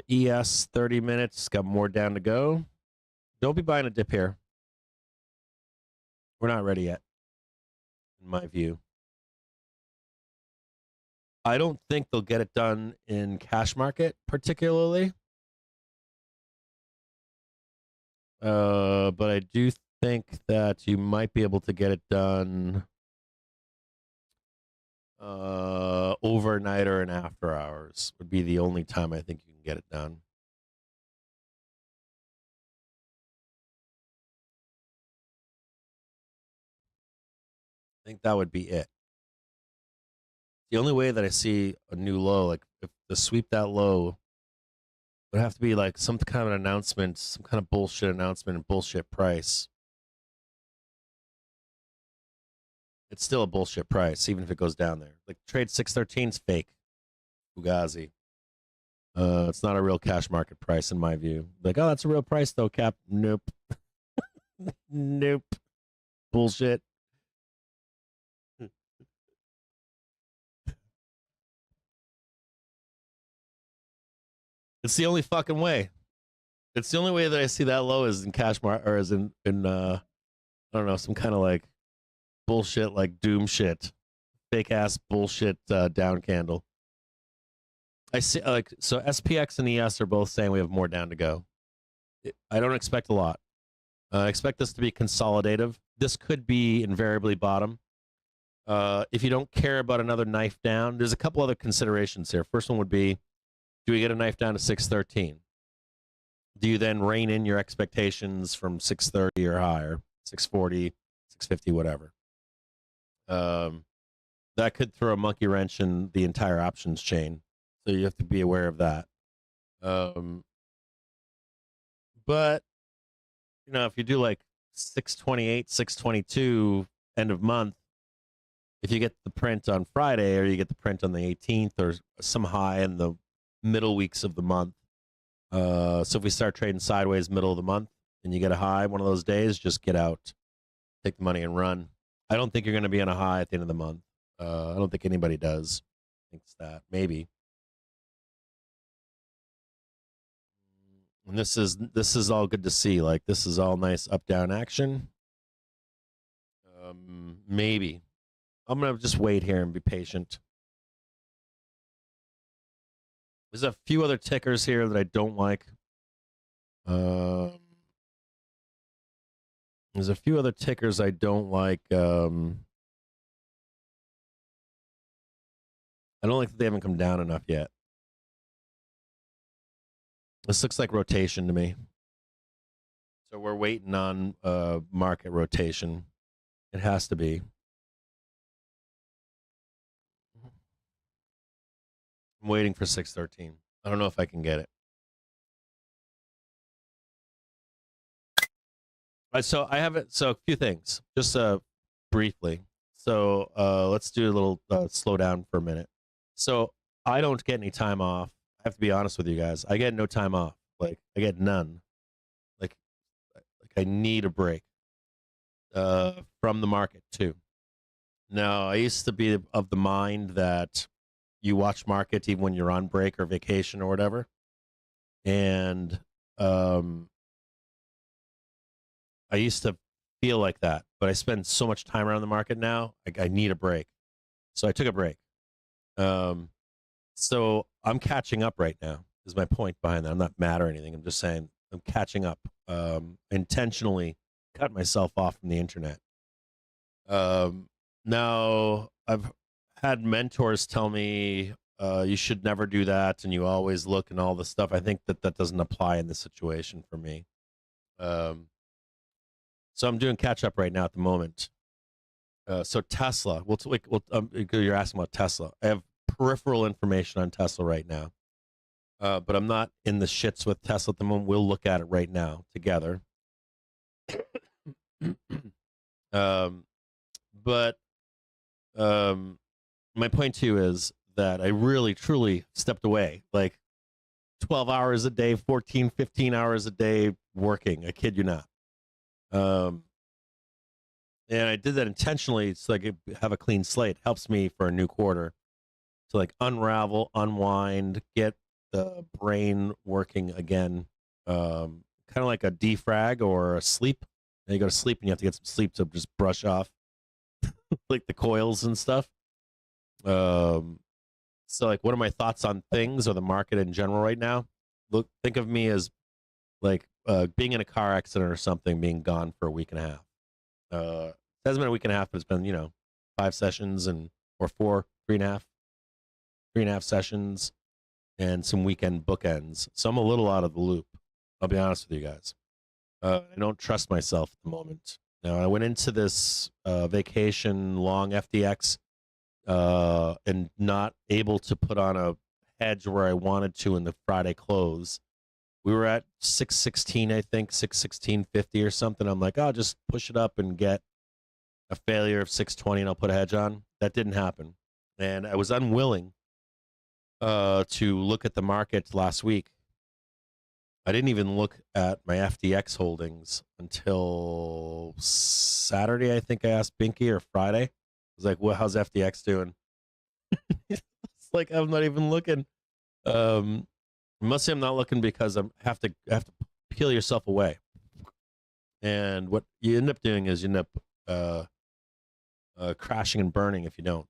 ES 30 minutes, got more down to go. Don't be buying a dip here. We're not ready yet, in my view. I don't think they'll get it done in cash market, particularly. But I do think that you might be able to get it done overnight or in after hours would be the only time I think you can get it done. I think that would be it. The only way that I see a new low, like if to sweep that low, would have to be like some kind of an announcement, some kind of bullshit announcement and bullshit price. It's still a bullshit price, even if it goes down there. Like trade 613 is fake. Fugazi. It's not a real cash market price in my view. Like, oh, that's a real price though, Cap. Nope. Nope. Bullshit. It's the only fucking way. It's the only way that I see that low is in cash market or is in I don't know, some kind of like bullshit, like doom shit, fake ass bullshit down candle. I see like so SPX and ES are both saying we have more down to go. I don't expect a lot. I expect this to be consolidative. This could be invariably bottom. If you don't care about another knife down, there's a couple other considerations here. First one would be, do we get a knife down to 613? Do you then rein in your expectations from 630 or higher, 640, 650, whatever? That could throw a monkey wrench in the entire options chain. So you have to be aware of that. But, you know, if you do like 628, 622 end of month, if you get the print on Friday or you get the print on the 18th or some high in the middle weeks of the month. So if we start trading sideways middle of the month and you get a high one of those days, just get out, take the money and run. I don't think you're going to be on a high at the end of the month. I don't think anybody does. Thinks that maybe. And this is all good to see. Like this is all nice up down action. Maybe. I'm going to just wait here and be patient. There's a few other tickers here that I don't like. There's a few other tickers I don't like. I don't like that they haven't come down enough yet. This looks like rotation to me. So we're waiting on market rotation. It has to be. I'm waiting for 613. I don't know if I can get it. All right, so I have it. So a few things, just briefly. So let's do a little slow down for a minute. So I don't get any time off. I have to be honest with you guys. I get no time off. Like I get none. Like I need a break from the market too. Now I used to be of the mind that you watch market even when you're on break or vacation or whatever. And I used to feel like that, but I spend so much time around the market now, I need a break. So I took a break. So I'm catching up right now, is my point behind that. I'm not mad or anything. I'm just saying I'm catching up. Intentionally cut myself off from the internet. Now I've had mentors tell me you should never do that and you always look and all this stuff. I think that doesn't apply in this situation for me. So I'm doing catch up right now at the moment. So Tesla, you're asking about Tesla. I have peripheral information on Tesla right now. But I'm not in the shits with Tesla at the moment. We'll look at it right now together. But my point too is that I really, truly stepped away. Like 12 hours a day, 14, 15 hours a day working. I kid you not. And I did that intentionally so I could have a clean slate. It helps me for a new quarter to like unravel, unwind, get the brain working again. Kind of like a defrag or a sleep. And you go to sleep and you have to get some sleep to just brush off like the coils and stuff. So like, what are my thoughts on things or the market in general right now? Think of me as like being in a car accident or something, being gone for a week and a half. It hasn't been a week and a half, but it's been 5 sessions or 3 and a half sessions, and some weekend bookends. So I'm a little out of the loop. I'll be honest with you guys. I don't trust myself at the moment. Now I went into this vacation long FDX and not able to put on a hedge where I wanted to in the Friday close. We were at 616, I think, 616.50 or something. I'm like, I'll just push it up and get a failure of 620 and I'll put a hedge on. That didn't happen. And I was unwilling to look at the market last week. I didn't even look at my FDX holdings until Saturday, I think I asked Binky, or Friday. I was like, well, how's FDX doing? It's like, I'm not even looking. Mostly I'm not looking because I have to peel yourself away. And what you end up doing is you end up crashing and burning if you don't.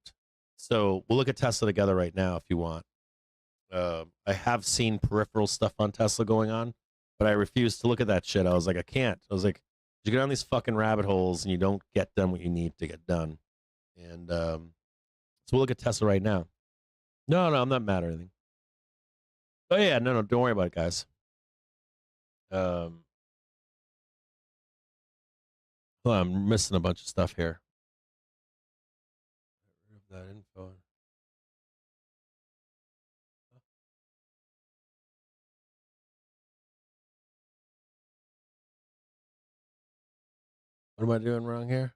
So we'll look at Tesla together right now if you want. I have seen peripheral stuff on Tesla going on, but I refuse to look at that shit. I was like, I can't. I was like, you go down these fucking rabbit holes and you don't get done what you need to get done. And so we'll look at Tesla right now. No, I'm not mad or anything. Oh yeah, no, don't worry about it, guys. Well, I'm missing a bunch of stuff here. That info. What am I doing wrong here?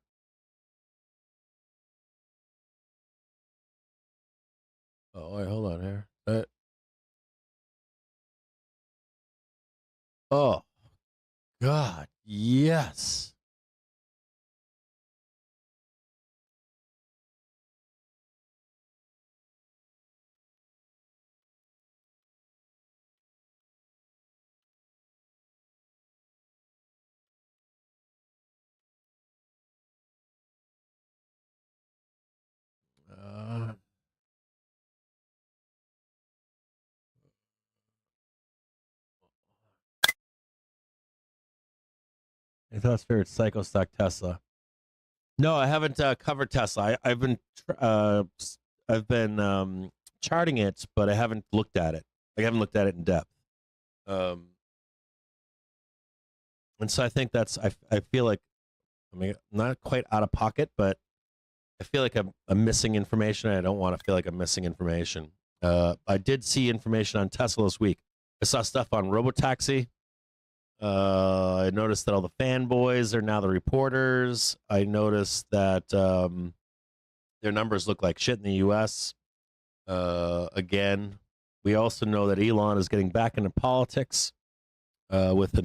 Oh, wait, hold on here. Oh, God, yes. I thought it's favorite psycho stock Tesla. No, I haven't covered Tesla. I've been charting it, but I haven't looked at it. I haven't looked at it in depth. And so I think I feel like, I mean, not quite out of pocket, but I feel like I'm missing information. I don't want to feel like I'm missing information. I did see information on Tesla this week. I saw stuff on Robotaxi. I noticed that all the fanboys are now the reporters. I noticed that their numbers look like shit in the U.S. Again, we also know that Elon is getting back into politics with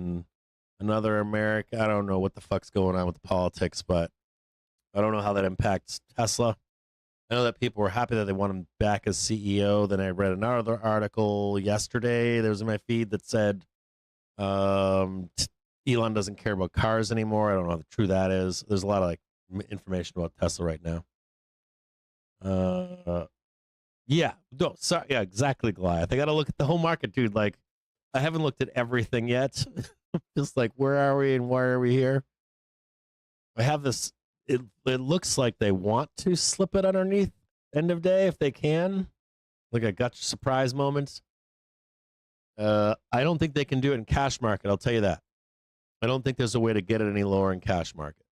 another America. I don't know what the fuck's going on with the politics, but I don't know how that impacts Tesla. I know that people were happy that they want him back as CEO. Then I read another article yesterday. There was in my feed that said Elon doesn't care about cars anymore. I don't know how true that is. There's a lot of like information about Tesla right now. Yeah, no, sorry, yeah, exactly, Goliath. I got to look at the whole market, dude. Like, I haven't looked at everything yet. Just like, where are we and why are we here? I have this. It looks like they want to slip it underneath end of day if they can, like a gotcha surprise moment. I don't think they can do it in cash market. I'll tell you that. I don't think there's a way to get it any lower in cash market.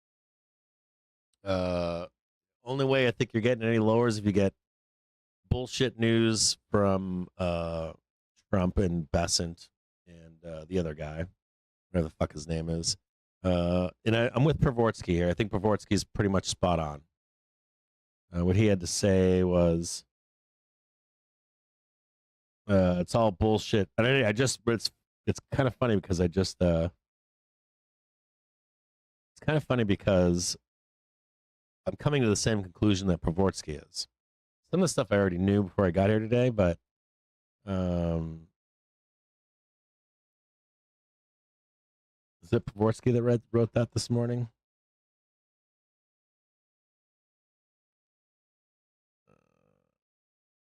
Only way I think you're getting any lower is if you get bullshit news from Trump and Besant and the other guy, whatever the fuck his name is. And I'm with Pravorsky here. I think Pravorsky's pretty much spot on. What he had to say was, it's all bullshit. And it's kind of funny because it's kind of funny because I'm coming to the same conclusion that Pravorsky is. Some of the stuff I already knew before I got here today, but is it Pravorsky that wrote that this morning?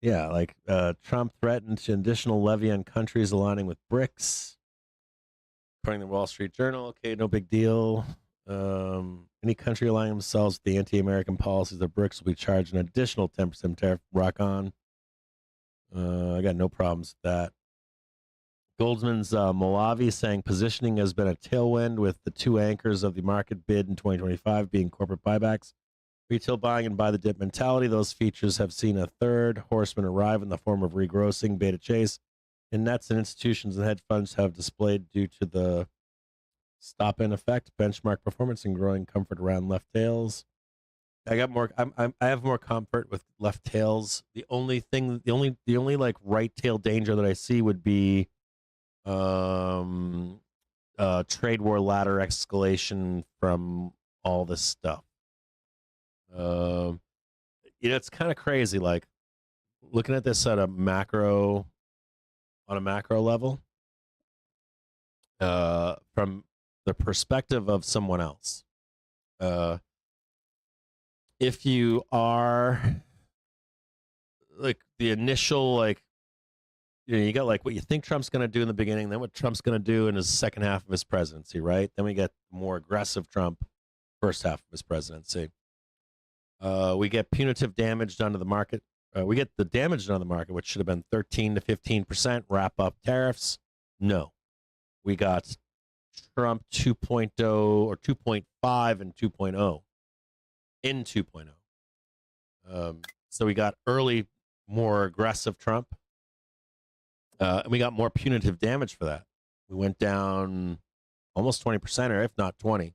Yeah, like Trump threatened an additional levy on countries aligning with BRICS. According to the Wall Street Journal, okay, no big deal. Any country aligning themselves with the anti-American policies of BRICS will be charged an additional 10% tariff. Rock on. I got no problems with that. Goldman's Malavi saying positioning has been a tailwind with the two anchors of the market bid in 2025 being corporate buybacks, retail buying, and buy the dip mentality. Those features have seen a third horseman arrive in the form of regrossing, beta chase, and nets and institutions and hedge funds have displayed due to the stop-in effect, benchmark performance, and growing comfort around left tails. I have more comfort with left tails. The only like right tail danger that I see would be trade war ladder escalation from all this stuff. It's kind of crazy. Like looking at this on a macro level, from the perspective of someone else. If you are like the initial, like, you got like what you think Trump's going to do in the beginning, then what Trump's going to do in his second half of his presidency, right? Then we get more aggressive Trump first half of his presidency. We get punitive damage done to the market. We get the damage done to the market, which should have been 13 to 15%, wrap up tariffs. No. We got Trump 2.0 or 2.5 and 2.0 in 2.0. So we got early, more aggressive Trump. And we got more punitive damage for that. We went down almost 20%, or if not 20.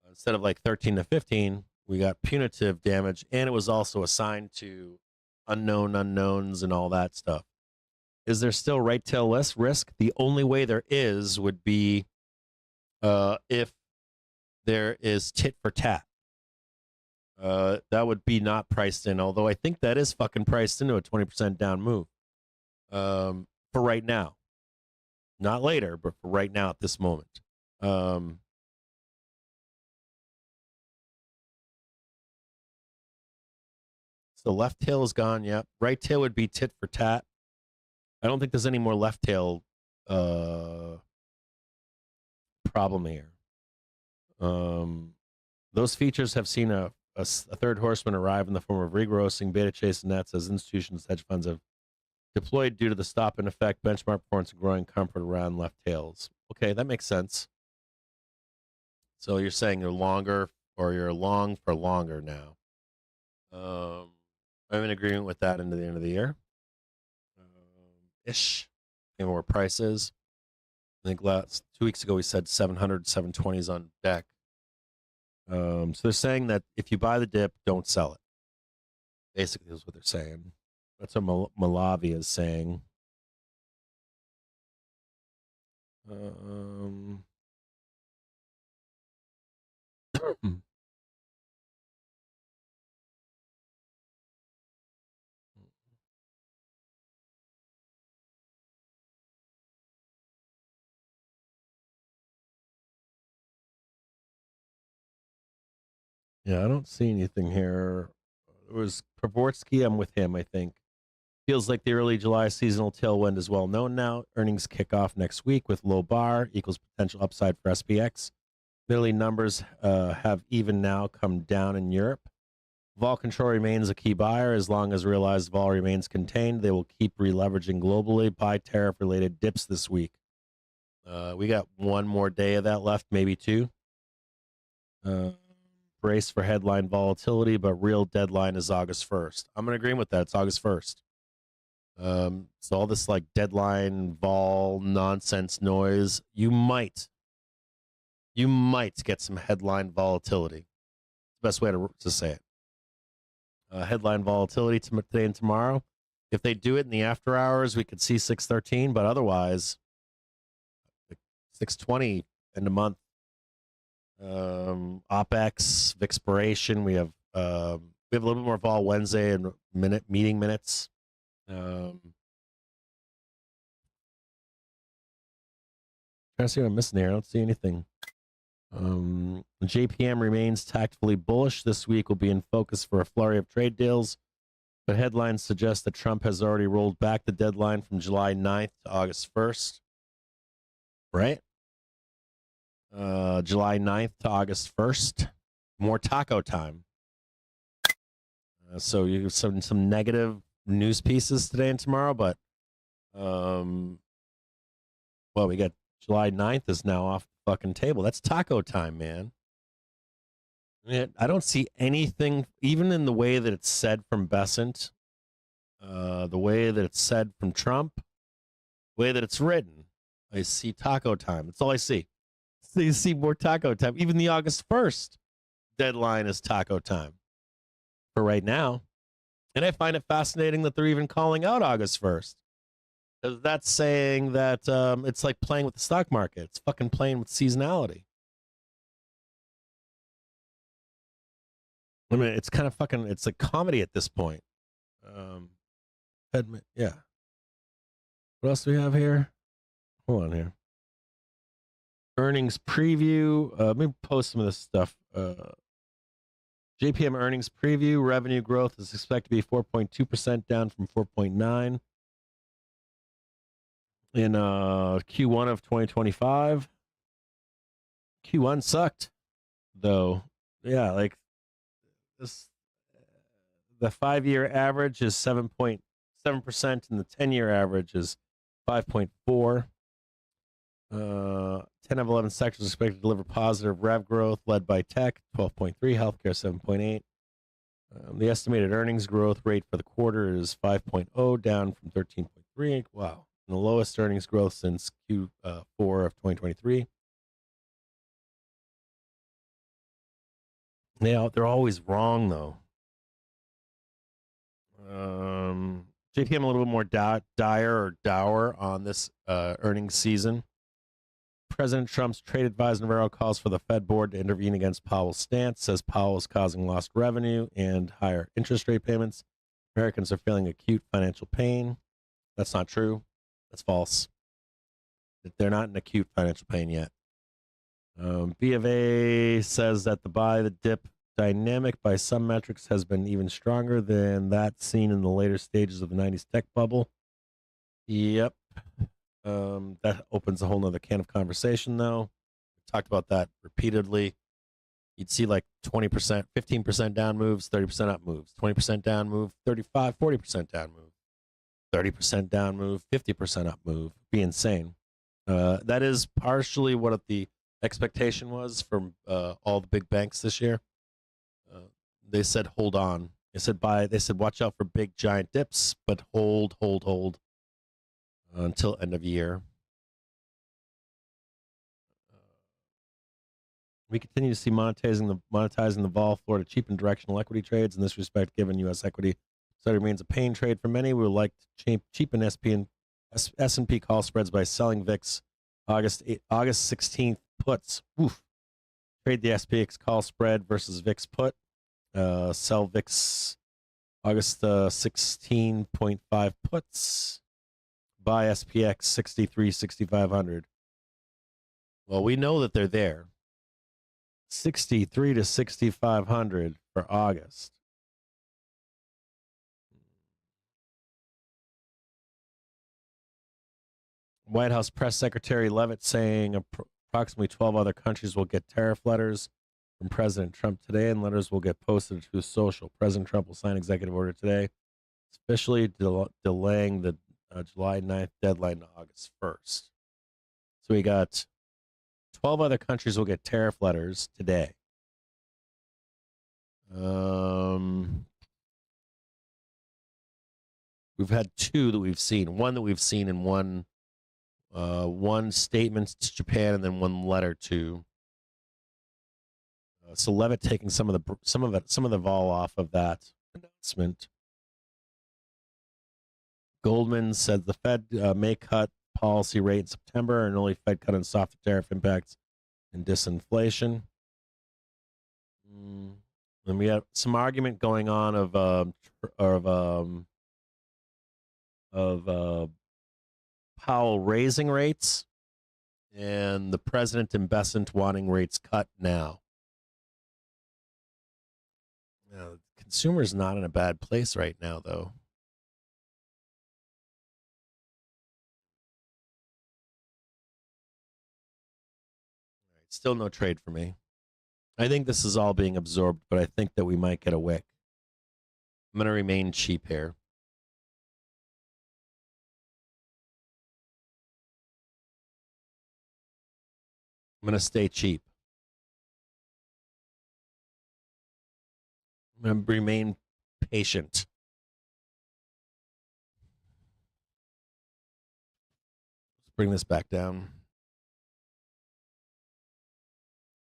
Instead of like 13 to 15, we got punitive damage, and it was also assigned to unknown unknowns and all that stuff. Is there still right tail less risk? The only way there is would be if there is tit for tat. That would be not priced in, although I think that is fucking priced into a 20% down move. For right now. Not later, but for right now at this moment. So left tail is gone, yep. Right tail would be tit for tat. I don't think there's any more left tail problem here. Those features have seen a third horseman arrive in the form of regrossing, beta chase, and nets as institutions, hedge funds have deployed due to the stop-in effect, benchmark performance, and growing comfort around left tails. Okay, that makes sense. So you're saying you're longer, or you're long for longer now. I'm in agreement with that into the end of the year. Ish. And more prices. I think 2 weeks ago we said 700, 720s on deck. So they're saying that if you buy the dip, don't sell it. Basically, is what they're saying. That's what Malavi is saying. Yeah, I don't see anything here. It was Pravorsky. I'm with him, I think. Feels like the early July seasonal tailwind is well known now. Earnings kick off next week with low bar equals potential upside for SPX. Italy numbers have even now come down in Europe. Vol control remains a key buyer. As long as realized vol remains contained, they will keep releveraging globally. Buy tariff-related dips this week. We got one more day of that left, maybe two. brace for headline volatility, but real deadline is August 1st. I'm going to agree with that. It's August 1st. So all this like deadline vol nonsense noise, you might get some headline volatility. The best way to say it. Headline volatility today and tomorrow. If they do it in the after hours, we could see 613, but otherwise, like 620 end of month. OPEX, expiration. We have a little bit more vol Wednesday and meeting minutes. Trying to see what I'm missing here. I don't see anything. JPM remains tactfully bullish. This week will be in focus for a flurry of trade deals, but headlines suggest that Trump has already rolled back the deadline from July 9th to August 1st. Right? July 9th to August 1st. More taco time. So you have some negative news pieces today and tomorrow, but well, we got July 9th is now off the fucking table. That's taco time, man. I don't see anything, even in the way that it's said from Besant, the way that it's said from Trump, the way that it's written. I see taco time. That's all I see. So you see more taco time. Even the August 1st deadline is taco time for right now. And I find it fascinating that they're even calling out August 1st. Because that's saying that it's like playing with the stock market. It's fucking playing with seasonality. I mean, it's kind of fucking, it's a comedy at this point. Yeah. What else do we have here? Hold on here. Earnings preview. Let me post some of this stuff. JPM earnings preview. Revenue growth is expected to be 4.2%, down from 4.9 in Q1 of 2025. Q1 sucked, though. Yeah, like this. The 5-year average is 7.7%, and the 10-year average is 5.4%. 10 of 11 sectors expected to deliver positive rev growth, led by tech, 12.3, healthcare, 7.8. The estimated earnings growth rate for the quarter is 5.0, down from 13.3. Wow. And the lowest earnings growth since Q4 of 2023. Yeah, they're always wrong, though. JPM a little bit more dour on this earnings season. President Trump's trade advisor Navarro calls for the Fed board to intervene against Powell's stance, says Powell is causing lost revenue and higher interest rate payments. Americans are feeling acute financial pain. That's not true. That's false. They're not in acute financial pain yet. B of A says that the buy the dip dynamic by some metrics has been even stronger than that seen in the later stages of the 90s tech bubble. Yep. That opens a whole nother can of conversation, though. We talked about that repeatedly. You'd see like 20%, 15% down moves, 30% up moves, 20% down move, 35, 40% down move, 30% down move, 50% up move. Be insane. That is partially what the expectation was from all the big banks this year. They said, hold on. They said, watch out for big giant dips, but hold until end of year. We continue to see monetizing the vol floor to cheapen directional equity trades. In this respect, given U.S. equity so remains a pain trade for many, we would like to cheapen S&P call spreads by selling VIX August 16th puts. Oof. Trade the SPX call spread versus VIX put. Sell VIX August 16.5 puts. Buy SPX 6,500. Well, we know that they're there. 63 to 6,500 for August. White House Press Secretary Leavitt saying approximately 12 other countries will get tariff letters from President Trump today, and letters will get posted to his social. President Trump will sign executive order today, officially delaying the July 9th deadline to August 1st. So we got 12 other countries will get tariff letters today. We've had two that we've seen. One that we've seen in one statement to Japan and then one letter to. So Levitt taking some of the vol off of that announcement. Goldman said the Fed may cut policy rate in September, and only Fed cut on soft tariff impacts and disinflation. And we have some argument going on of Powell raising rates and the president and Bessent wanting rates cut now. Now, the consumer's not in a bad place right now, though. Still no trade for me. I think this is all being absorbed, but I think that we might get a wick. I'm going to remain cheap here. I'm going to stay cheap. I'm going to remain patient. Let's bring this back down.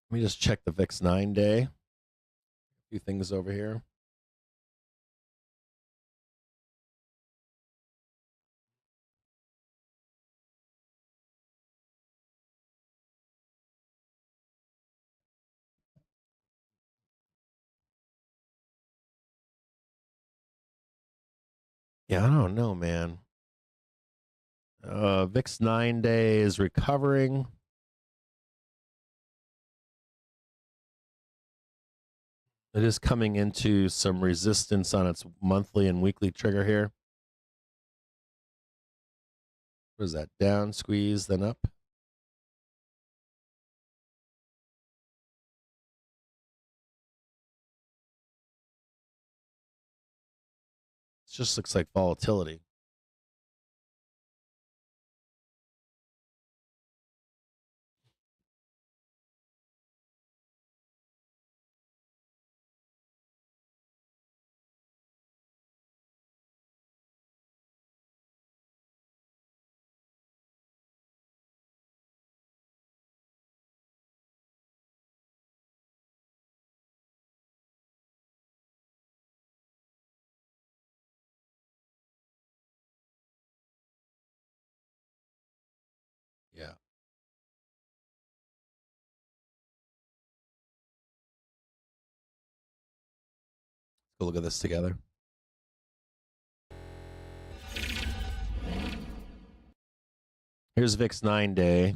Let me just check the VIX 9-day. A few things over here. Yeah, I don't know, man. VIX 9-day is recovering. It is coming into some resistance on its monthly and weekly trigger here. What is that? Down, squeeze, then up. It just looks like volatility. Yeah. Let's go look at this together. Here's VIX 9-day.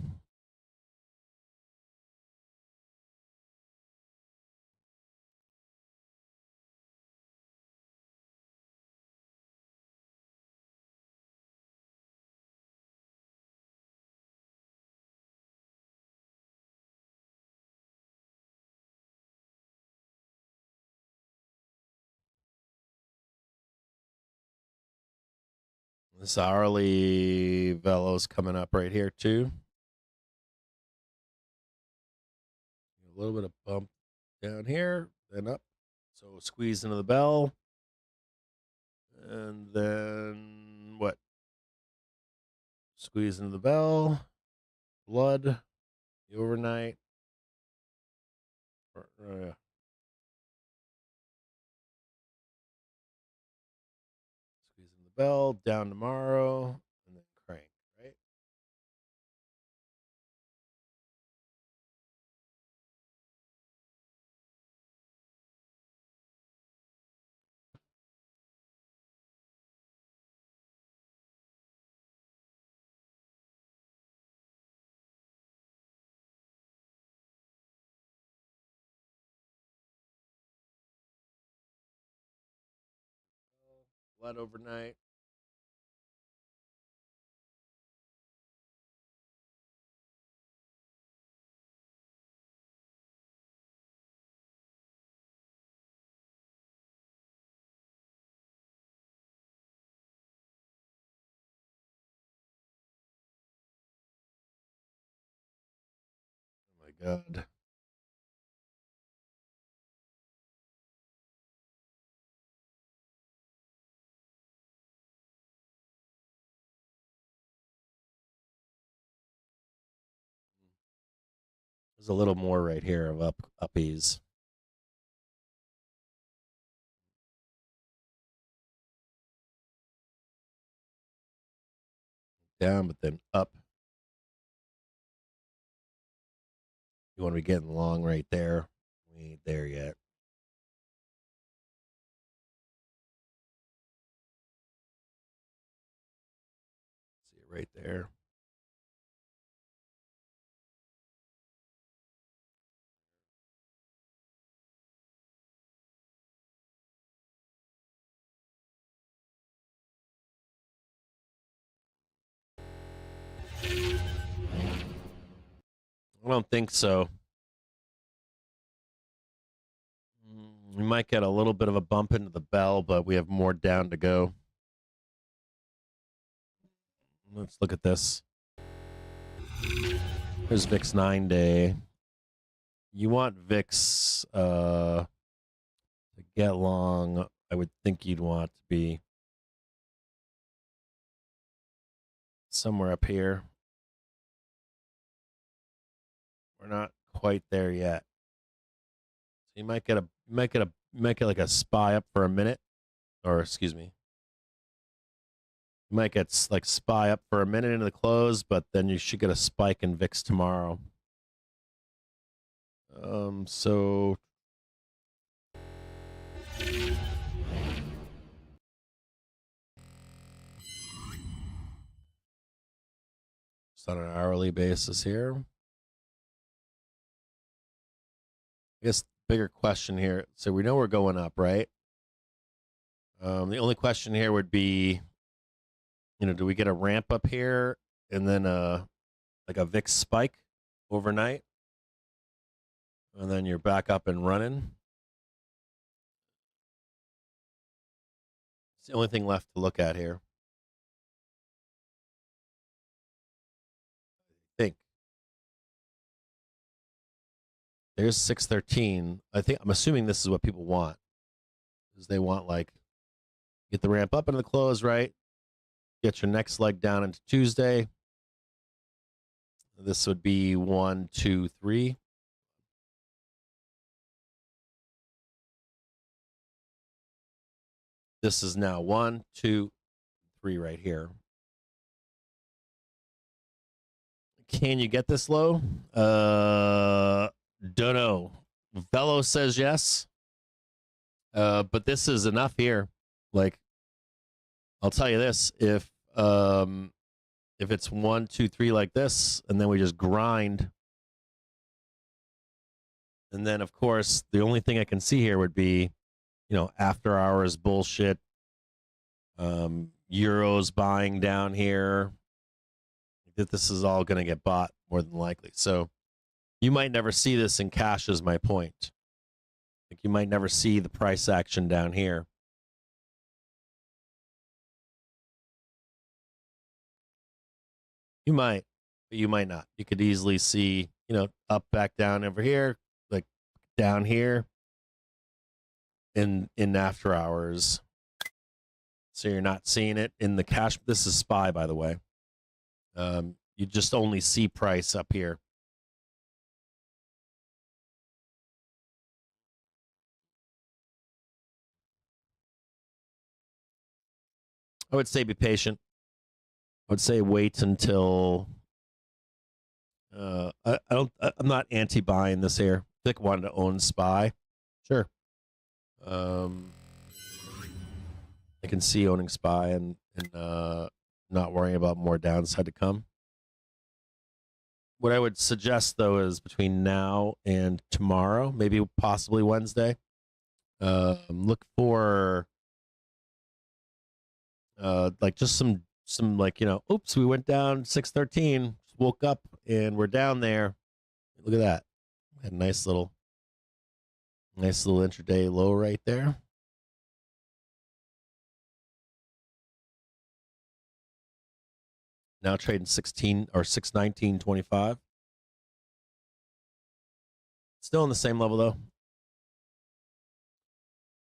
This hourly velo's coming up right here too. A little bit of bump down here, then up. So squeeze into the bell. And then what? Squeeze into the bell. Blood. The overnight. Squeeze in the bell. Down tomorrow. And then crank, right? Blood overnight. Oh my God. There's a little more right here of uppies. Down, but then up. You want to be getting long right there. We ain't there yet. See it right there. I don't think so. We might get a little bit of a bump into the bell, but we have more down to go. Let's look at this. Here's VIX 9-day. You want VIX to get long. I would think you'd want to be somewhere up here. We're not quite there yet. So you might get like a spy up for a minute, or excuse me. You might get like spy up for a minute into the close, but then you should get a spike in VIX tomorrow. So just on an hourly basis here. I guess bigger question here. So we know we're going up, right? The only question here would be, do we get a ramp up here and then like a VIX spike overnight, and then you're back up and running? It's the only thing left to look at here. I think there's 613. I'm assuming this is what people want, is they want like get the ramp up into the close, right? Get your next leg down into Tuesday. This would be 1, 2, 3. This is now 1, 2, 3 right here. Can you get this low? Don't know. Velo says yes. But this is enough here. Like, I'll tell you this, if it's 1, 2, 3 like this, and then we just grind, and then of course the only thing I can see here would be, after hours bullshit, euros buying down here, that this is all going to get bought more than likely. So you might never see this in cash, is my point. Like, you might never see the price action down here. You might, but you might not. You could easily see, up, back, down over here, like down here in after hours. So you're not seeing it in the cash. This is SPY, by the way. You just only see price up here. I would say be patient. I would say wait until I'm not anti-buying this here. Vic wanted to own SPY. Sure. I can see owning SPY and not worrying about more downside to come. What I would suggest, though, is between now and tomorrow, maybe possibly Wednesday, look for like just some like, oops, we went down 613, woke up and we're down there. Look at that. Had a nice little intraday low right there. Now trading 16 or 619.25. Still on the same level though.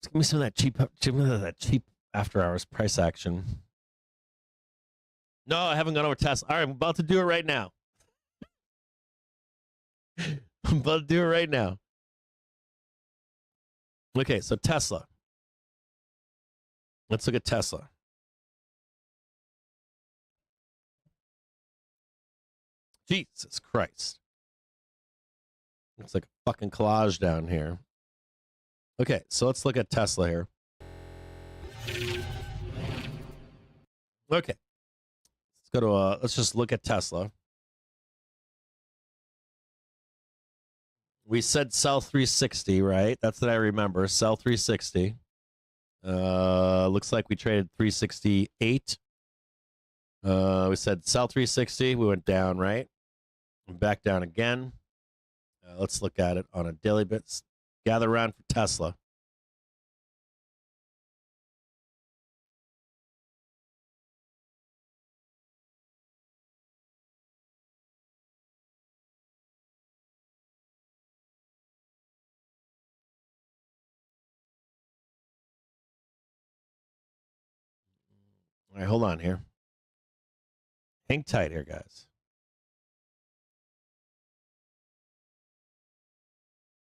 Give me some of that cheap after hours price action. No, I haven't gone over Tesla. All right, I'm about to do it right now. But do it right now. Okay, so Tesla. Let's look at Tesla. Jesus Christ. Looks like a fucking collage down here. Okay, so let's look at Tesla here. Okay. Let's go to let's just look at Tesla. We said sell 360, right? That's what I remember. Sell 360. Looks like we traded 368. We said sell 360. We went down, right? Back down again. Let's look at it on a daily bits. Gather around for Tesla. All right, hold on here. Hang tight here, guys.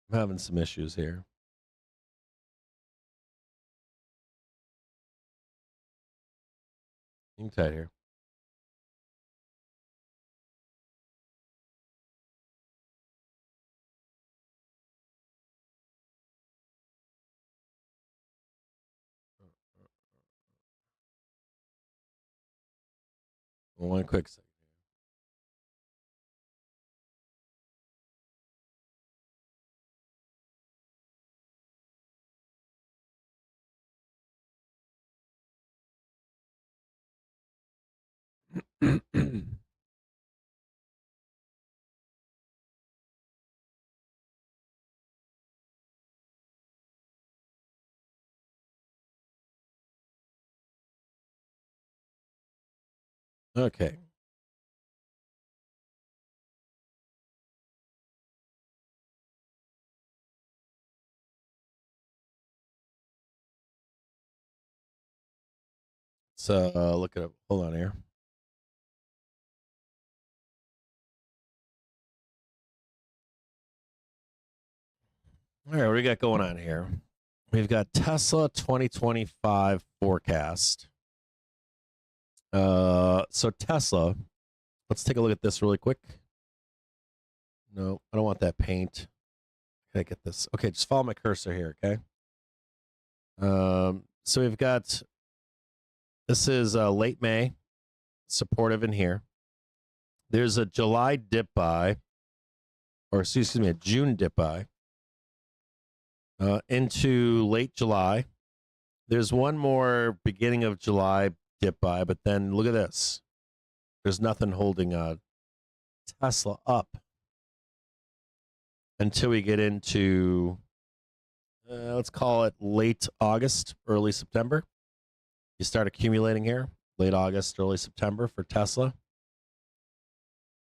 I'm having some issues here. Hang tight here. One quick second. Okay. So look at it. Hold on here. All right, what do we got going on here? We've got Tesla 2025 forecast. So Tesla, let's take a look at this really quick. No, I don't want that paint. Can I get this? Okay, just follow my cursor here, okay? So we've got, this is late May, supportive in here. There's a July dip buy, or excuse me, a June dip buy into late July. There's one more beginning of July dip buy, but then look at this. There's nothing holding Tesla up until we get into, let's call it late August, early September. You start accumulating here, late August, early September for Tesla.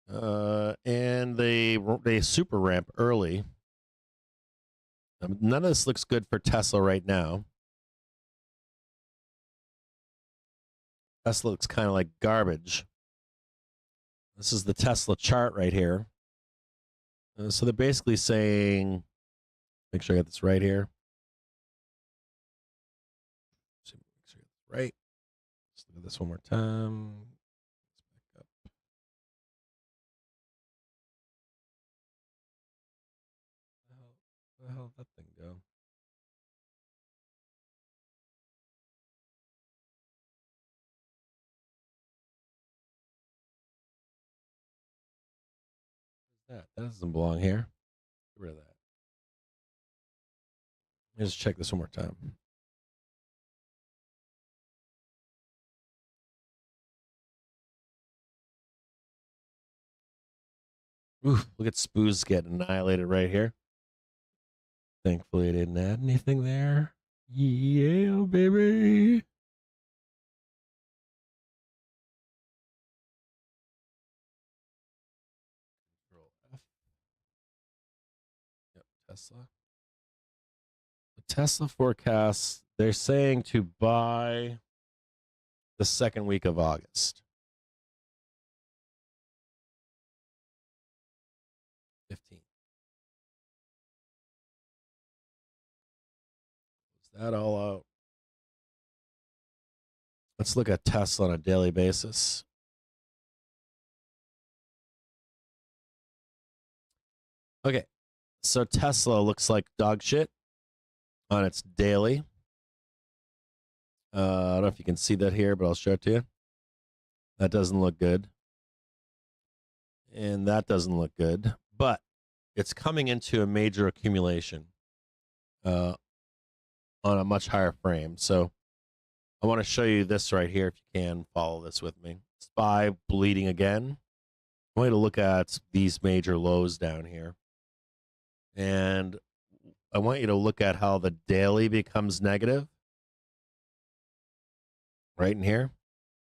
And they super ramp early. None of this looks good for Tesla right now. Tesla looks kind of like garbage. This is the Tesla chart right here. So they're basically saying, make sure I got this right here. Make sure I got this right. Let's look at this one more time. Let's back up. Where the hell did that thing go? That doesn't belong here. Get rid of that. Let me just check this one more time. Ooh, look at Spoos getting annihilated right here. Thankfully, I didn't add anything there. Yeah, baby. Control F. Yep, Tesla. The Tesla forecast, they're saying to buy the second week of August. 15. that all out. Let's look at Tesla on a daily basis. Okay, so Tesla looks like dog shit on its daily. I don't know if you can see that here, but I'll show it to you. That doesn't look good. And that doesn't look good. But it's coming into a major accumulation on a much higher frame. So I want to show you this right here if you can follow this with me. SPY bleeding again. I want you to look at these major lows down here. And I want you to look at how the daily becomes negative right in here.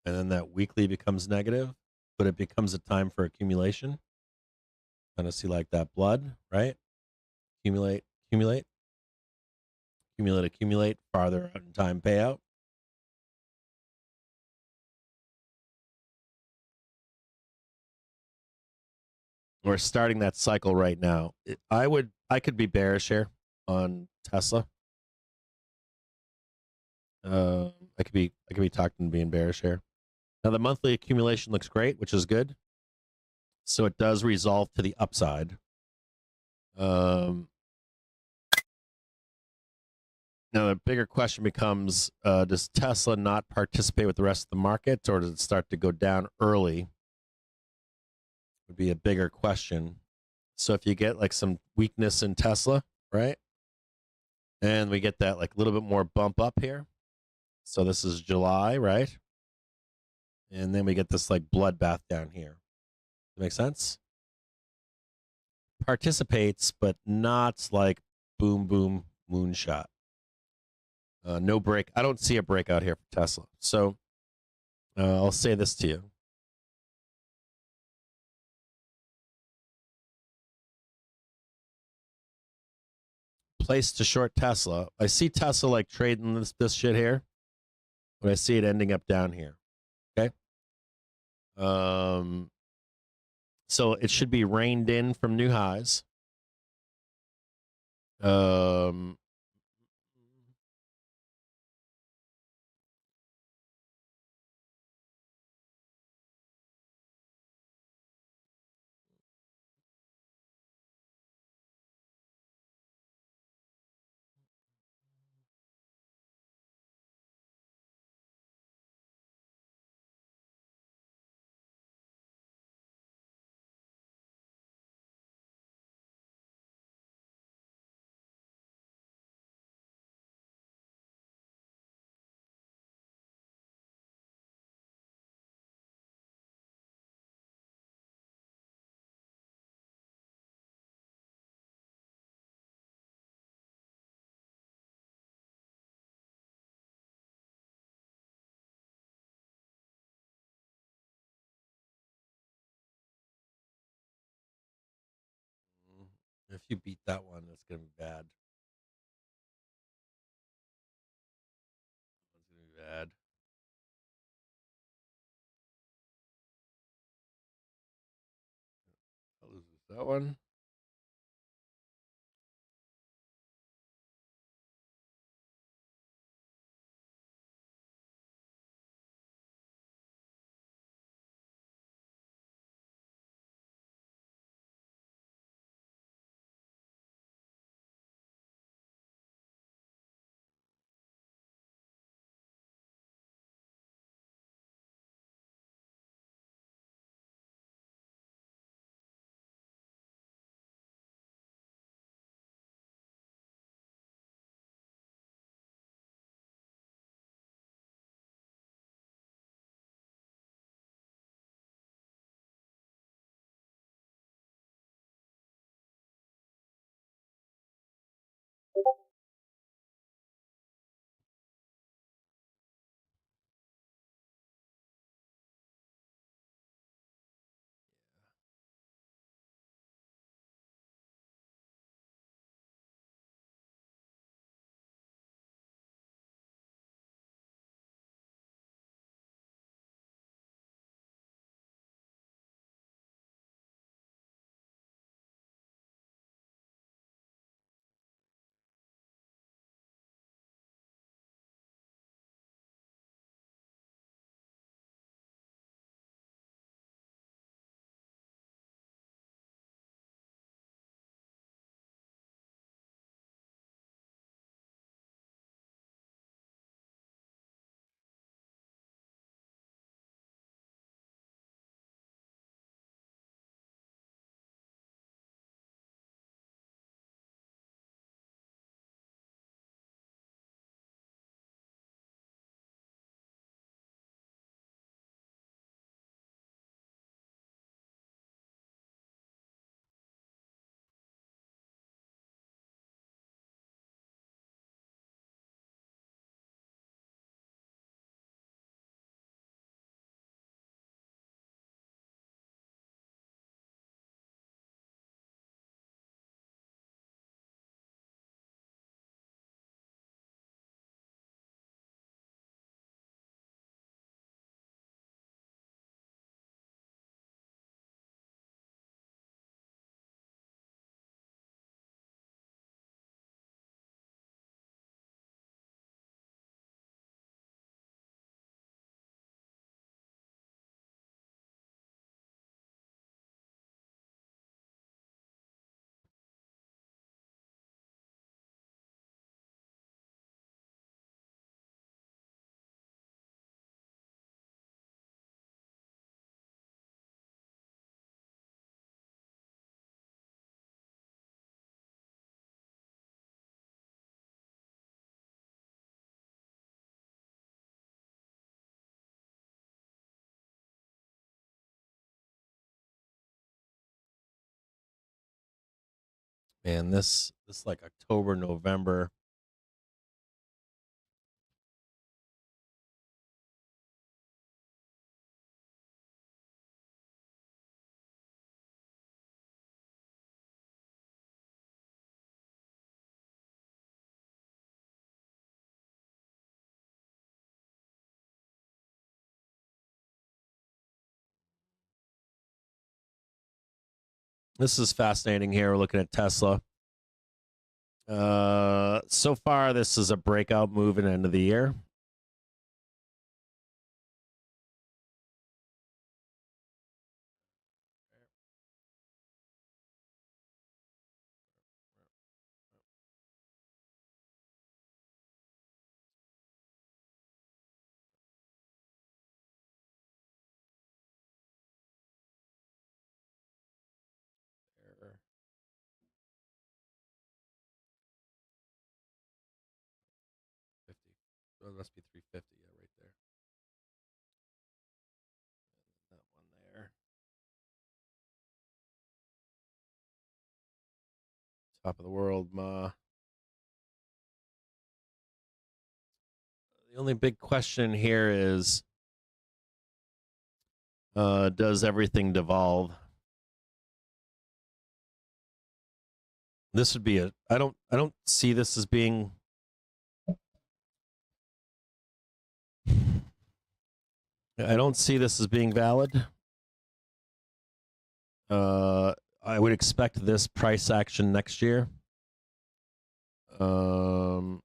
And then that weekly becomes negative, but it becomes a time for accumulation. Kind of see like that blood, right? Accumulate, accumulate, accumulate, accumulate, farther out in time payout. We're starting that cycle right now. I could be bearish here on Tesla. I could be talking being bearish here. Now the monthly accumulation looks great, which is good. So it does resolve to the upside. Now the bigger question becomes: does Tesla not participate with the rest of the market, or does it start to go down early? Would be a bigger question. So if you get like some weakness in Tesla, right, and we get that like a little bit more bump up here. So this is July, right? And then we get this like bloodbath down here. Does that make sense? Participates, but not like boom, boom, moonshot. No break. I don't see a breakout here for Tesla. So I'll say this to you. Place to short Tesla. I see Tesla like trading this shit here, but I see it ending up down here. Okay. So it should be reined in from new highs. If you beat that one, it's gonna be bad. It's gonna be bad. I'll lose that one. Man, this like October, November. This is fascinating here. We're looking at Tesla. So far, this is a breakout move at the end of the year. Oh, it must be 350. Yeah, right there. That one there. Top of the world, ma. The only big question here is, does everything devolve? This would be I don't see this as being. I don't see this as being valid. I would expect this price action next year. You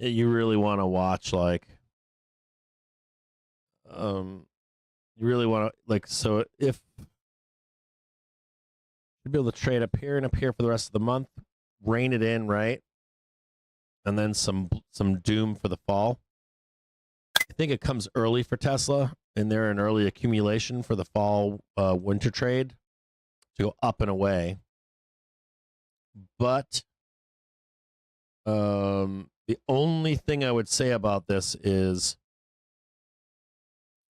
really want to watch you really want to so if you'd be able to trade up here and up here for the rest of the month, rein it in, right? And then some doom for the fall. I think it comes early for Tesla, and they're an early accumulation for the fall winter trade to go up and away. But the only thing I would say about this is,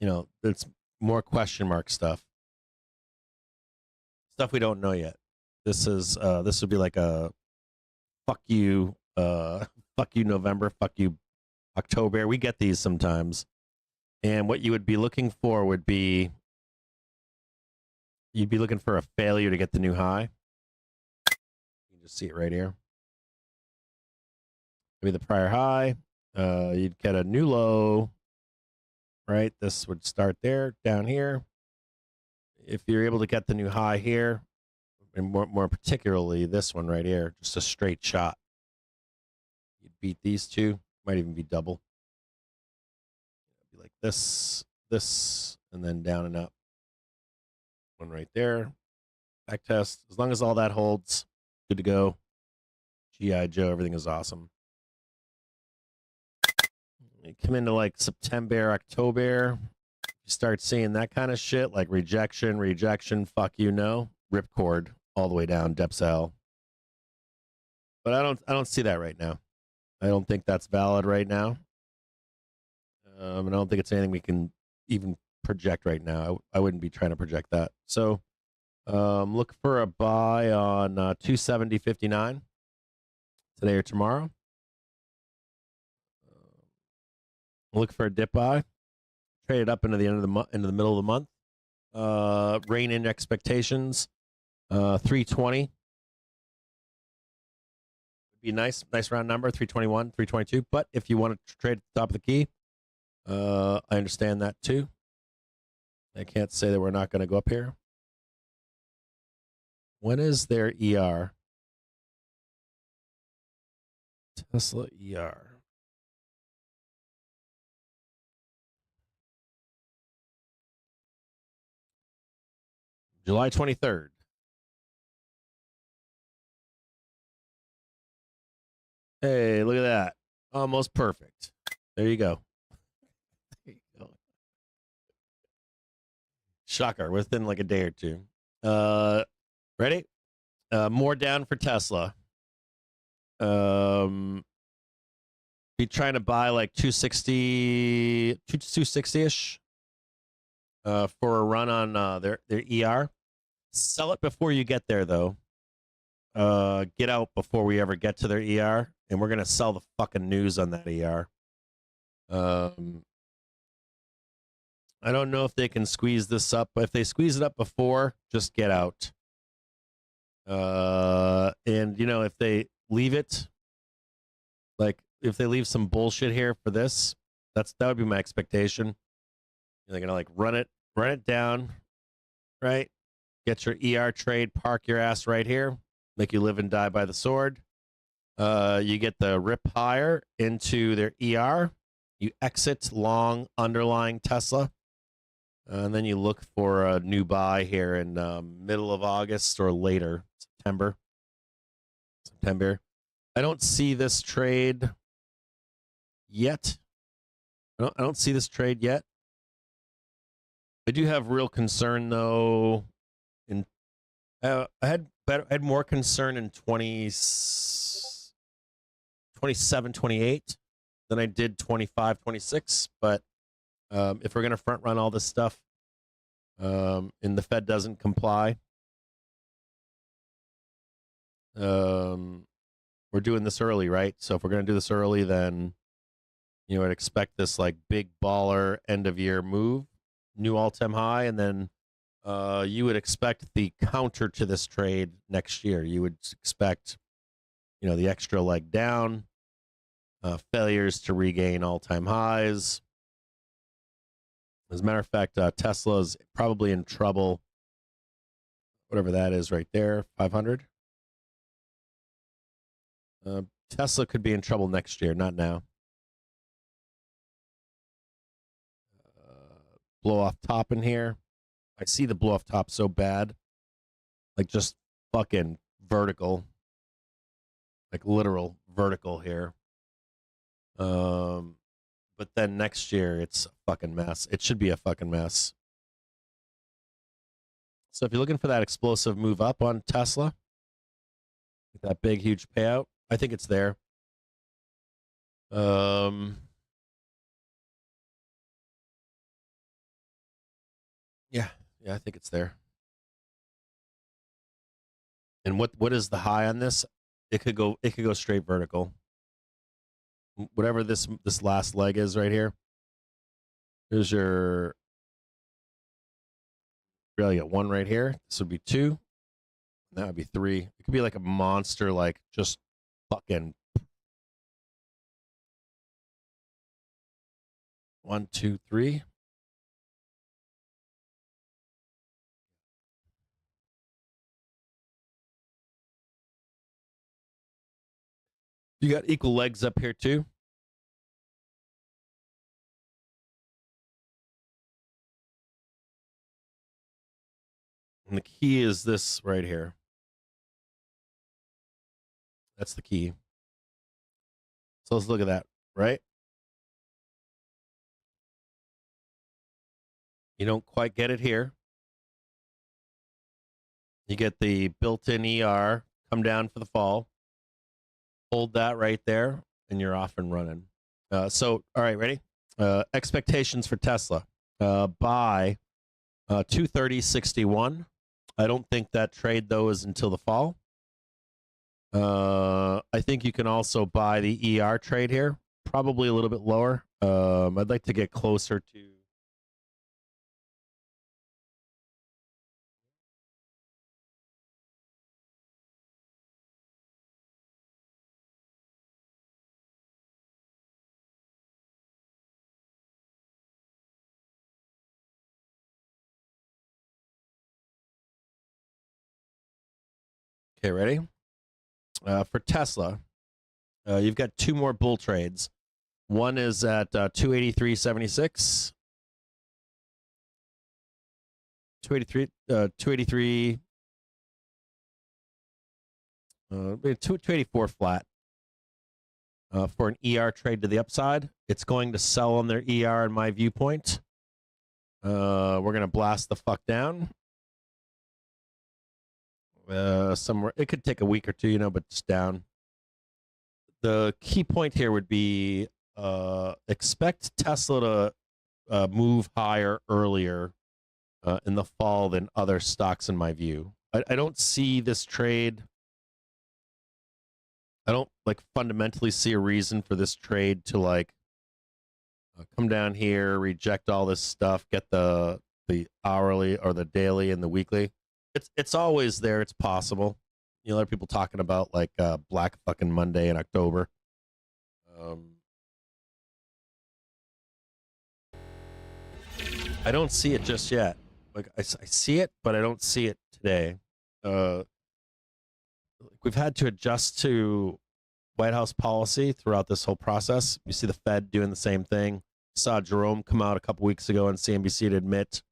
it's more question mark stuff we don't know yet. This would be like a fuck you November, fuck you October. We get these sometimes. And what you would be looking for would be, you'd be looking for a failure to get the new high. You can just see it right here. Maybe the prior high. You'd get a new low, right? This would start there, down here. If you're able to get the new high here, and more particularly this one right here, just a straight shot. You'd beat these two, might even be double. Be like this, and then down and up. One right there. Back test. As long as all that holds, good to go. G.I. Joe, everything is awesome. You come into like September, October, you start seeing that kind of shit, like rejection, fuck you, no, ripcord all the way down, depth sell. But I don't see that right now. I don't think that's valid right now. And I don't think it's anything we can even project right now. I wouldn't be trying to project that. So look for a buy on 270.59 today or tomorrow. Look for a dip buy. Trade it up into the end of the month, into the middle of the month. Rein in expectations. 320 would be nice round number. 321, 322. But if you want to trade at the top of the key, I understand that too. I can't say that we're not going to go up here. When is their ER? Tesla ER. July 23rd. Hey, look at that. Almost perfect. There you go. There you go. Shocker, within like a day or two. Ready? More down for Tesla. Be trying to buy like 260, 260-ish for a run on their ER. Sell it before you get there, though. Get out before we ever get to their ER, and we're gonna sell the fucking news on that ER. I don't know if they can squeeze this up, but if they squeeze it up before, just get out. And you know, if they leave it, like if they leave some bullshit here for this, that would be my expectation. They're gonna like run it down, right? Get your ER trade, park your ass right here, make you live and die by the sword. You get the rip higher into their ER. You exit long underlying Tesla. And then you look for a new buy here in middle of August or later, September. I don't see this trade yet. I don't see this trade yet. I do have real concern though. I had more concern in 27, 28 than I did 25, 26. But if we're going to front run all this stuff and the Fed doesn't comply, we're doing this early, right? So if we're going to do this early, then you know, I'd expect this like big baller end of year move, new all-time high, and then you would expect the counter to this trade next year. You would expect, you know, the extra leg down, failures to regain all-time highs. As a matter of fact, Tesla is probably in trouble, whatever that is right there, 500. Tesla could be in trouble next year, not now. Blow off top in here. I see the blow off top so bad. Like just fucking vertical. Like literal vertical here. But then next year it's a fucking mess. It should be a fucking mess. So if you're looking for that explosive move up on Tesla, that big huge payout, I think it's there. Yeah, I think it's there. And what is the high on this? It could go straight vertical. Whatever this last leg is right here. Here's your really got one right here. This would be 2. And that would be 3. It could be like a monster, like just fucking 1, 2, 3. You got equal legs up here too. And the key is this right here. That's the key. So let's look at that, right? You don't quite get it here. You get the built-in ER, come down for the fall. Hold that right there, and you're off and running. So, all right, ready? Expectations for Tesla. Buy 230.61. I don't think that trade, though, is until the fall. I think you can also buy the ER trade here, probably a little bit lower. I'd like to get closer to... Okay, ready? For Tesla, you've got 2 more bull trades. One is at 283.76. 283, 284 flat for an ER trade to the upside. It's going to sell on their ER in my viewpoint. We're going to blast the fuck down. Somewhere it could take a week or 2, you know, but it's down. The key point here would be expect Tesla to move higher earlier in the fall than other stocks in my view. I don't see this trade. I don't like fundamentally see a reason for this trade to like come down here, reject all this stuff, get the hourly or the daily and the weekly. It's always there. It's possible. You know, there are people talking about like Black fucking Monday in October. I don't see it just yet. Like I see it, but I don't see it today. We've had to adjust to White House policy throughout this whole process. You see the Fed doing the same thing. Saw Jerome come out a couple weeks ago on CNBC to admit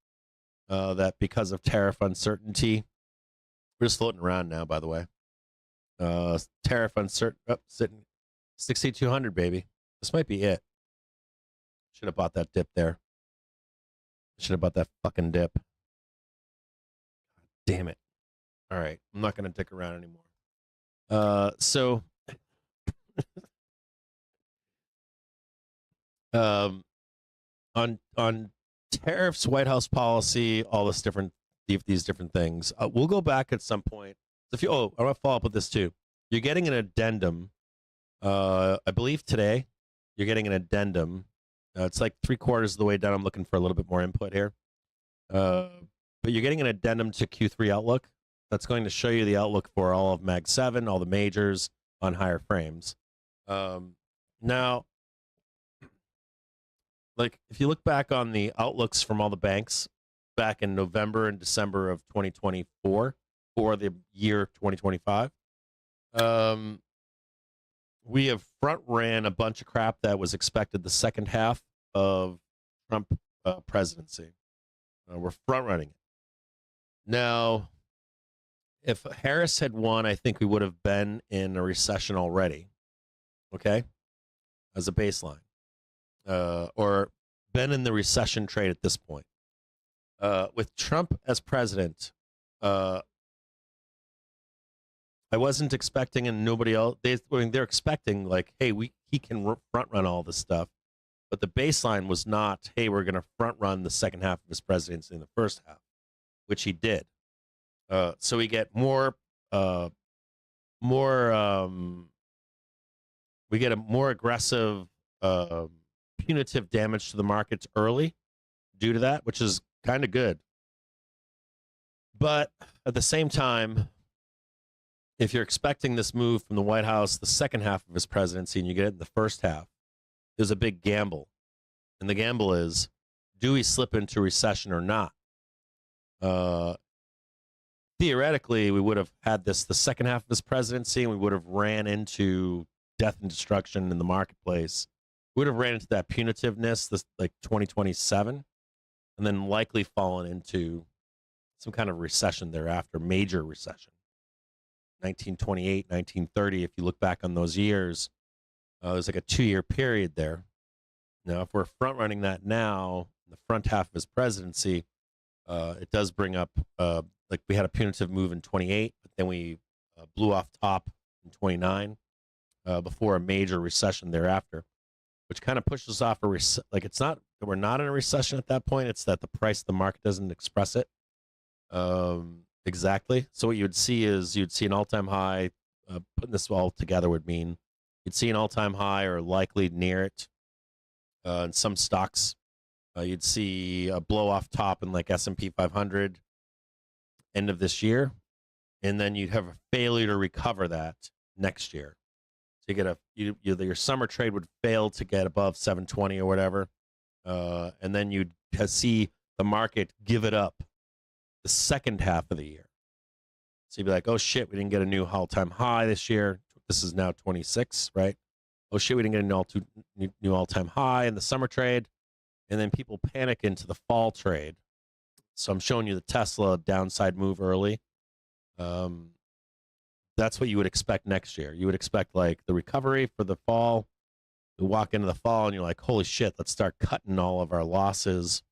that because of tariff uncertainty, we're just floating around now, by the way. Tariff uncertain, sitting 6,200, baby. This might be it. Should have bought that dip there. Should have bought that fucking dip. Damn it. All right. I'm not going to dick around anymore. So, on tariffs, White House policy, all these different things. We'll go back at some point. So if you, I want to follow up with this too. You're getting an addendum. I believe today you're getting an addendum. It's like 3/4 of the way down. I'm looking for a little bit more input here. But you're getting an addendum to Q3 outlook. That's going to show you the outlook for all of Mag 7, all the majors on higher frames. Now, like if you look back on the outlooks from all the banks back in November and December of 2024 for the year 2025, we have front ran a bunch of crap that was expected the second half of Trump presidency. We're front running it. Now, if Harris had won, I think we would have been in a recession already. Okay? As a baseline. Or been in the recession trade at this point. With Trump as president, I wasn't expecting, and nobody else, they're expecting like, hey, he can front run all this stuff. But the baseline was not, hey, we're going to front run the second half of his presidency in the first half, which he did. So we get we get a more aggressive punitive damage to the markets early due to that, which is kind of good. But at the same time, if you're expecting this move from the White House the second half of his presidency and you get it in the first half, there's a big gamble. And the gamble is, do we slip into recession or not? Theoretically, we would have had this the second half of his presidency, and we would have ran into death and destruction in the marketplace. We would have ran into that punitiveness, this like 2027, and then likely fallen into some kind of recession thereafter, major recession. 1928, 1930, if you look back on those years, there's like a 2-year period there. Now, if we're front running that now, in the front half of his presidency, it does bring up, like we had a punitive move in 28, but then we blew off top in 29 before a major recession thereafter, which kind of pushes off like it's not that we're not in a recession at that point. It's that the price of the market doesn't express it exactly. So what you would see is you'd see an all-time high. Putting this all together would mean you'd see an all-time high or likely near it in some stocks. You'd see a blow off top in like S&P 500 end of this year, and then you'd have a failure to recover that next year. So you get your summer trade would fail to get above 720 or whatever, and then you'd see the market give it up the second half of the year. So you'd be like, oh shit, we didn't get a new all-time high this year. This is now 26, right? Oh shit, we didn't get a new all-time high in the summer trade. And then people panic into the fall trade. So I'm showing you the Tesla downside move early. That's what you would expect next year. You would expect like the recovery for the fall. You walk into the fall and you're like, holy shit, let's start cutting all of our losses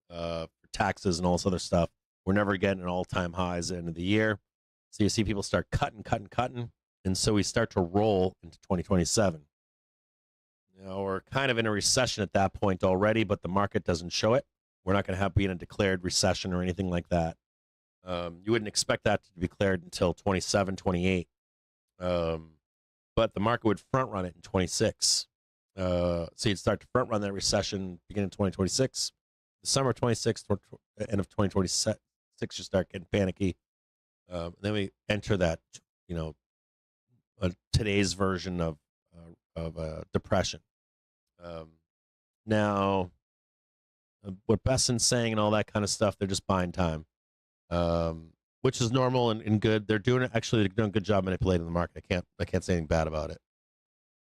for taxes and all this other stuff. We're never getting an all-time highs at the end of the year. So you see people start cutting. And so we start to roll into 2027. You know, we're kind of in a recession at that point already, but the market doesn't show it. We're not going to be in a declared recession or anything like that. You wouldn't expect that to be declared until 27, 28. But the market would front run it in 26. So you'd start to front run that recession beginning of 2026. The summer of 26, end of 2026, you start getting panicky. And then we enter that, today's version of depression. Now, what Besson's saying and all that kind of stuff, they're just buying time, which is normal and good. They're doing a good job manipulating the market. I can't say anything bad about it.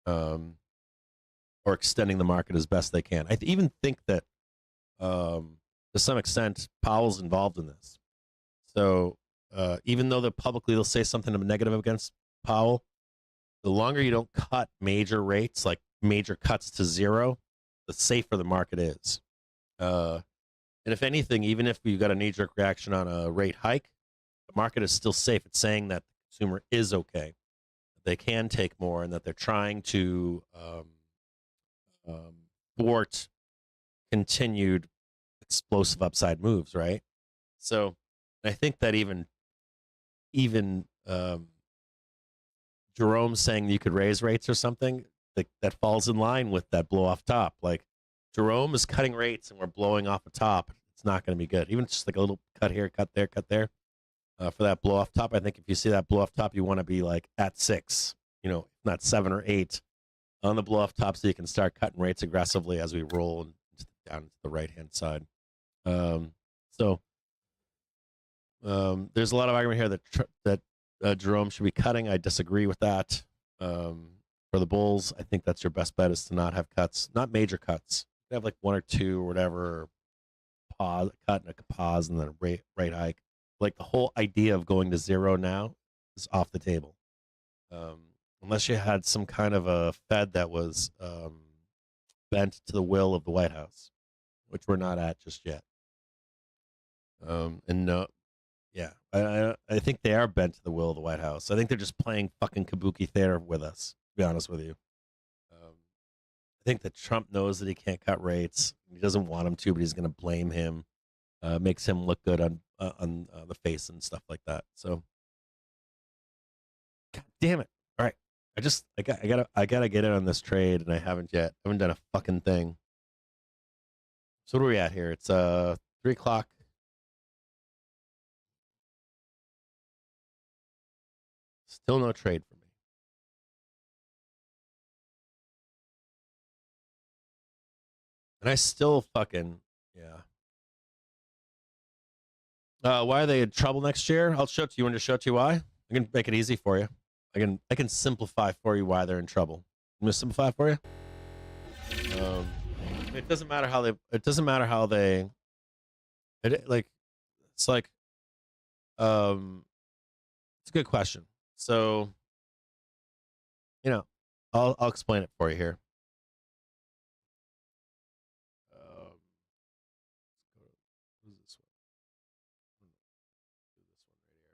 Or extending the market as best they can. I even think that, to some extent, Powell's involved in this. So even though they'll say something negative against Powell, the longer you don't cut major rates, like major cuts to zero, the safer the market is. And if anything, even if you got a knee-jerk reaction on a rate hike, the market is still safe. It's saying that the consumer is okay, that they can take more, and that they're trying to thwart continued explosive upside moves, right? So I think that even Jerome saying you could raise rates or something, that falls in line with that blow off top. Like, Jerome is cutting rates and we're blowing off a top. It's not going to be good. Even just like a little cut here, cut there, for that blow off top. I think if you see that blow off top, you want to be like at 6, not 7 or 8 on the blow off top, so you can start cutting rates aggressively as we roll down to the right hand side. So there's a lot of argument here that Jerome should be cutting. I disagree with that. For the bulls, I think that's your best bet, is to not have cuts, not major cuts. You have like 1 or 2 or whatever, cut and a pause and then a rate hike. Like, the whole idea of going to zero now is off the table. Unless you had some kind of a Fed that was bent to the will of the White House, which we're not at just yet. I think they are bent to the will of the White House. I think they're just playing fucking kabuki theater with us, to be honest with you. I think that Trump knows that he can't cut rates. He doesn't want him to, but he's going to blame him. Makes him look good on the face and stuff like that. So, God damn it! All right, I gotta get in on this trade, and I haven't yet. I haven't done a fucking thing. So what are we at here? It's 3 o'clock. Still no trade for me. And I still fucking, yeah. Why are they in trouble next year? I'll show it to you. Want to show it to you why? I can make it easy for you. I can simplify for you why they're in trouble. I'm gonna simplify for you. It doesn't matter how they. It's a good question. So, I'll explain it for you here. Who's this one? Do this one right here.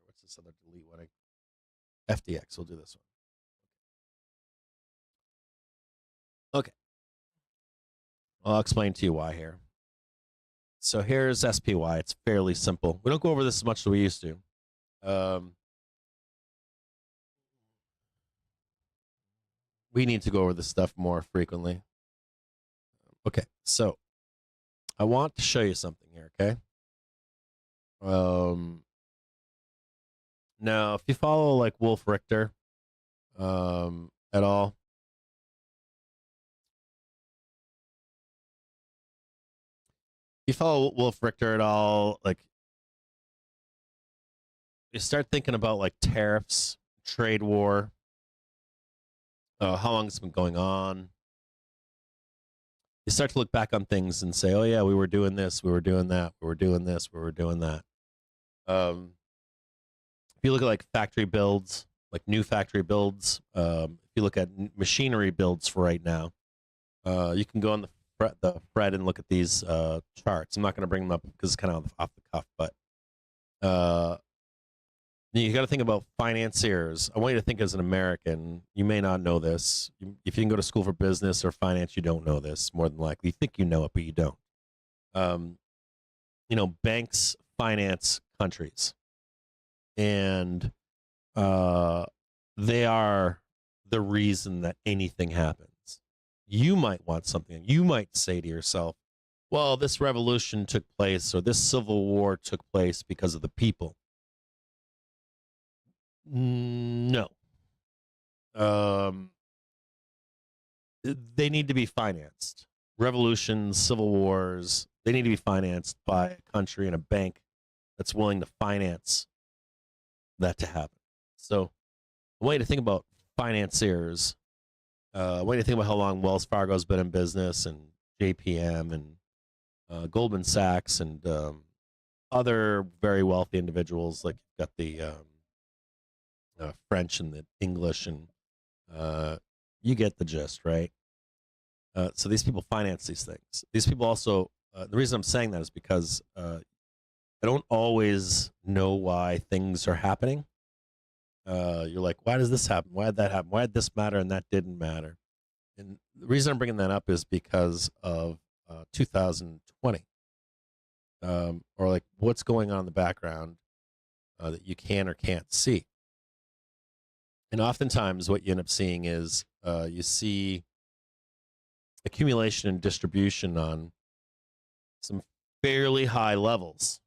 What's this other delete one? FDX. We'll do this one. Okay. I'll explain to you why here. So here's SPY. It's fairly simple. We don't go over this as much as we used to. We need to go over this stuff more frequently. Okay, so I want to show you something here, okay? Now, if you follow like Wolf Richter at all, like, you start thinking about like tariffs, trade war, how long it's been going on. You start to look back on things and say, oh yeah, we were doing this, we were doing that, we were doing this, we were doing that. If you look at like factory builds, like new factory builds, if you look at machinery builds for right now, you can go on the Fred and look at these charts. I'm not going to bring them up because it's kind of off the cuff, but you got to think about financiers. I want you to think as an American. You may not know this. If you can go to school for business or finance, you don't know this, more than likely. You think you know it, but you don't. banks finance countries, and they are the reason that anything happens. You might want something. You might say to yourself, well, this revolution took place or this civil war took place because of the people. No. They need to be financed. Revolutions, civil wars, they need to be financed by a country and a bank that's willing to finance that to happen. So the way to think about financiers, way to think about how long Wells Fargo's been in business, and JPM and Goldman Sachs and other very wealthy individuals, like you've got the French and the English, and you get the gist, right? So these people finance these things. These people also, the reason I'm saying that is because I don't always know why things are happening. You're like, why does this happen? Why did that happen? Why did this matter and that didn't matter? And the reason I'm bringing that up is because of 2020, or like what's going on in the background that you can or can't see. And oftentimes what you end up seeing is you see accumulation and distribution on some fairly high levels.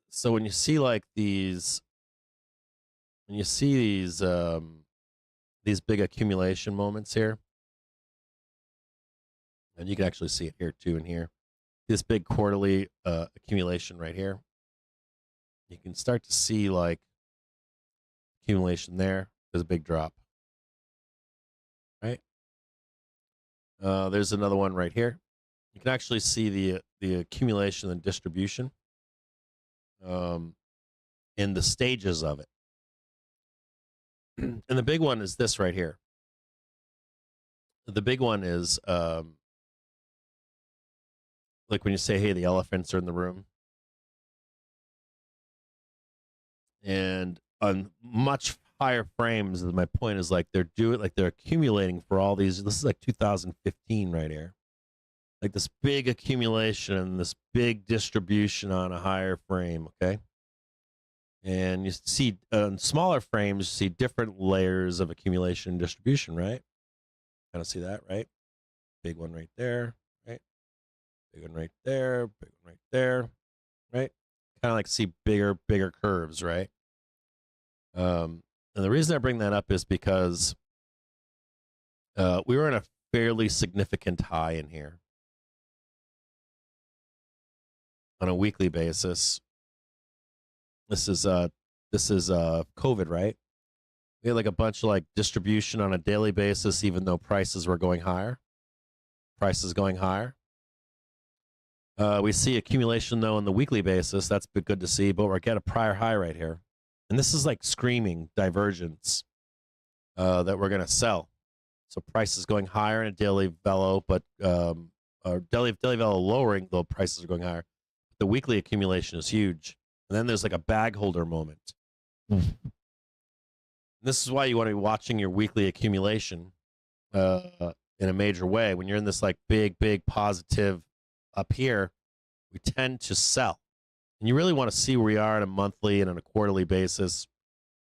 So when you see like these big accumulation moments here, and you can actually see it here too in here, this big quarterly accumulation right here, you can start to see like accumulation there. There's a big drop, right? There's another one right here. You can actually see the accumulation and distribution in the stages of it. And the big one is this right here. The big one is like when you say, hey, the elephants are in the room. And on much higher frames, my point is like they're accumulating for all these. This is like 2015 right here. Like this big accumulation, this big distribution on a higher frame, okay? And you see on smaller frames, you see different layers of accumulation and distribution, right? Kind of see that, right? Big one right there, right? Big one right there, big one right there, right? Kind of like see bigger curves, right? And the reason I bring that up is because we were in a fairly significant high in here on a weekly basis. This is COVID, right? We had like a bunch of like distribution on a daily basis, even though prices were going higher. Prices going higher. We see accumulation though on the weekly basis. That's been good to see, but we're at a prior high right here, and this is like screaming divergence that we're gonna sell. So prices going higher in a daily velo, but daily velo lowering, though prices are going higher. The weekly accumulation is huge. And then there's like a bag holder moment. This is why you want to be watching your weekly accumulation in a major way. When you're in this like big positive up here, we tend to sell. And you really want to see where we are on a monthly and on a quarterly basis.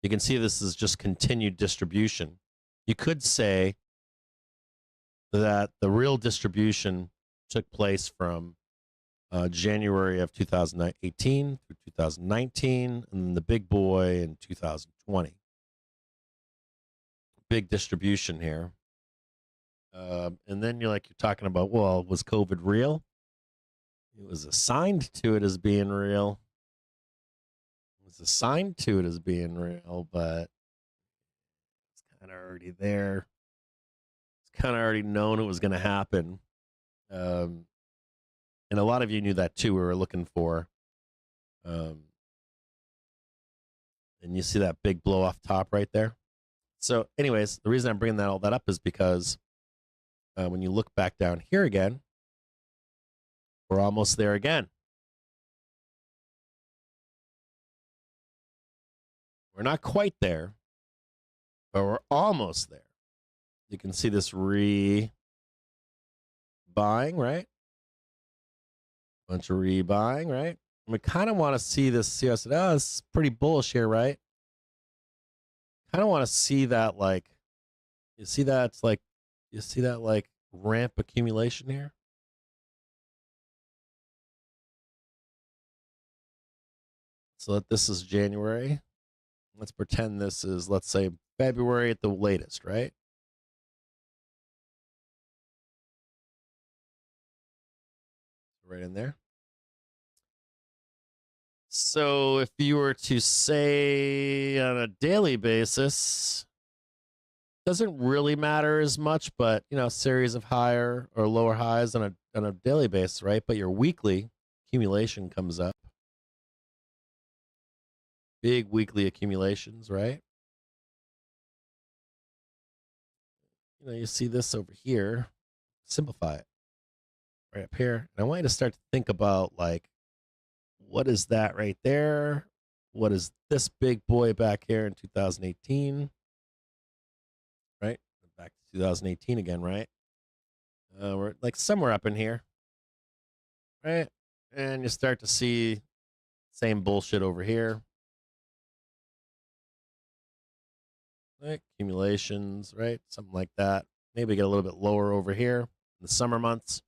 You can see this is just continued distribution. You could say that the real distribution took place from January of 2018 through 2019, and then the big boy in 2020. Big distribution here. And then you're talking about, well, was COVID real? It was assigned to it as being real. It was assigned to it as being real, but it's kind of already there. It's kind of already known it was going to happen. And a lot of you knew that too. We were looking for, and you see that big blow off top right there. So, anyways, the reason I'm bringing all that up is because when you look back down here again, we're almost there again. We're not quite there, but we're almost there. You can see this buying, right? Bunch of rebuying, right? We kind of want to see this. See, I said, oh, this is pretty bullish here, right? Kind of want to see that, like, you see that it's like, you see that like ramp accumulation here. So that this is January. Let's pretend this is, let's say, February at the latest, right? Right in there. So if you were to say on a daily basis, doesn't really matter as much, but you know, series of higher or lower highs on a daily basis, right? But your weekly accumulation comes up. Big weekly accumulations, right? You know, you see this over here. Simplify it right up here. And I want you to start to think about, like, what is that right there? What is this big boy back here in 2018? Right? Back to 2018 again, right? We're like somewhere up in here, right? And you start to see same bullshit over here. Right? Accumulations, right? Something like that. Maybe get a little bit lower over here in the summer months.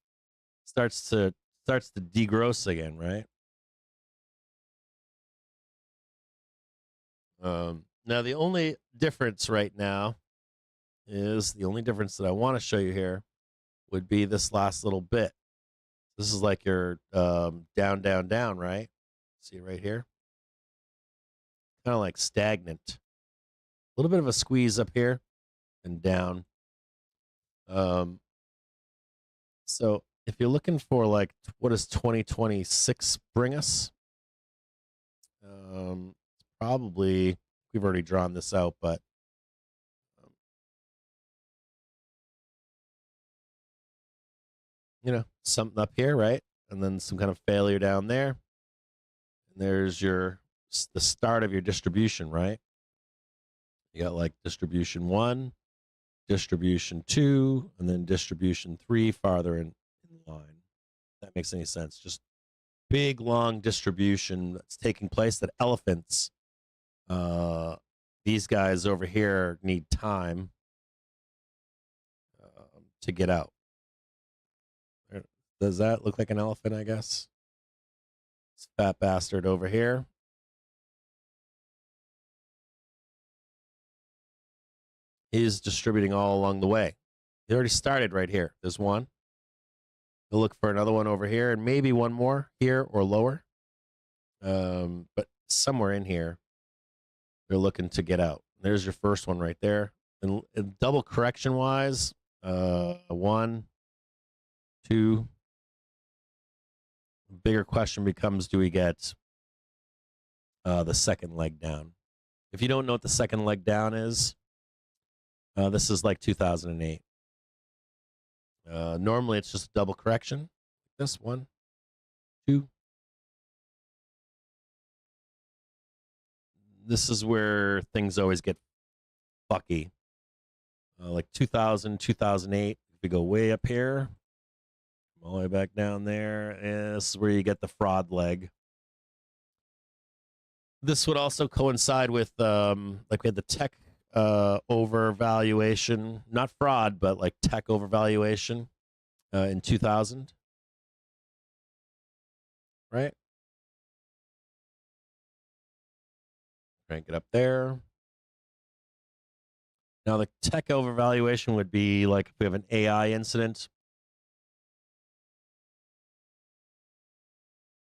Starts to degross again, right? Now the only difference right now is the only difference that I want to show you here would be this last little bit. This is like your down, down, down, right? See right here? Kind of like stagnant. A little bit of a squeeze up here and down. So if you're looking for, like, what does 2026 bring us? Probably, we've already drawn this out, but you know, something up here, right? And then some kind of failure down there. And there's the start of your distribution, right? You got like distribution 1, distribution 2, and then distribution 3 farther in line. If that makes any sense. Just big, long distribution that's taking place that elephants, these guys over here need time to get out. Does that look like an elephant, I guess? This fat bastard over here. He's distributing all along the way. He already started right here. There's one. He'll look for another one over here and maybe one more here or lower. But somewhere in here, they're looking to get out. There's your first one right there. And double correction wise, 1, 2. Bigger question becomes, do we get the second leg down? If you don't know what the second leg down is, this is like 2008. Normally it's just a double correction. This 1, 2. This is where things always get fucky. Like 2000, 2008. If we go way up here, all the way back down there, and this is where you get the fraud leg. This would also coincide with, like, we had the tech overvaluation, not fraud, but like tech overvaluation in 2000, right? Crank it up there. Now the tech overvaluation would be like if we have an AI incident.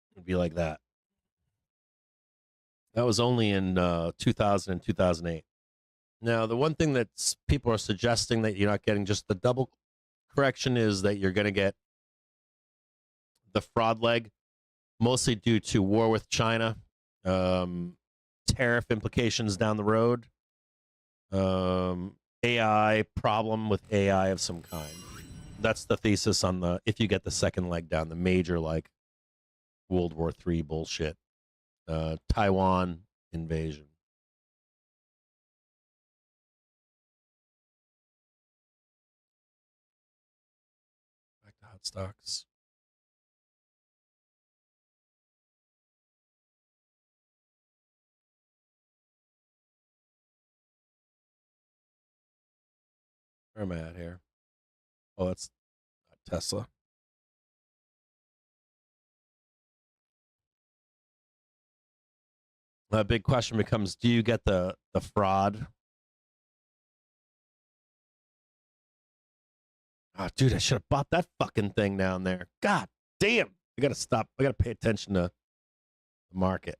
It would be like that. That was only in 2000 and 2008. Now, the one thing that people are suggesting that you're not getting just the double correction is that you're going to get the fraud leg, mostly due to war with China, tariff implications down the road, AI problem with AI of some kind. That's the thesis on the, if you get the second leg down, the major, like, World War III bullshit. Taiwan invasion. Back to hot stocks. Where am I at here? Oh, that's Tesla. The big question becomes, do you get the fraud? Oh, dude, I should have bought that fucking thing down there. God damn. I got to stop. I got to pay attention to the market.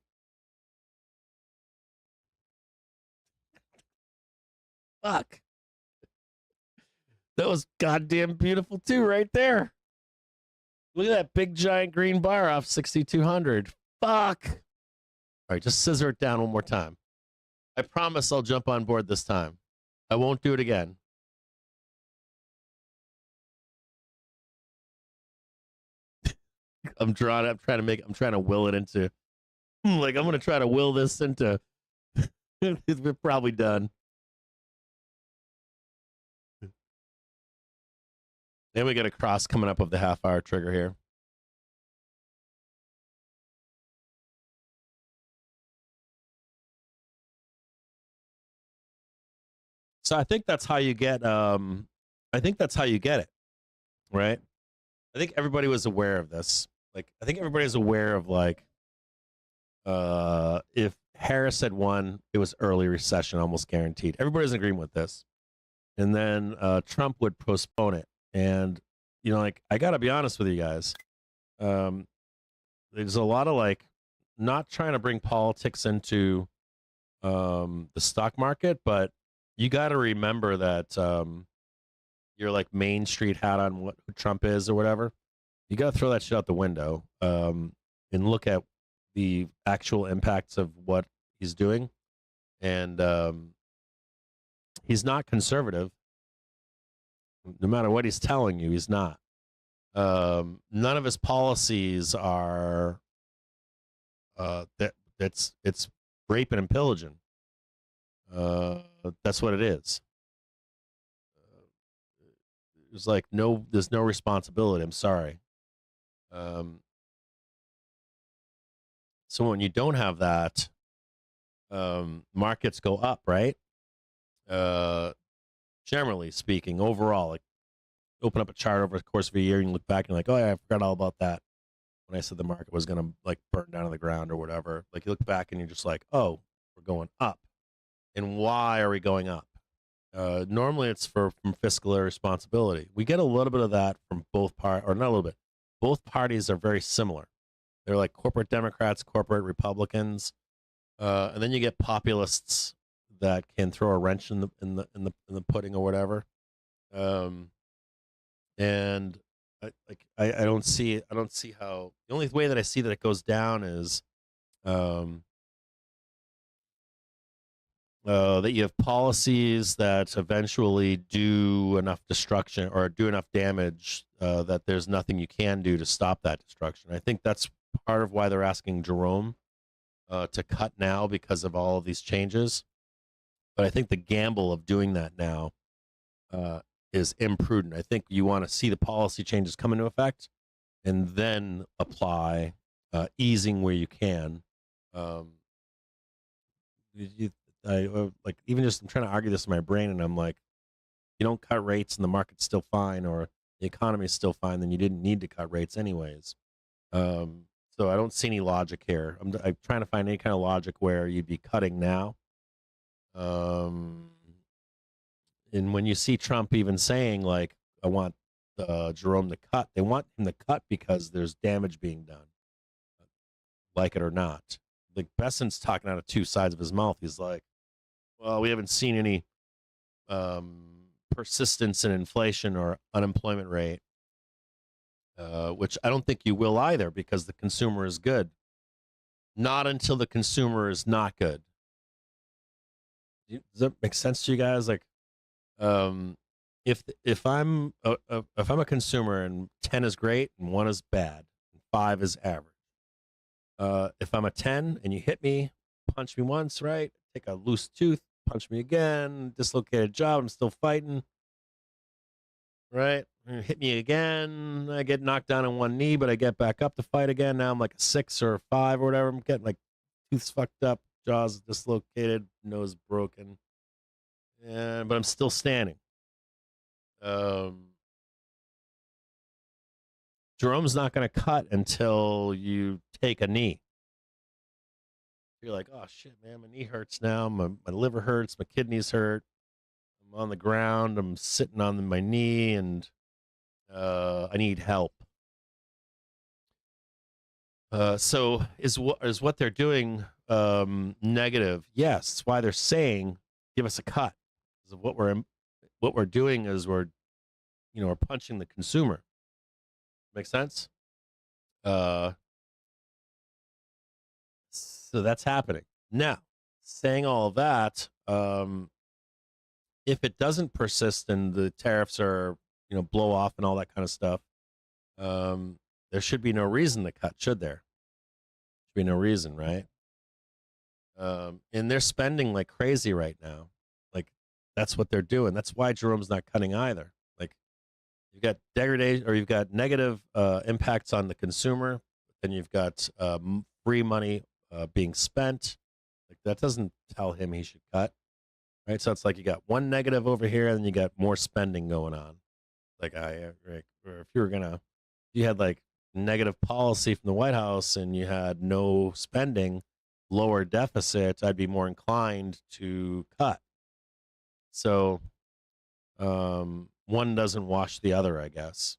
Fuck. That was goddamn beautiful too, right there. Look at that big giant green bar off 6,200. Fuck. All right, just scissor it down one more time. I promise I'll jump on board this time. I won't do it again. I'm trying to will it into, like, I'm going to try to will this into, we're probably done. Then we get a cross coming up of the half-hour trigger here. So I think that's how you get. It, right? I think everybody was aware of this. Like, I think everybody's aware of, like, if Harris had won, it was early recession, almost guaranteed. Everybody's in agreement with this. And then Trump would postpone it. And, you know, like, I got to be honest with you guys. There's a lot of, like, not trying to bring politics into the stock market, but you got to remember that your, like, Main Street hat on what who Trump is or whatever. You got to throw that shit out the window and look at the actual impacts of what he's doing. And he's not conservative. No matter what he's telling you, he's not. None of his policies are it's raping and pillaging. That's what it is. There's like there's no responsibility. I'm sorry. So when you don't have that, markets go up, right? Generally speaking, overall, like, open up a chart over the course of a year and you look back and you're like, oh yeah, I forgot all about that when I said the market was gonna, like, burn down to the ground or whatever. Like, you look back and you're just like, oh, we're going up. And why are we going up? Normally it's from fiscal irresponsibility. We get a little bit of that from both or not a little bit. Both parties are very similar. They're like corporate Democrats, corporate Republicans, and then you get populists that can throw a wrench in the pudding or whatever. And I don't see how. The only way that I see that it goes down is that you have policies that eventually do enough destruction or do enough damage that there's nothing you can do to stop that destruction. I think that's part of why they're asking Jerome to cut now, because of all of these changes. But I think the gamble of doing that now is imprudent. I think you want to see the policy changes come into effect and then apply easing where you can. Like, even just, I'm trying to argue this in my brain, and I'm like, you don't cut rates and the market's still fine, or the economy is still fine, then you didn't need to cut rates anyways. So I don't see any logic here. I'm trying to find any kind of logic where you'd be cutting now. And when you see Trump even saying, like, I want Jerome to cut, they want him to cut because there's damage being done, like it or not. Like, Besson's talking out of two sides of his mouth. He's like, well, we haven't seen any persistence in inflation or unemployment rate, which I don't think you will either, because the consumer is good. Not until the consumer is not good. Does that make sense to you guys? Like, if I'm a consumer and 10 is great and 1 is bad and 5 is average. If I'm a 10 and you hit me, punch me once, right? Take a loose tooth, punch me again, dislocated jaw, I'm still fighting, right? Hit me again, I get knocked down on one knee, but I get back up to fight again. Now I'm like a 6 or a 5 or whatever. I'm getting, like, tooths fucked up, jaws dislocated, nose broken, but I'm still standing. Jerome's not going to cut until you take a knee. You're like, oh shit, man, my knee hurts now. My liver hurts. My kidneys hurt. I'm on the ground. I'm sitting on my knee, and I need help. So is what they're doing negative? Yes, that's why they're saying give us a cut. Because what we're doing is we're punching the consumer. Make sense? So that's happening now. Saying all of that, if it doesn't persist and the tariffs are blow off and all that kind of stuff, there should be no reason to cut, should there? Should be no reason, right? And they're spending like crazy right now. Like that's what they're doing. That's why Jerome's not cutting either. Like you've got degradation, or you've got negative impacts on the consumer, and you've got free money being spent. Like that doesn't tell him he should cut, right? So it's like you got one negative over here, and then you got more spending going on. Like or if you had like negative policy from the White House and you had no spending, lower deficit, I'd be more inclined to cut. So one doesn't wash the other, I guess,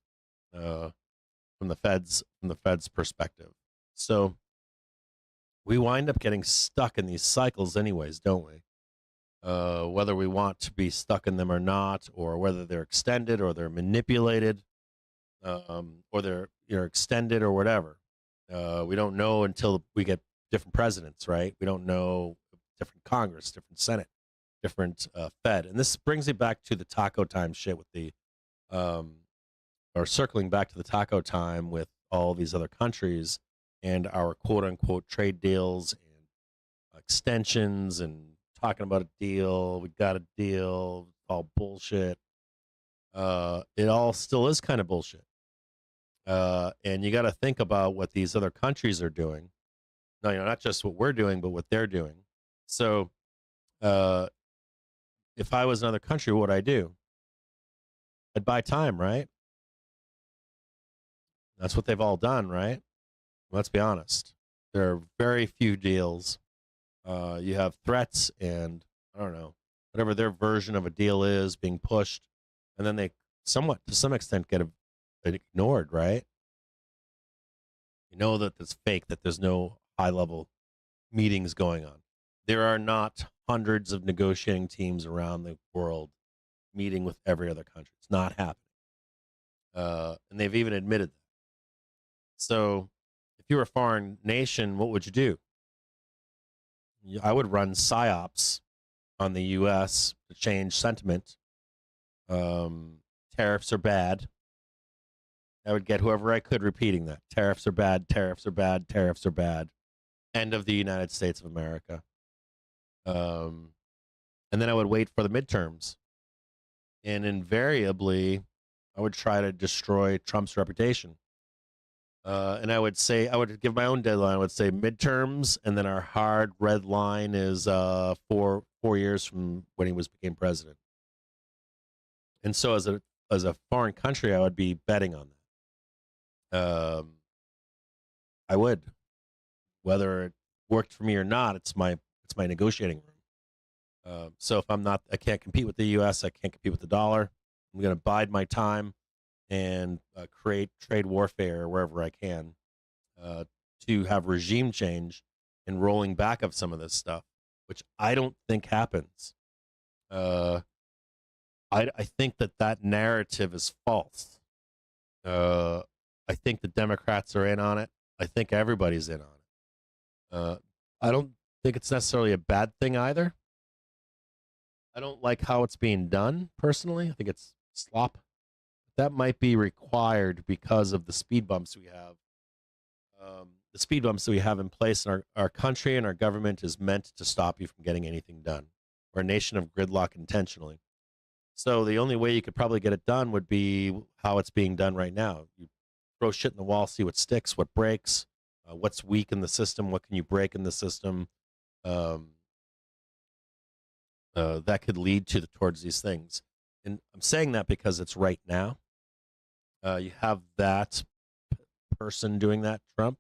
from the Fed's perspective. So we wind up getting stuck in these cycles anyways, don't we? Whether we want to be stuck in them or not, or whether they're extended or they're manipulated, or they're extended or whatever. We don't know until we get different presidents, right? We don't know different Congress, different Senate, different Fed. And this brings me back to the taco time shit with the, or circling back to the taco time with all these other countries and our quote unquote trade deals and extensions and talking about a deal. We got a deal, all bullshit. It all still is kind of bullshit. And you got to think about what these other countries are doing. No, not just what we're doing, but what they're doing. So, if I was another country, what would I do? I'd buy time, right? That's what they've all done, right? Let's be honest. There are very few deals. You have threats and, I don't know, whatever their version of a deal is being pushed, and then they somewhat, to some extent, get ignored, right? You know that it's fake, that there's no high-level meetings going on. There are not hundreds of negotiating teams around the world meeting with every other country. It's not happening. And they've even admitted that. So if you were a foreign nation, what would you do? I would run psyops on the U.S. to change sentiment. Tariffs are bad. I would get whoever I could repeating that. Tariffs are bad, tariffs are bad, tariffs are bad. End of the United States of America. And then I would wait for the midterms. And invariably, I would try to destroy Trump's reputation. And I would give my own deadline. I would say midterms, and then our hard red line is 4 years from when he became president. And so as a foreign country, I would be betting on that. I would, whether it worked for me or not. It's my negotiating room. So if I can't compete with the U.S. I can't compete with the dollar. I'm going to bide my time and create trade warfare wherever I can to have regime change and rolling back of some of this stuff, which I don't think happens. I think that narrative is false. I think the Democrats are in on it. I think everybody's in on it. I don't think it's necessarily a bad thing either. I don't like how it's being done, personally. I think it's slop. That might be required because of the speed bumps we have. The speed bumps that we have in place in our country, and our government is meant to stop you from getting anything done. We're a nation of gridlock intentionally. So the only way you could probably get it done would be how it's being done right now. You throw shit in the wall, see what sticks, what breaks, what's weak in the system, what can you break in the system. That could lead towards these things. And I'm saying that because it's right now. You have that person doing that, Trump.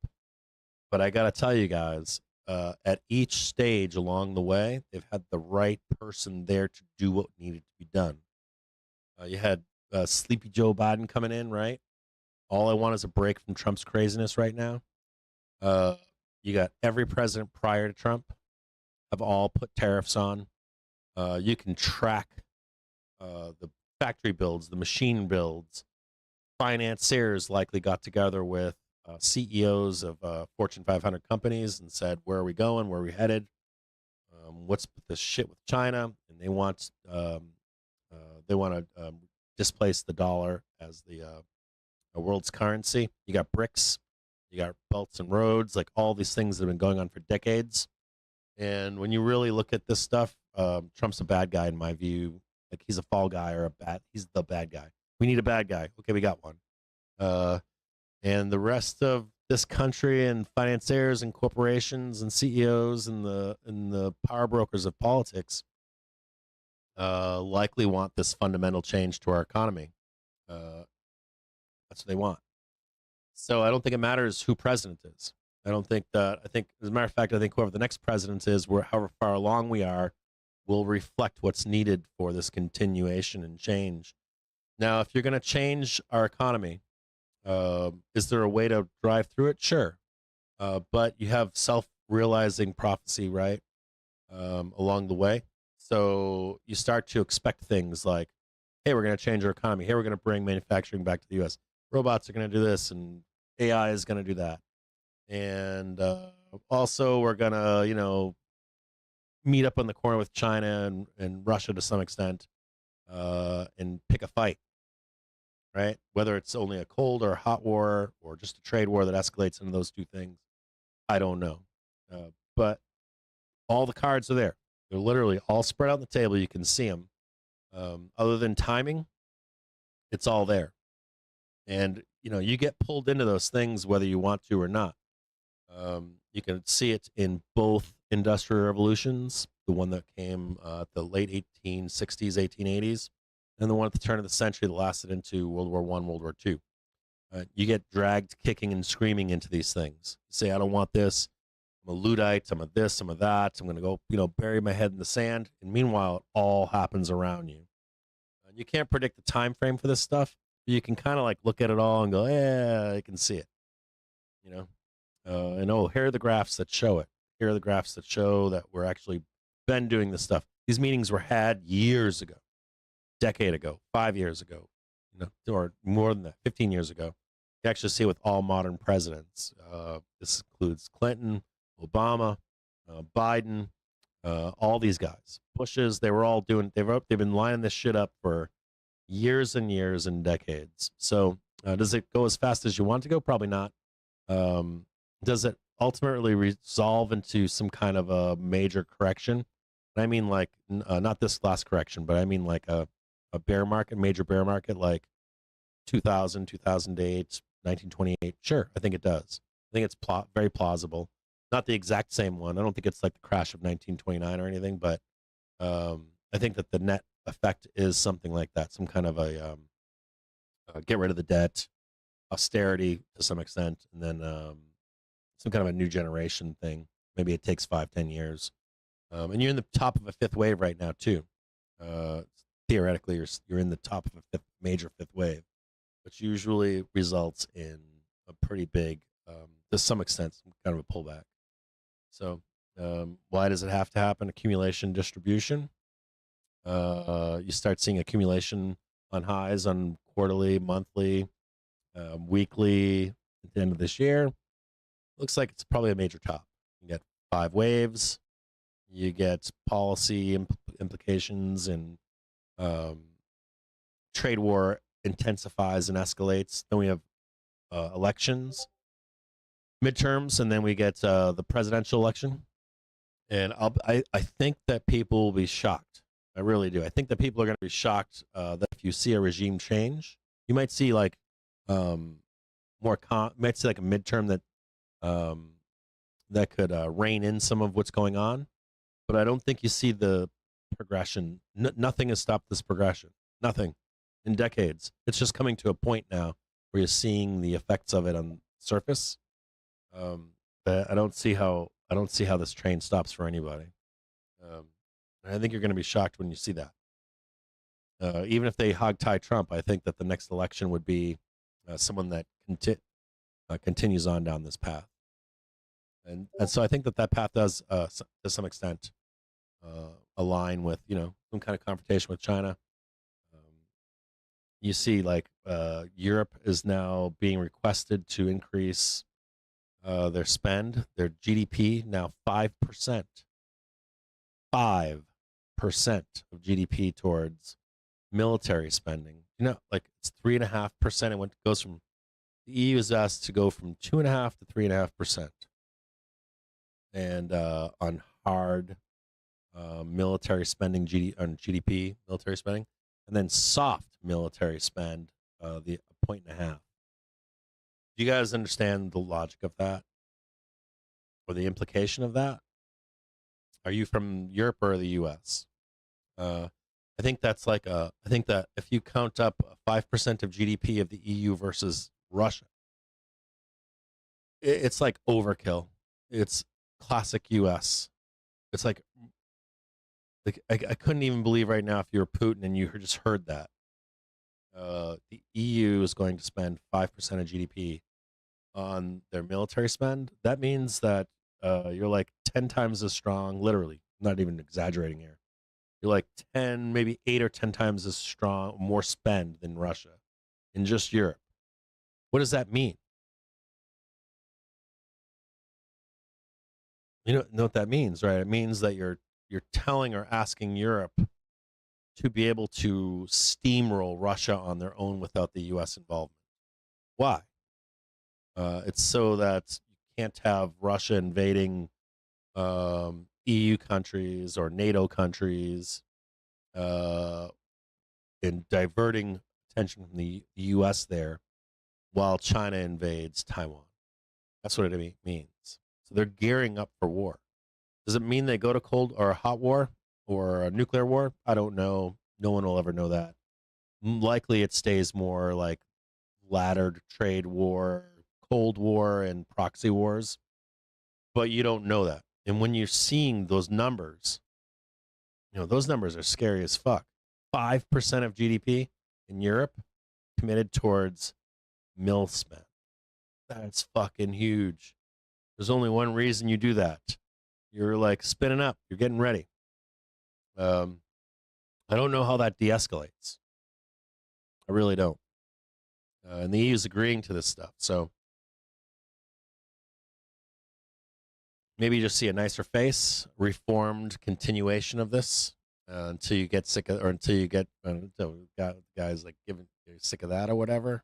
But I got to tell you guys, at each stage along the way, they've had the right person there to do what needed to be done. You had Sleepy Joe Biden coming in, right? All I want is a break from Trump's craziness right now. You got every president prior to Trump have all put tariffs on. You can track the factory builds, the machine builds. Financiers likely got together with CEOs of Fortune 500 companies and said, "Where are we going? Where are we headed? What's this shit with China?" And they want to displace the dollar as the world's currency. You got BRICS, you got belts and roads, like all these things that have been going on for decades. And when you really look at this stuff, Trump's a bad guy in my view. Like he's a fall guy or he's the bad guy. We need a bad guy. Okay, we got one. And the rest of this country and financiers and corporations and CEOs and the power brokers of politics likely want this fundamental change to our economy. That's what they want. So I don't think it matters who president is. I think, as a matter of fact, I think whoever the next president is, however far along we are, will reflect what's needed for this continuation and change. Now, if you're going to change our economy, is there a way to drive through it? Sure. But you have self-realizing prophecy, right, along the way. So you start to expect things like, hey, we're going to change our economy. Hey, we're going to bring manufacturing back to the U.S. Robots are going to do this, and AI is going to do that. And also we're going to, meet up on the corner with China and Russia to some extent and pick a fight, right? Whether it's only a cold or a hot war or just a trade war that escalates into those two things, I don't know. But all the cards are there. They're literally all spread out on the table. You can see them. Other than timing, it's all there. And, you get pulled into those things whether you want to or not. You can see it in both industrial revolutions, the one that came at the late 1860s, 1880s, and the one at the turn of the century that lasted into World War I, World War II. You get dragged kicking and screaming into these things. You say, I don't want this. I'm a Luddite. I'm a this. I'm a that. I'm going to go, bury my head in the sand. And meanwhile, it all happens around you. You can't predict the time frame for this stuff. But you can kind of like look at it all and go, yeah, I can see it. And here are the graphs that show it. Here are the graphs that show that we're actually been doing this stuff. These meetings were had years ago, decade ago, 5 years ago, or more than that, 15 years ago. You actually see it with all modern presidents. This includes Clinton, Obama, Biden, all these guys. Bushes, they were all doing, they've been lining this shit up for years and years and decades. So does it go as fast as you want to go? Probably not. Does it ultimately resolve into some kind of a major correction? I mean, like, not this last correction, but I mean like a bear market, major bear market, like 2000, 2008, 1928. Sure, I think it does. I think it's very plausible. Not the exact same one. I don't think it's like the crash of 1929 or anything, but I think that the net effect is something like that, some kind of a get rid of the debt, austerity to some extent, and then some kind of a new generation thing. Maybe it takes 5-10 years. And you're in the top of a fifth wave right now, too. Theoretically, you're in the top of a major fifth wave, which usually results in a pretty big, to some extent, some kind of a pullback. So why does it have to happen? Accumulation, distribution. You start seeing accumulation on highs on quarterly, monthly, weekly at the end of this year. Looks like it's probably a major top. You get 5 waves. You get policy implications, and trade war intensifies and escalates. Then we have elections, midterms, and then we get the presidential election. And I think that people will be shocked. I really do. I think that people are going to be shocked that if you see a regime change, you might see like might see like a midterm that could rein in some of what's going on. But I don't think you see the progression. Nothing has stopped this progression. Nothing in decades. It's just coming to a point now where you're seeing the effects of it on the surface. But I don't see how this train stops for anybody. And I think you're going to be shocked when you see that. Even if they hogtie Trump, I think that the next election would be someone that continues on down this path. And so I think that path does, to some extent, align with some kind of confrontation with China. You see, like Europe is now being requested to increase their spend, their GDP now 5%, 5% of GDP towards military spending. Like it's 3.5%. It goes from the EU is asked to go from 2.5% to 3.5%, and on hard military spending, on GDP military spending, and then soft military spend, the 1.5%. Do you guys understand the logic of that, or the implication of that? Are you from Europe or the U.S.? I think that's like I think that if you count up 5% of GDP of the EU versus Russia, it's like overkill. It's classic U.S. It's like I couldn't even believe right now if you were Putin and you just heard that. The EU is going to spend 5% of GDP on their military spend. That means that you're like 10 times as strong, literally, not even exaggerating here. You're like 10, maybe 8 or 10 times as strong, more spend than Russia in just Europe. What does that mean? You know what that means, right? It means that you're telling or asking Europe to be able to steamroll Russia on their own without the U.S. involvement. Why? It's so that you can't have Russia invading EU countries or NATO countries, and diverting attention from the U.S. there while China invades Taiwan. That's what it means. So they're gearing up for war. Does it mean they go to cold or a hot war or a nuclear war? I don't know. No one will ever know that. Likely it stays more like laddered trade war, Cold War, and proxy wars. But you don't know that. And when you're seeing those numbers, those numbers are scary as fuck. 5% of GDP in Europe committed towards mil spend. That's fucking huge. There's only one reason you do that. You're like spinning up. You're getting ready. I don't know how that de-escalates. I really don't. And the EU is agreeing to this stuff. So maybe you just see a nicer face, reformed continuation of this until you get sick of, or until you get guys like you're sick of that or whatever.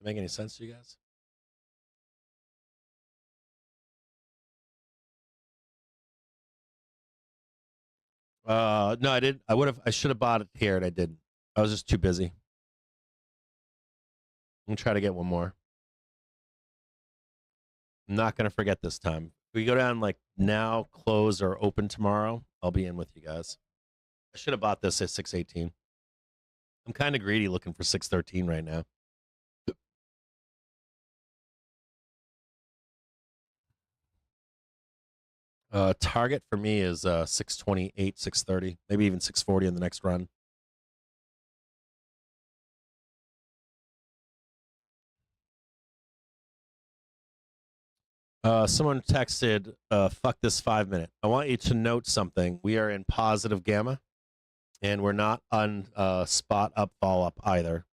Make any sense to you guys? No, I didn't. I should have bought it here, and I didn't. I was just too busy. I'm gonna try to get one more. I'm not gonna forget this time. If we go down like now, close or open tomorrow, I'll be in with you guys. I should have bought this at 618. I'm kind of greedy, looking for 613 right now. Target for me is 628, 630, maybe even 640 in the next run. Someone texted, fuck this 5 minute. I want you to note something. We are in positive gamma, and we're not on spot up, fall up either.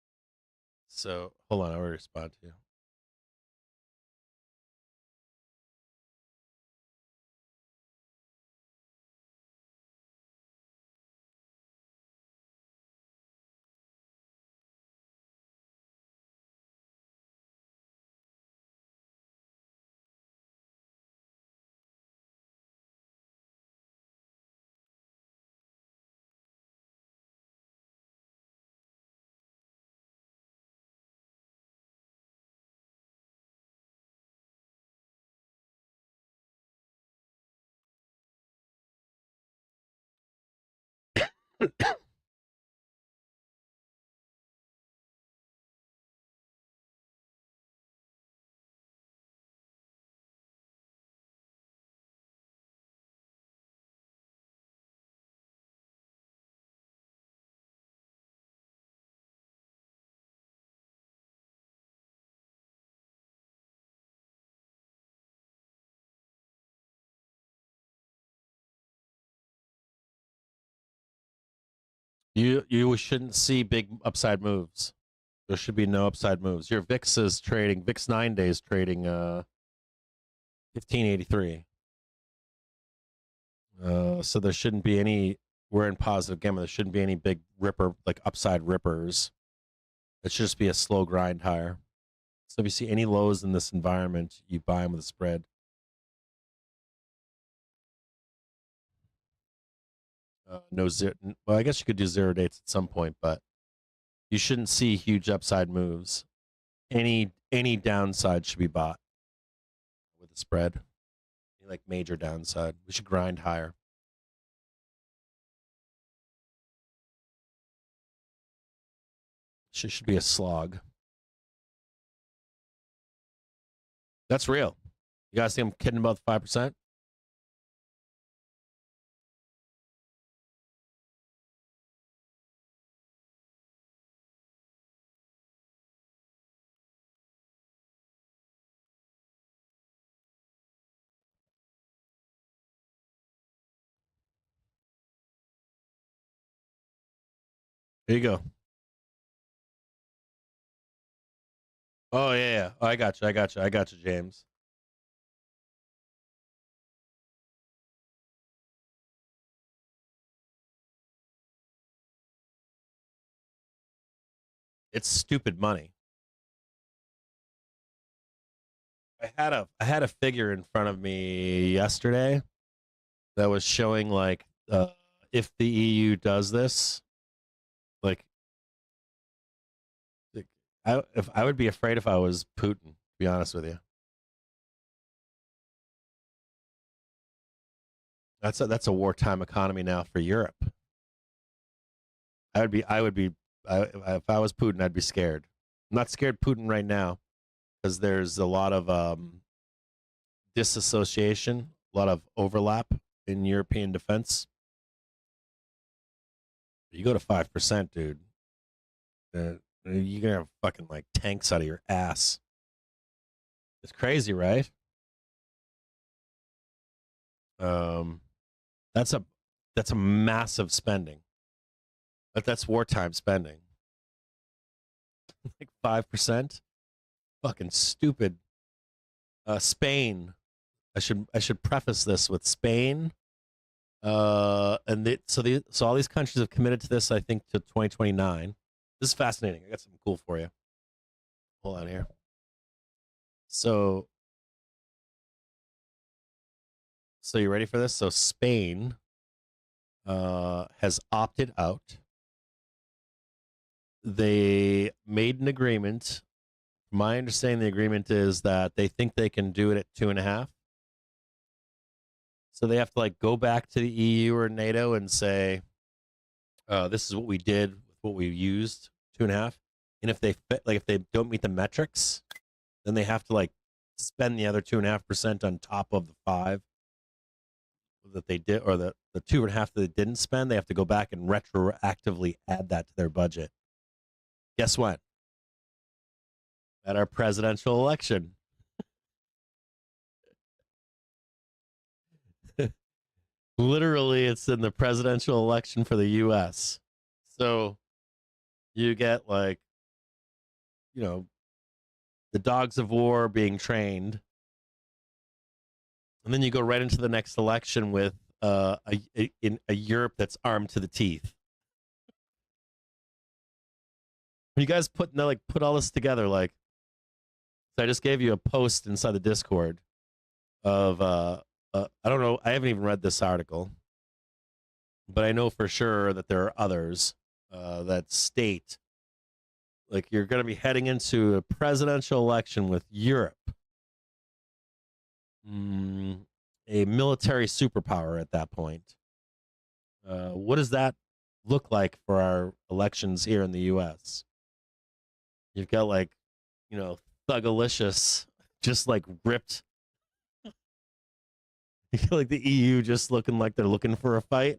So hold on, I will respond to you. You shouldn't see big upside moves. There should be no upside moves. Your VIX is trading, VIX 9 days trading 1583. So there shouldn't be any, we're in positive gamma. There shouldn't be any big ripper, like upside rippers. It should just be a slow grind higher. So if you see any lows in this environment, you buy them with a spread. No zero. Well, I guess you could do zero dates at some point, but you shouldn't see huge upside moves. Any downside should be bought with a spread. Like major downside. We should grind higher. Should be a slog. That's real. You guys think I'm kidding about the 5%? There you go. Oh yeah. Oh, I got you, James. It's stupid money. I had a figure in front of me yesterday that was showing like if the EU does this, like I would be afraid if I was Putin, to be honest with you. That's a wartime economy now for Europe. If I was Putin, I'd be scared. I'm not scared Putin right now because there's a lot of disassociation, a lot of overlap in European defense. You go to 5%, dude. You're gonna have fucking like tanks out of your ass. It's crazy, right? Um, that's a massive spending, but that's wartime spending. Like 5%, fucking stupid. Spain. I should preface this with Spain. So all these countries have committed to this. I think to 2029. This is fascinating. I got something cool for you. Hold on here. So you ready for this? So Spain has opted out. They made an agreement. My understanding, the agreement is that they think they can do it at 2.5. So they have to like go back to the EU or NATO and say, "This is what we did with what we used 2.5." And if they don't meet the metrics, then they have to like spend the other 2.5% on top of the 5 that they did, or the 2.5 that they didn't spend. They have to go back and retroactively add that to their budget. Guess what? At our presidential election. Literally, it's in the presidential election for the US. So you get like, the dogs of war being trained. And then you go right into the next election with in a Europe that's armed to the teeth. When you guys put all this together, like, so I just gave you a post inside the Discord of I don't know, I haven't even read this article, but I know for sure that there are others that state like you're going to be heading into a presidential election with Europe, a military superpower at that point. What does that look like for our elections here in the U.S. You've got like, Thugalicious just like ripped. You feel like the EU just looking like they're looking for a fight.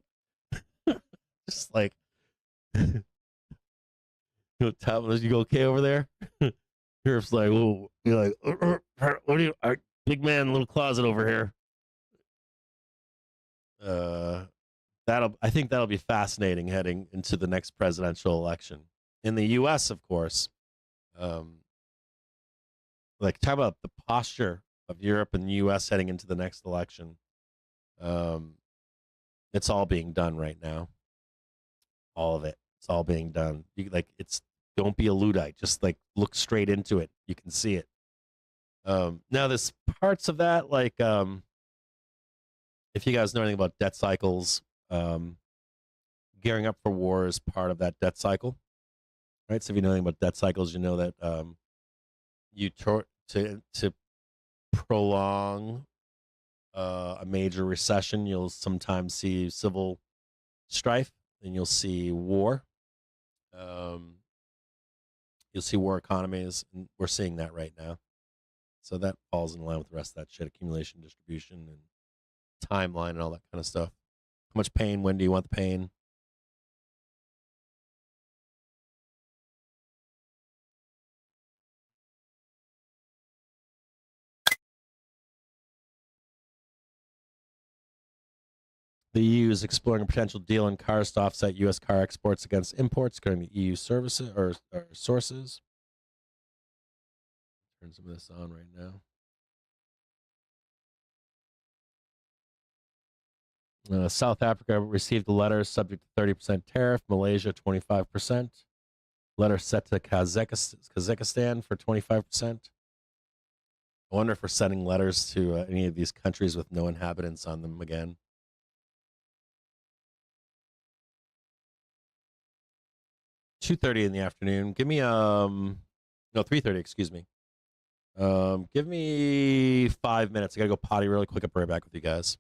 Just like, you go okay over there? Europe's like, oh, you're like, what do you, big man, little closet over here. Uh, I think that'll be fascinating heading into the next presidential election in the U.S. Of course. Um, like talk about the posture of Europe and the U.S. heading into the next election. Um, it's all being done right now. All of it. It's all being done. It's don't be a Luddite. Just like look straight into it. You can see it. Now there's parts of that if you guys know anything about debt cycles, gearing up for war is part of that debt cycle, right? So if you know anything about debt cycles, you know that to prolong a major recession, you'll sometimes see civil strife, and you'll see war. You'll see war economies, and we're seeing that right now. So that falls in line with the rest of that shit: accumulation, distribution, and timeline, and all that kind of stuff. How much pain? When do you want the pain? The EU is exploring a potential deal in cars to offset U.S. car exports against imports, according to EU services or sources. Turn some of this on right now. South Africa received a letter subject to 30% tariff. Malaysia 25%. Letter set to Kazakhstan for 25%. I wonder if we're sending letters to any of these countries with no inhabitants on them again. 2:30 in the afternoon. Give me 3:30. Excuse me. Give me 5 minutes. I gotta go potty really quick. I'll be right back with you guys.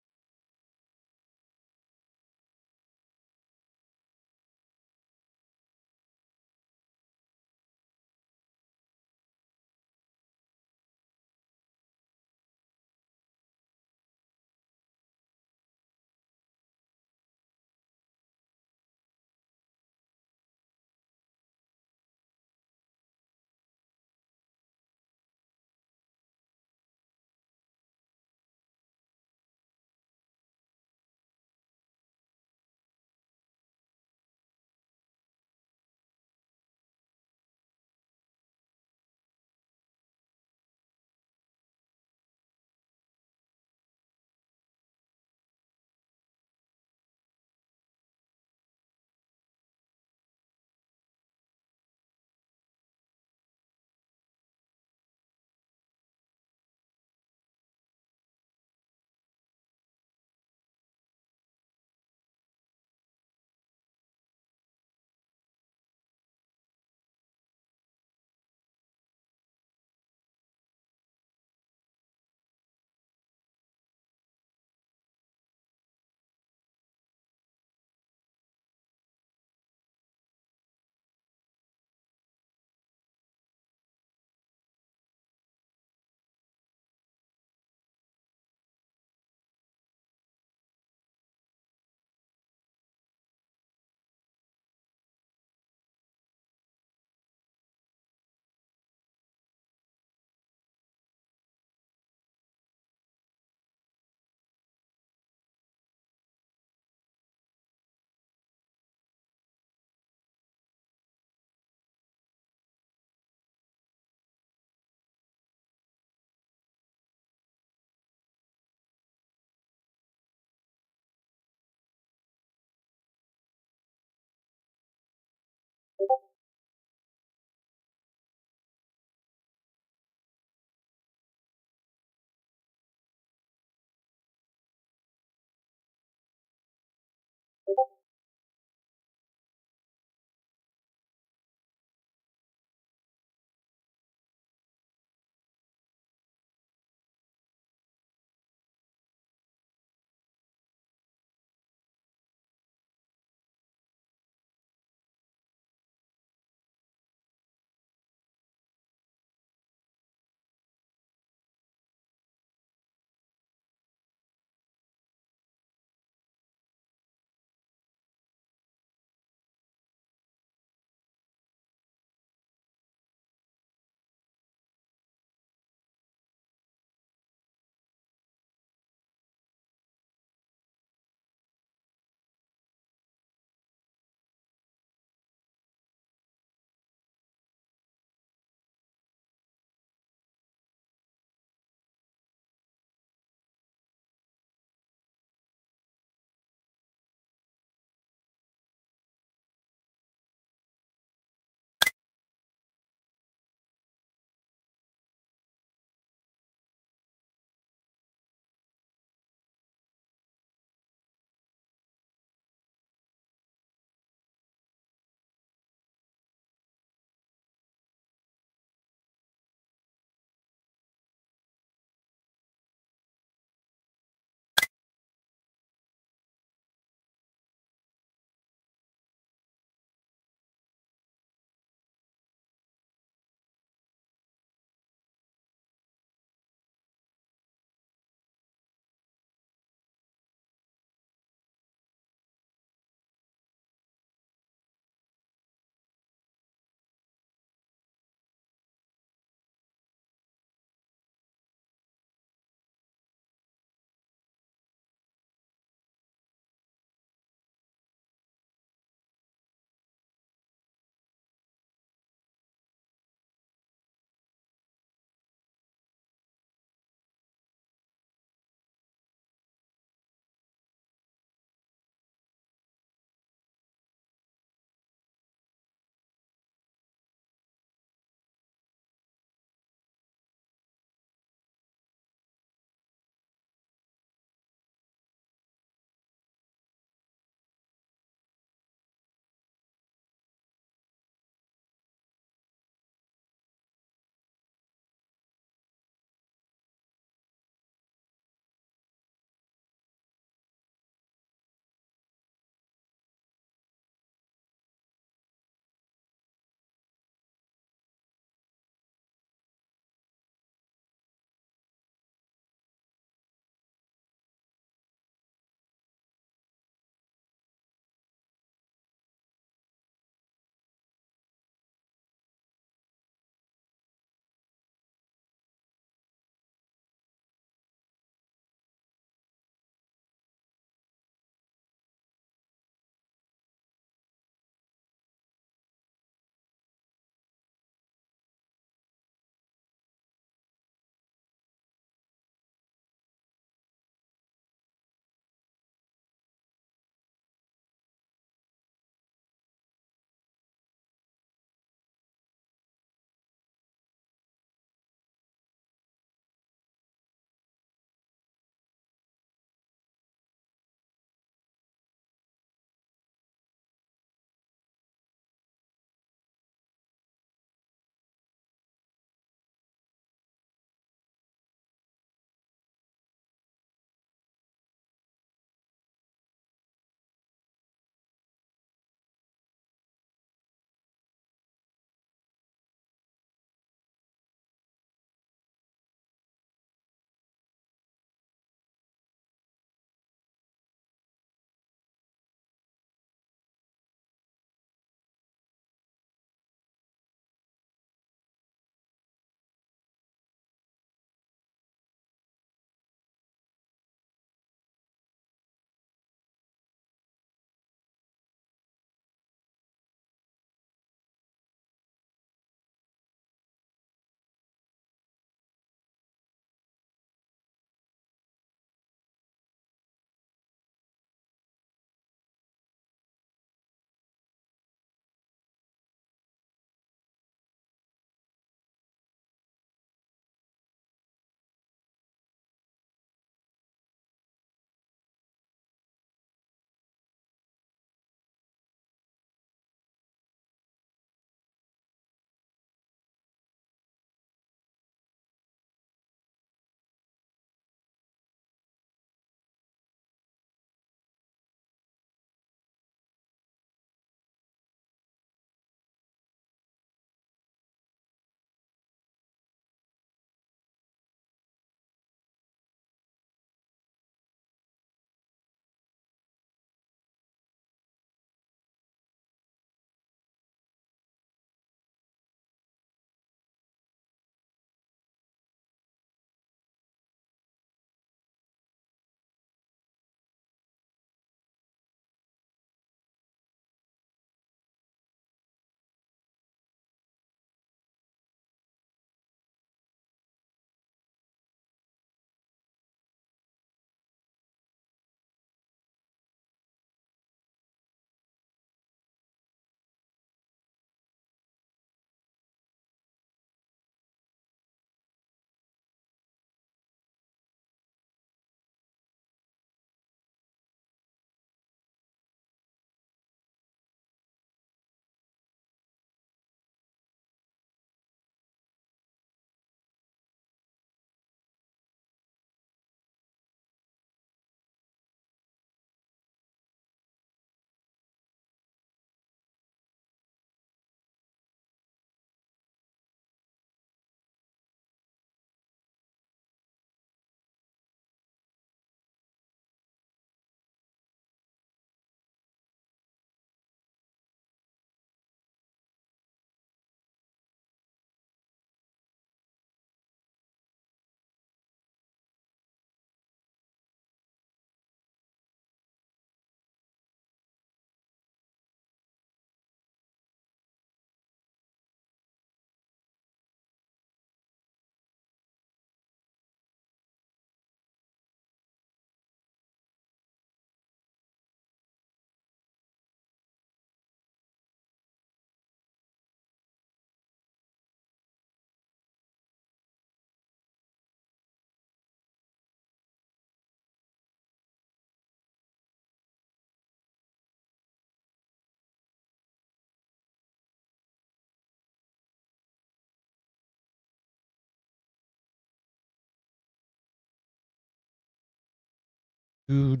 Tight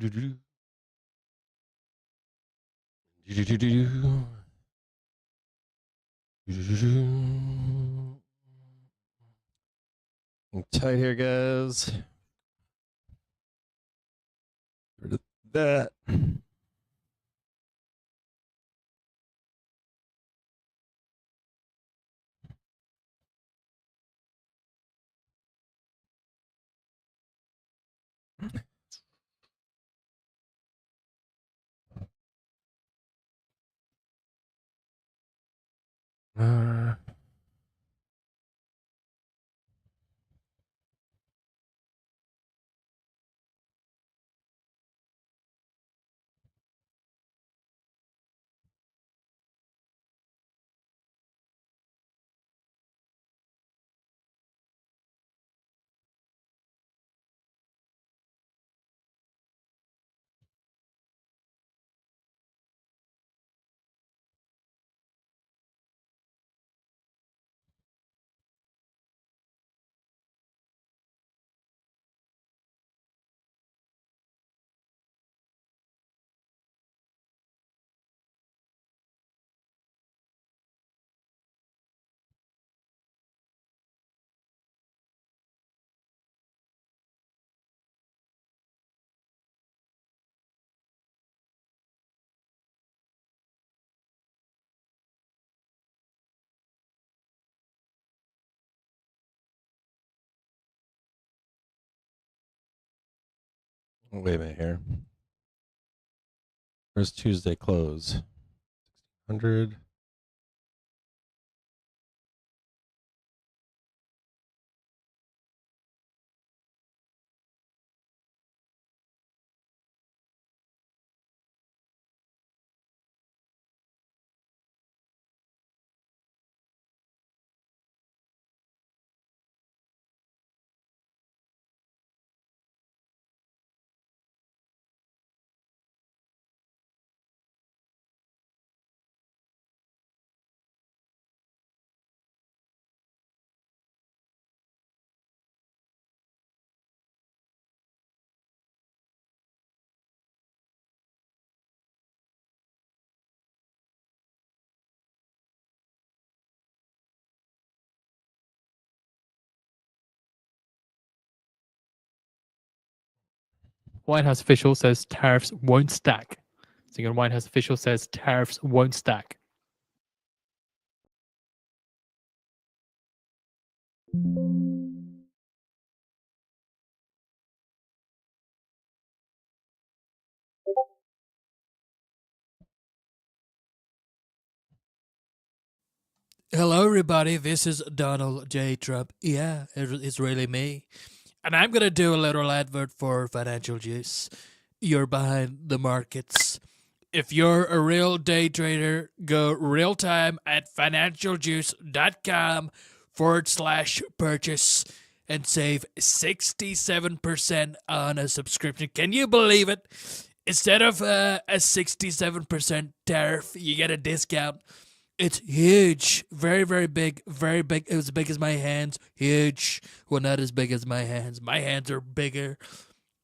here, guys. Rid of that. Wait a minute here. Where's Tuesday close? 100. White House official says tariffs won't stack. So again, White House official says tariffs won't stack. Hello, everybody. This is Donald J. Trump. Yeah, it's really me. And I'm going to do a little advert for Financial Juice. You're behind the markets. If you're a real day trader, go real time at financialjuice.com/purchase and save 67% on a subscription. Can you believe it? Instead of a 67% tariff, you get a discount. It's huge. Very, very big. Very big. It was as big as my hands. Huge. Well, not as big as my hands. My hands are bigger.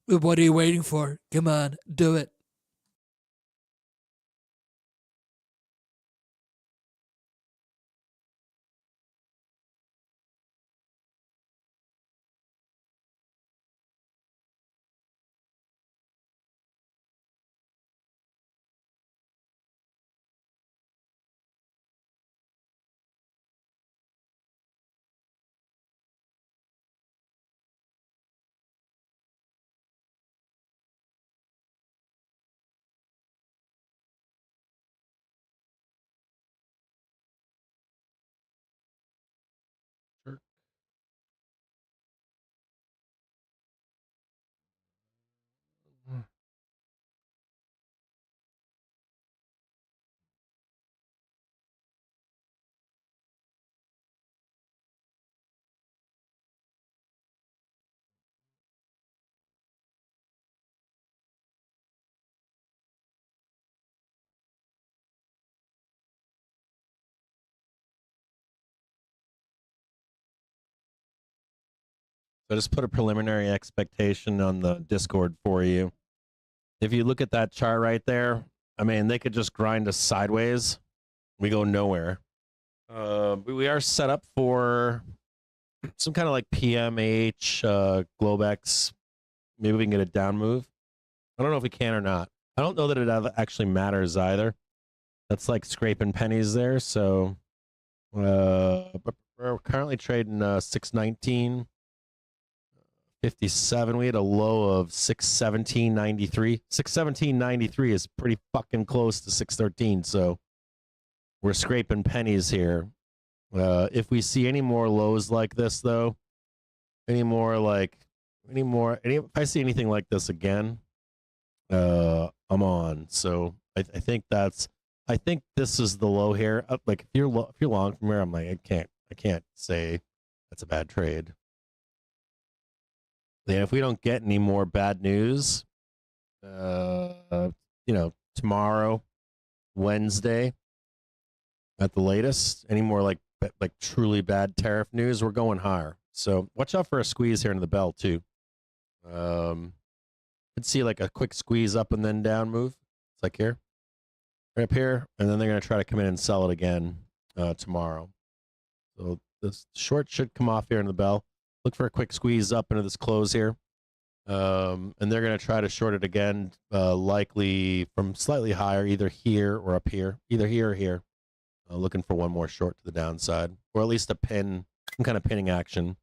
What are you waiting for? Come on, do it. Sure. So I just put a preliminary expectation on the Discord for you. if you look at that chart right there, I mean, they could just grind us sideways. We go nowhere. But we are set up for some kind of like PMH, Globex. Maybe we can get a down move. I don't know if we can or not. I don't know that it actually matters either. That's like scraping pennies there. So but we're currently trading 619.57. We had a low of 617.93. 617.93 is pretty fucking close to 613. So we're scraping pennies here. If we see any more lows like this, though, if I see anything like this again, I'm on. So I think this is the low here. Like if you're long from here, I'm like, I can't say that's a bad trade. Yeah, if we don't get any more bad news, tomorrow, Wednesday, at the latest, any more like truly bad tariff news, we're going higher. So watch out for a squeeze here into the bell too. Could see like a quick squeeze up and then down move. It's like here, right up here, and then they're going to try to come in and sell it again tomorrow. So this short should come off here in the bell. Look for a quick squeeze up into this close here. And they're going to try to short it again, likely from slightly higher, either here or up here, either here or here. Looking for one more short to the downside, or at least a pin, some kind of pinning action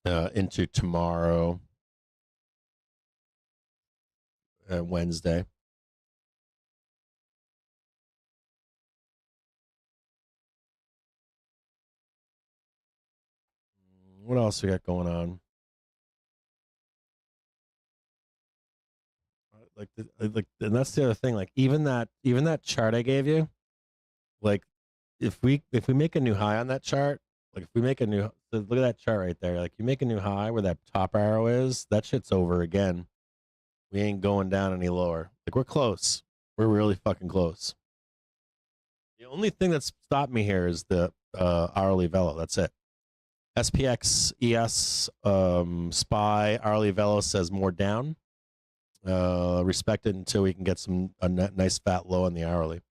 into tomorrow, Wednesday. What else we got going on? And that's the other thing. Like even that chart I gave you, like if we make a new high on that chart, like if we make a new, look at that chart right there. Like you make a new high where that top arrow is, that shit's over again. We ain't going down any lower. Like we're close. We're really fucking close. The only thing that's stopped me here is the hourly velo. That's it. SPX ES SPY hourly velo says more down. Respect it until we can get a nice fat low on the hourly.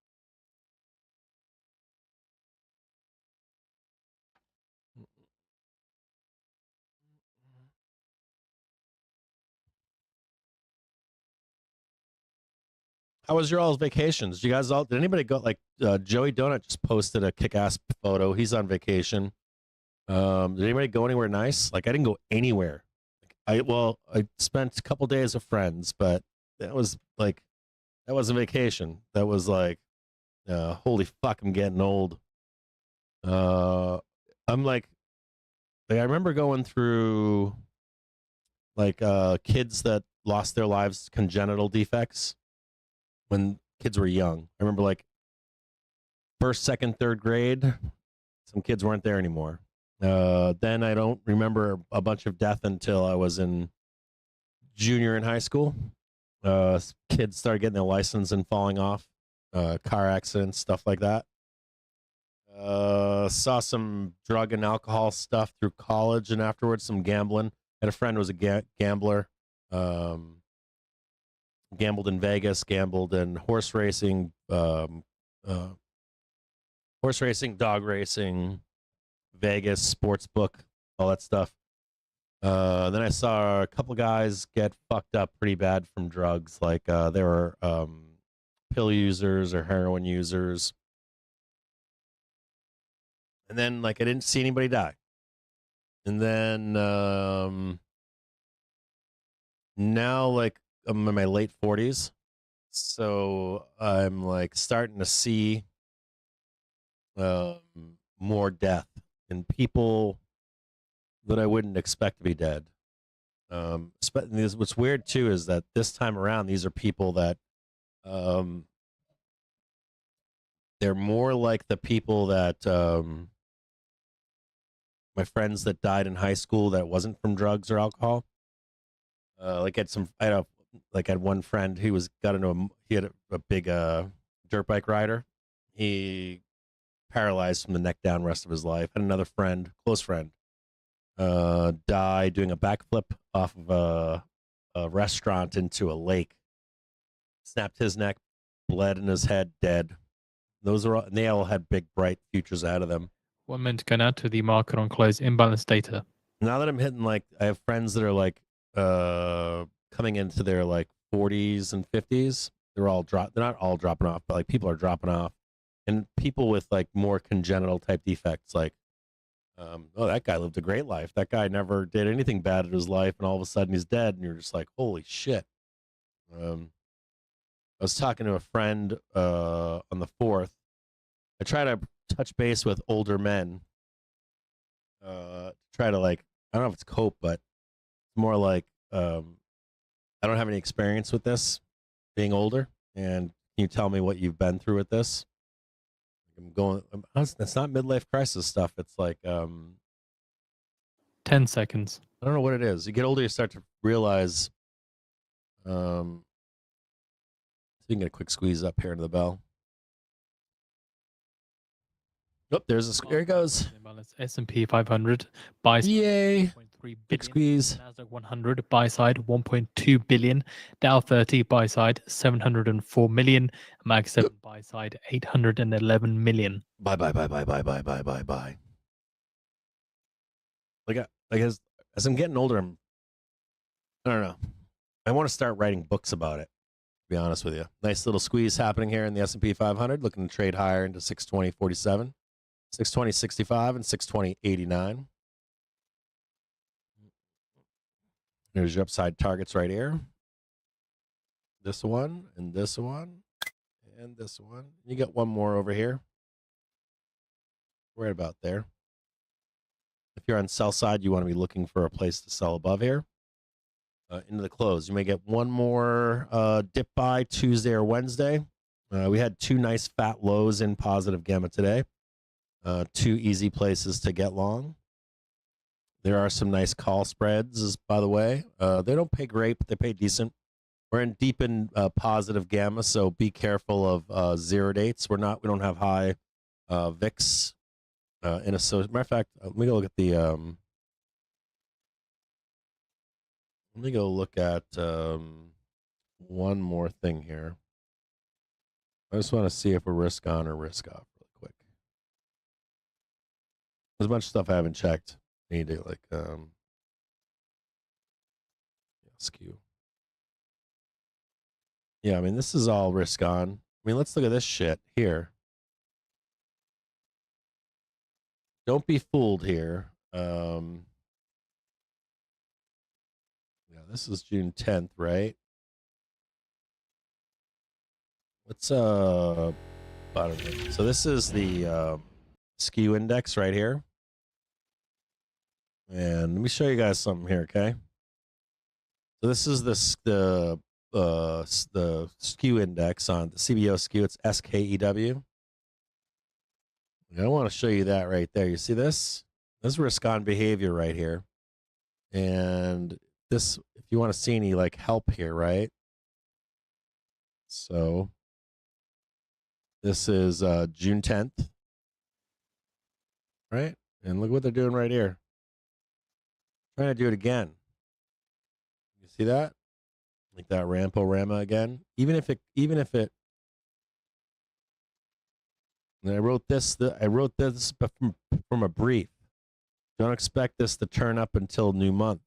How was your all's vacations? Did anybody go, like Joey Donut just posted a kick-ass photo. He's on vacation. Did anybody go anywhere nice? Like I didn't go anywhere. I spent a couple days with friends, but that wasn't vacation. That was like, holy fuck, I'm getting old. I'm like I remember going through like kids that lost their lives congenital defects when kids were young. I remember like first, second, third grade, some kids weren't there anymore. Then I don't remember a bunch of death until I was in junior in high school. Kids started getting their license and falling off, car accidents, stuff like that. Saw some drug and alcohol stuff through college and afterwards some gambling. Had a friend who was a gambler. Gambled in Vegas, gambled in horse racing, dog racing, Vegas, sports book, all that stuff. Then I saw a couple guys get fucked up pretty bad from drugs, like they were pill users or heroin users. And then like I didn't see anybody die. And then now like I'm in my late 40s. So I'm like starting to see more death and people that I wouldn't expect to be dead. What's weird too is that this time around, these are people that they're more like the people that my friends that died in high school that wasn't from drugs or alcohol. I had one friend who he had a big dirt bike rider. He paralyzed from the neck down rest of his life. Had another friend, close friend, died doing a backflip off of a restaurant into a lake, snapped his neck, bled in his head, dead. Those are all, and they all had big, bright futures ahead of them. One minute to go now to the market on close imbalance data. Now that I'm hitting, like, I have friends that are like coming into their like 40s and 50s. They're not all dropping off, but like people are dropping off, and people with like more congenital type defects, like oh, that guy lived a great life. That guy never did anything bad in his life, and all of a sudden he's dead, and you're just like, holy shit. I was talking to a friend on the 4th. I try to touch base with older men. Try to, like, I don't know if it's cope, but it's more like I don't have any experience with this, being older, and can you tell me what you've been through with this? It's not midlife crisis stuff. It's like 10 seconds. I don't know what it is. You get older, you start to realize. So you can get a quick squeeze up here into the bell. Oh, there it goes. S&P 500 buy side, Yay! 1.3 Big billion. squeeze. Nasdaq 100 buy side 1.2 billion. Dow 30 buy side 704 million. Mag 7 buy side 811 million. Bye. Like, as I'm getting older, I don't know. I want to start writing books about it, to be honest with you. Nice little squeeze happening here in the S&P 500, looking to trade higher into 620.47, 620.65, and 620.89. There's your upside targets right here. This one, and this one, and this one. You got one more over here. Right about there. If you're on sell side, you want to be looking for a place to sell above here. Into the close. You may get one more dip buy Tuesday or Wednesday. We had two nice fat lows in positive gamma today. Two easy places to get long. There are some nice call spreads, by the way. They don't pay great, but they pay decent. We're in deep in positive gamma, so be careful of zero dates. We don't have high VIX in a matter of fact. Let me go look at the. Let me go look at one more thing here. I just want to see if we're risk on or risk off really quick. There's a bunch of stuff I haven't checked. I need to like skew. Yeah, I mean, this is all risk on. I mean, let's look at this shit here. Don't be fooled here. Yeah, this is June 10th, right? Let's bottom right. So this is the skew index right here. And let me show you guys something here, okay? So this is the skew index on the CBO skew. It's SKEW. I want to show you that right there. You see this? This is risk on behavior right here. And this, if you want to see any like help here, right? So this is June 10th, right? And look what they're doing right here. Trying to do it again. You see that? Like that Ramporama again. Even if it. And I wrote this from a brief. Don't expect this to turn up until new month.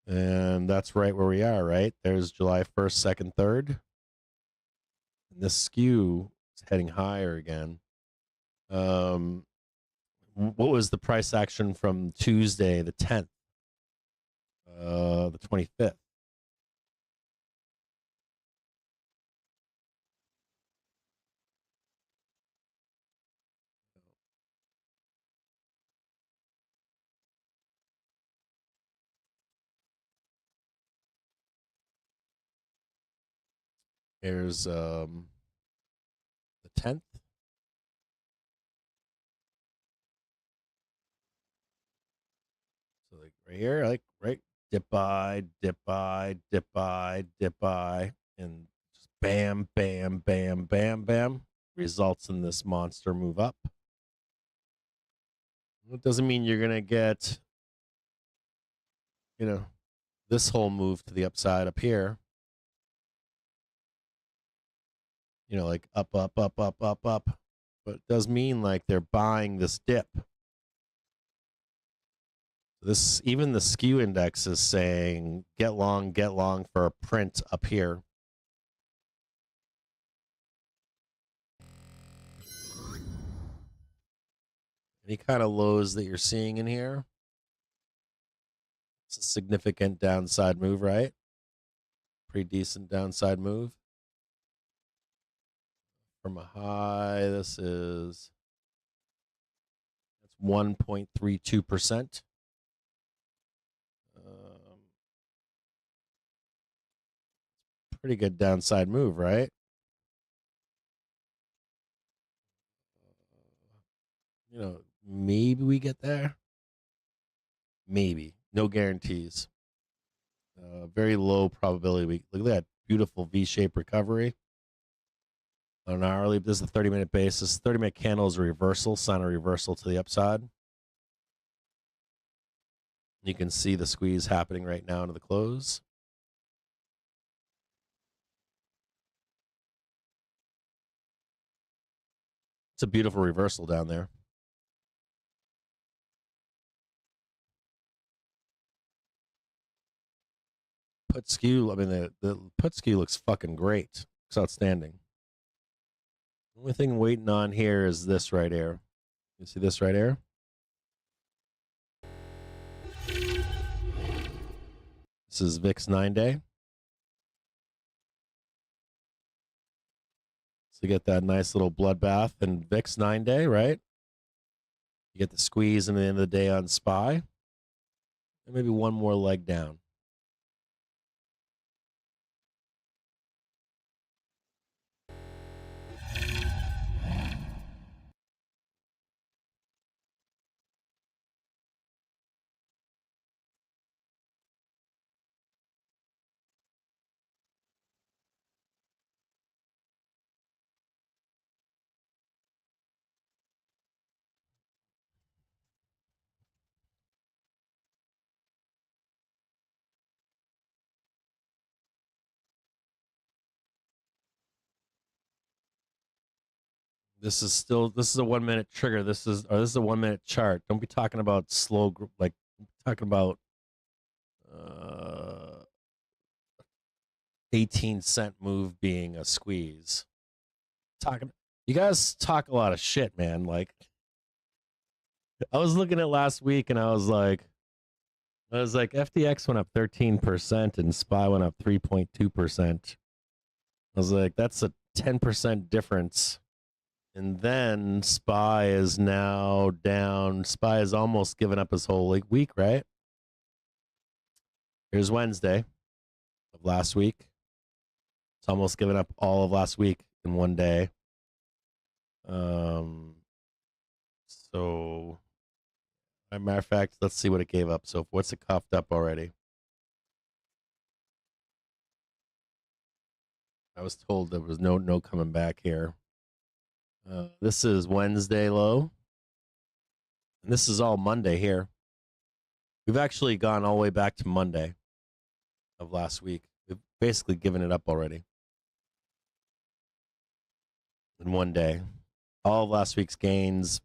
And that's right where we are, right? There's July 1st, 2nd, 3rd. And this skew is heading higher again. What was the price action from Tuesday, the 10th? The 25th. Here's the 10th. So like right here, like right, dip buy, dip buy, dip buy, dip buy, and just bam, bam, bam, bam, bam, results in this monster move up. It doesn't mean you're gonna get this whole move to the upside up here, like up, up, up, up, up, up. But it does mean like they're buying this dip. Even the skew index is saying get long for a print up here. Any kind of lows that you're seeing in here, it's a significant downside move, right? Pretty decent downside move. From a high, that's 1.32%. Pretty good downside move, right? Maybe we get there. Maybe. No guarantees. Very low probability. Look at that beautiful V-shaped recovery. On an hourly, this is a 30-minute basis. 30-minute candle is a reversal, sign a reversal to the upside. You can see the squeeze happening right now into the close. It's a beautiful reversal down there. Put skew, I mean, the put skew looks fucking great. It's outstanding. The only thing waiting on here is this right here. You see this right here? This is VIX 9-day. So you get that nice little bloodbath in VIX 9-day, right? You get the squeeze in the end of the day on SPY. And maybe one more leg down. This is a 1 minute trigger. This is a 1 minute chart. Don't be talking about slow, like talking about 18-cent move being a squeeze. You guys talk a lot of shit, man. Like, I was looking at last week and I was like, FTX went up 13% and SPY went up 3.2%. I was like, that's a 10% difference. And then SPY is now down. SPY has almost given up his whole week, right? Here's Wednesday of last week. It's almost given up all of last week in one day. So, as a matter of fact, let's see what it gave up. So, what's it coughed up already? I was told there was no coming back here. This is Wednesday low. And this is all Monday here. We've actually gone all the way back to Monday of last week. We've basically given it up already. In one day. All of last week's gains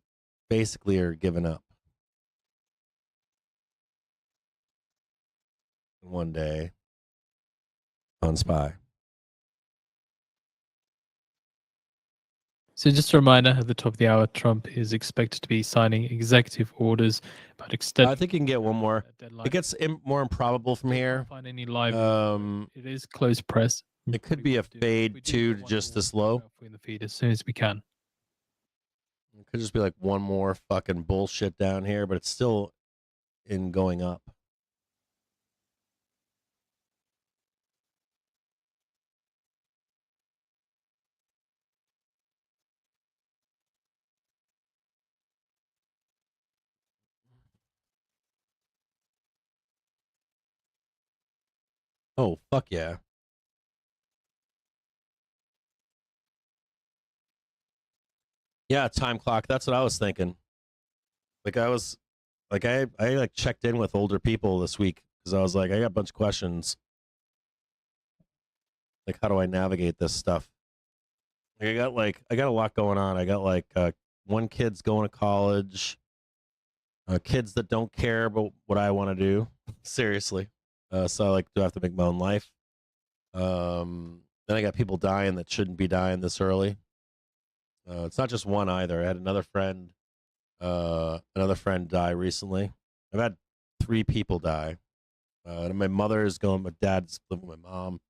basically are given up. In one day on SPY. So just a reminder, at the top of the hour, Trump is expected to be signing executive orders about extending. I think you can get one more. Deadline. It gets more improbable from here. Can't find any live. It is close press. It could be a fade too to just this low. In the feed as soon as we can. It could just be like one more fucking bullshit down here, but it's still in going up. Oh, fuck yeah. Yeah, time clock. That's what I was thinking. Like I like checked in with older people this week because I was like, I got a bunch of questions. Like, how do I navigate this stuff? I got a lot going on. I got one kid's going to college. Kids that don't care about what I want to do. Seriously. So do I have to make my own life? Then I got people dying that shouldn't be dying this early. It's not just one either. I had another friend die recently. I've had 3 people die. And my mother is going. My dad's living with my mom.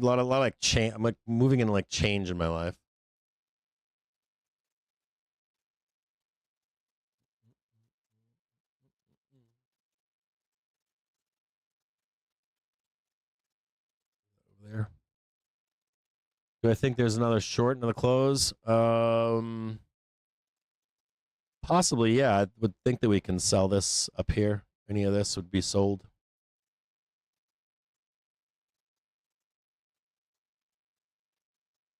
A lot of like change. I'm like moving into like change in my life. Over there. Do I think there's another short in the close? Possibly, yeah. I would think that we can sell this up here. Any of this would be sold.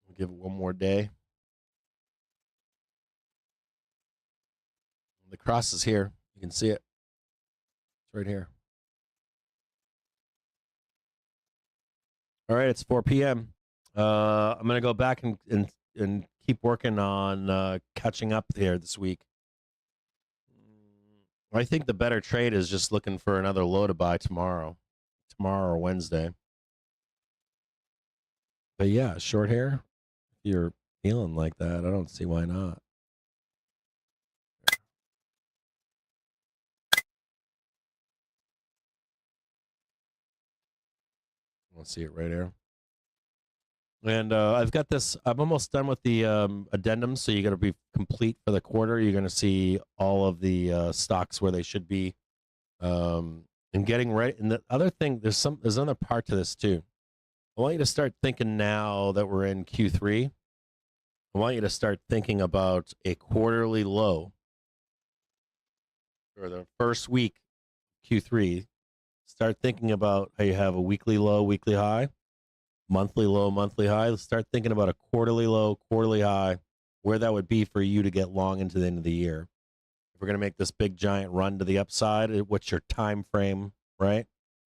We'll give it one more day. The cross is here. You can see it. It's right here. All right, it's 4 p.m. I'm gonna go back and keep working on catching up here this week. I think the better trade is just looking for another low to buy tomorrow or Wednesday. But yeah, short hair. If you're feeling like that, I don't see why not. I'll see it right here. And I've got this. I'm almost done with the addendum, so you got to be complete for the quarter. You're going to see all of the stocks where they should be, and getting right. And the other thing, there's another part to this too. I want you to start thinking now that we're in Q3. I want you to start thinking about a quarterly low for the first week, Q3. Start thinking about how you have a weekly low, weekly high, monthly low, monthly high. Let's start thinking about a quarterly low, quarterly high, where that would be for you to get long into the end of the year. If we're going to make this big giant run to the upside, what's your time frame, right?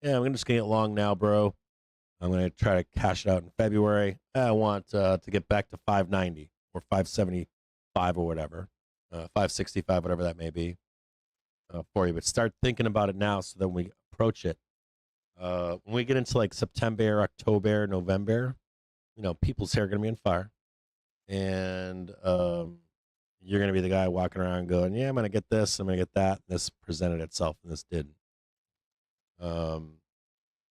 Yeah, I'm just going to get long now, bro. I'm going to try to cash it out in February. I want to get back to 590 or 575 or whatever, 565, whatever that may be for you. But start thinking about it now so that when we approach it, when we get into like September, October, November, people's hair are going to be on fire. And you're going to be the guy walking around going, yeah, I'm going to get this, I'm going to get that. And this presented itself and this didn't.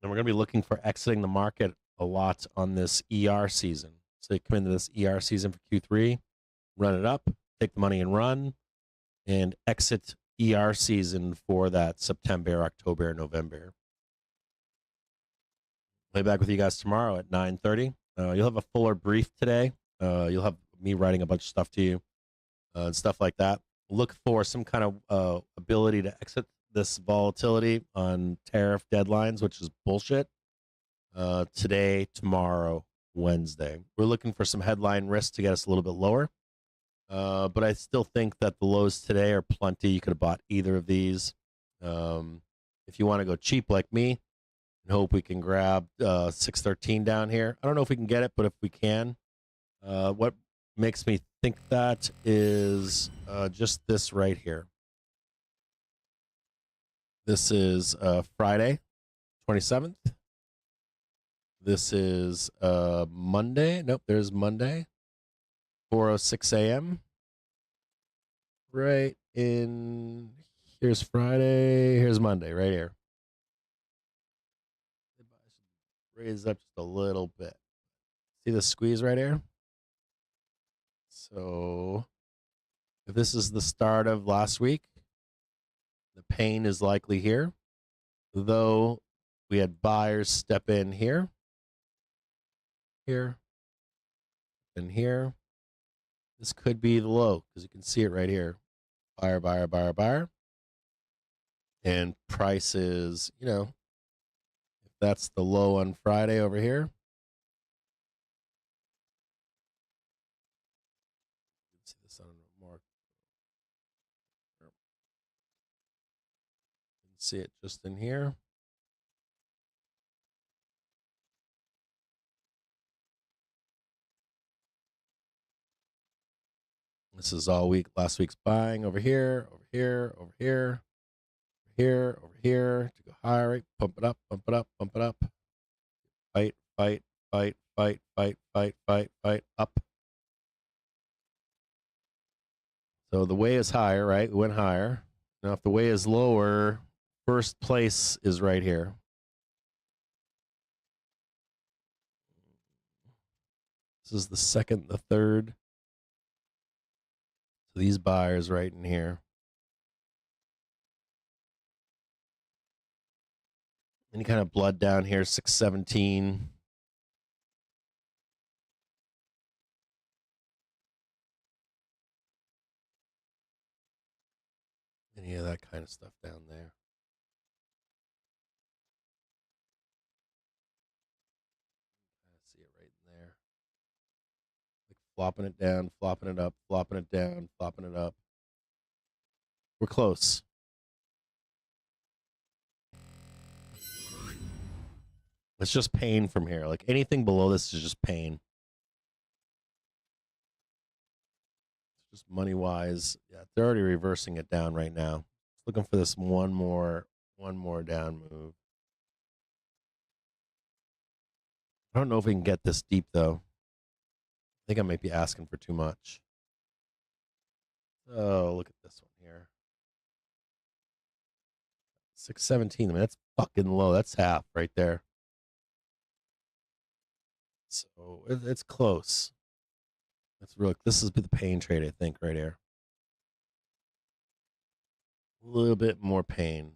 And we're going to be looking for exiting the market a lot on this ER season. So you come into this ER season for Q3, run it up, take the money and run, and exit ER season for that September, October, November. I'll be back with you guys tomorrow at 9:30. You'll have a fuller brief today. You'll have me writing a bunch of stuff to you and stuff like that. Look for some kind of ability to exit this volatility on tariff deadlines, which is bullshit. Today, tomorrow, Wednesday. We're looking for some headline risk to get us a little bit lower. But I still think that the lows today are plenty. You could have bought either of these. If you want to go cheap like me and hope we can grab 613 down here. I don't know if we can get it, but if we can, what makes me think that is just this right here. This is Friday, 27th. This is Monday. Nope, there's Monday, 4:06 a.m. Right in, here's Friday, here's Monday, right here. Raise up just a little bit. See the squeeze right here? So if this is the start of last week, the pain is likely here, though we had buyers step in here, and here. This could be the low because you can see it right here. Buyer, buyer, buyer, buyer. And price is, if that's the low on Friday over here. See this on more. see it just in here. This is all week. Last week's buying over here, over here, over here, over here, over here to go higher. Right? Pump it up, pump it up, pump it up. Fight, fight, fight, fight, fight, fight, fight, fight, up. So the way is higher, right? We went higher. Now, if the way is lower, first place is right here. This is the second, the third. So these buyers right in here. Any kind of blood down here, 617. Any of that kind of stuff down there. I see it right in there. Like flopping it down, flopping it up, flopping it down, flopping it up. We're close. It's just pain from here. Like anything below this is just pain. Just money wise. Yeah, they're already reversing it down right now. Looking for this one more down move. I don't know if we can get this deep though. I think I might be asking for too much. Oh, look at this one here. 617. I mean, that's fucking low. That's half right there. So it's close. That's real. This is the pain trade, I think, right here. A little bit more pain.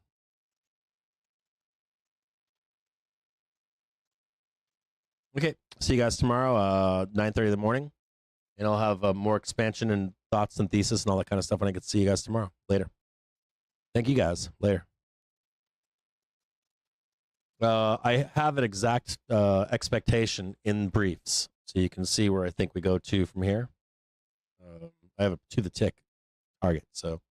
Okay, see you guys tomorrow, 9:30 in the morning, and I'll have more expansion and thoughts and thesis and all that kind of stuff when I get to see you guys tomorrow. Later. Thank you guys. Later. I have an exact expectation in briefs, so you can see where I think we go to from here. I have a to the tick target, so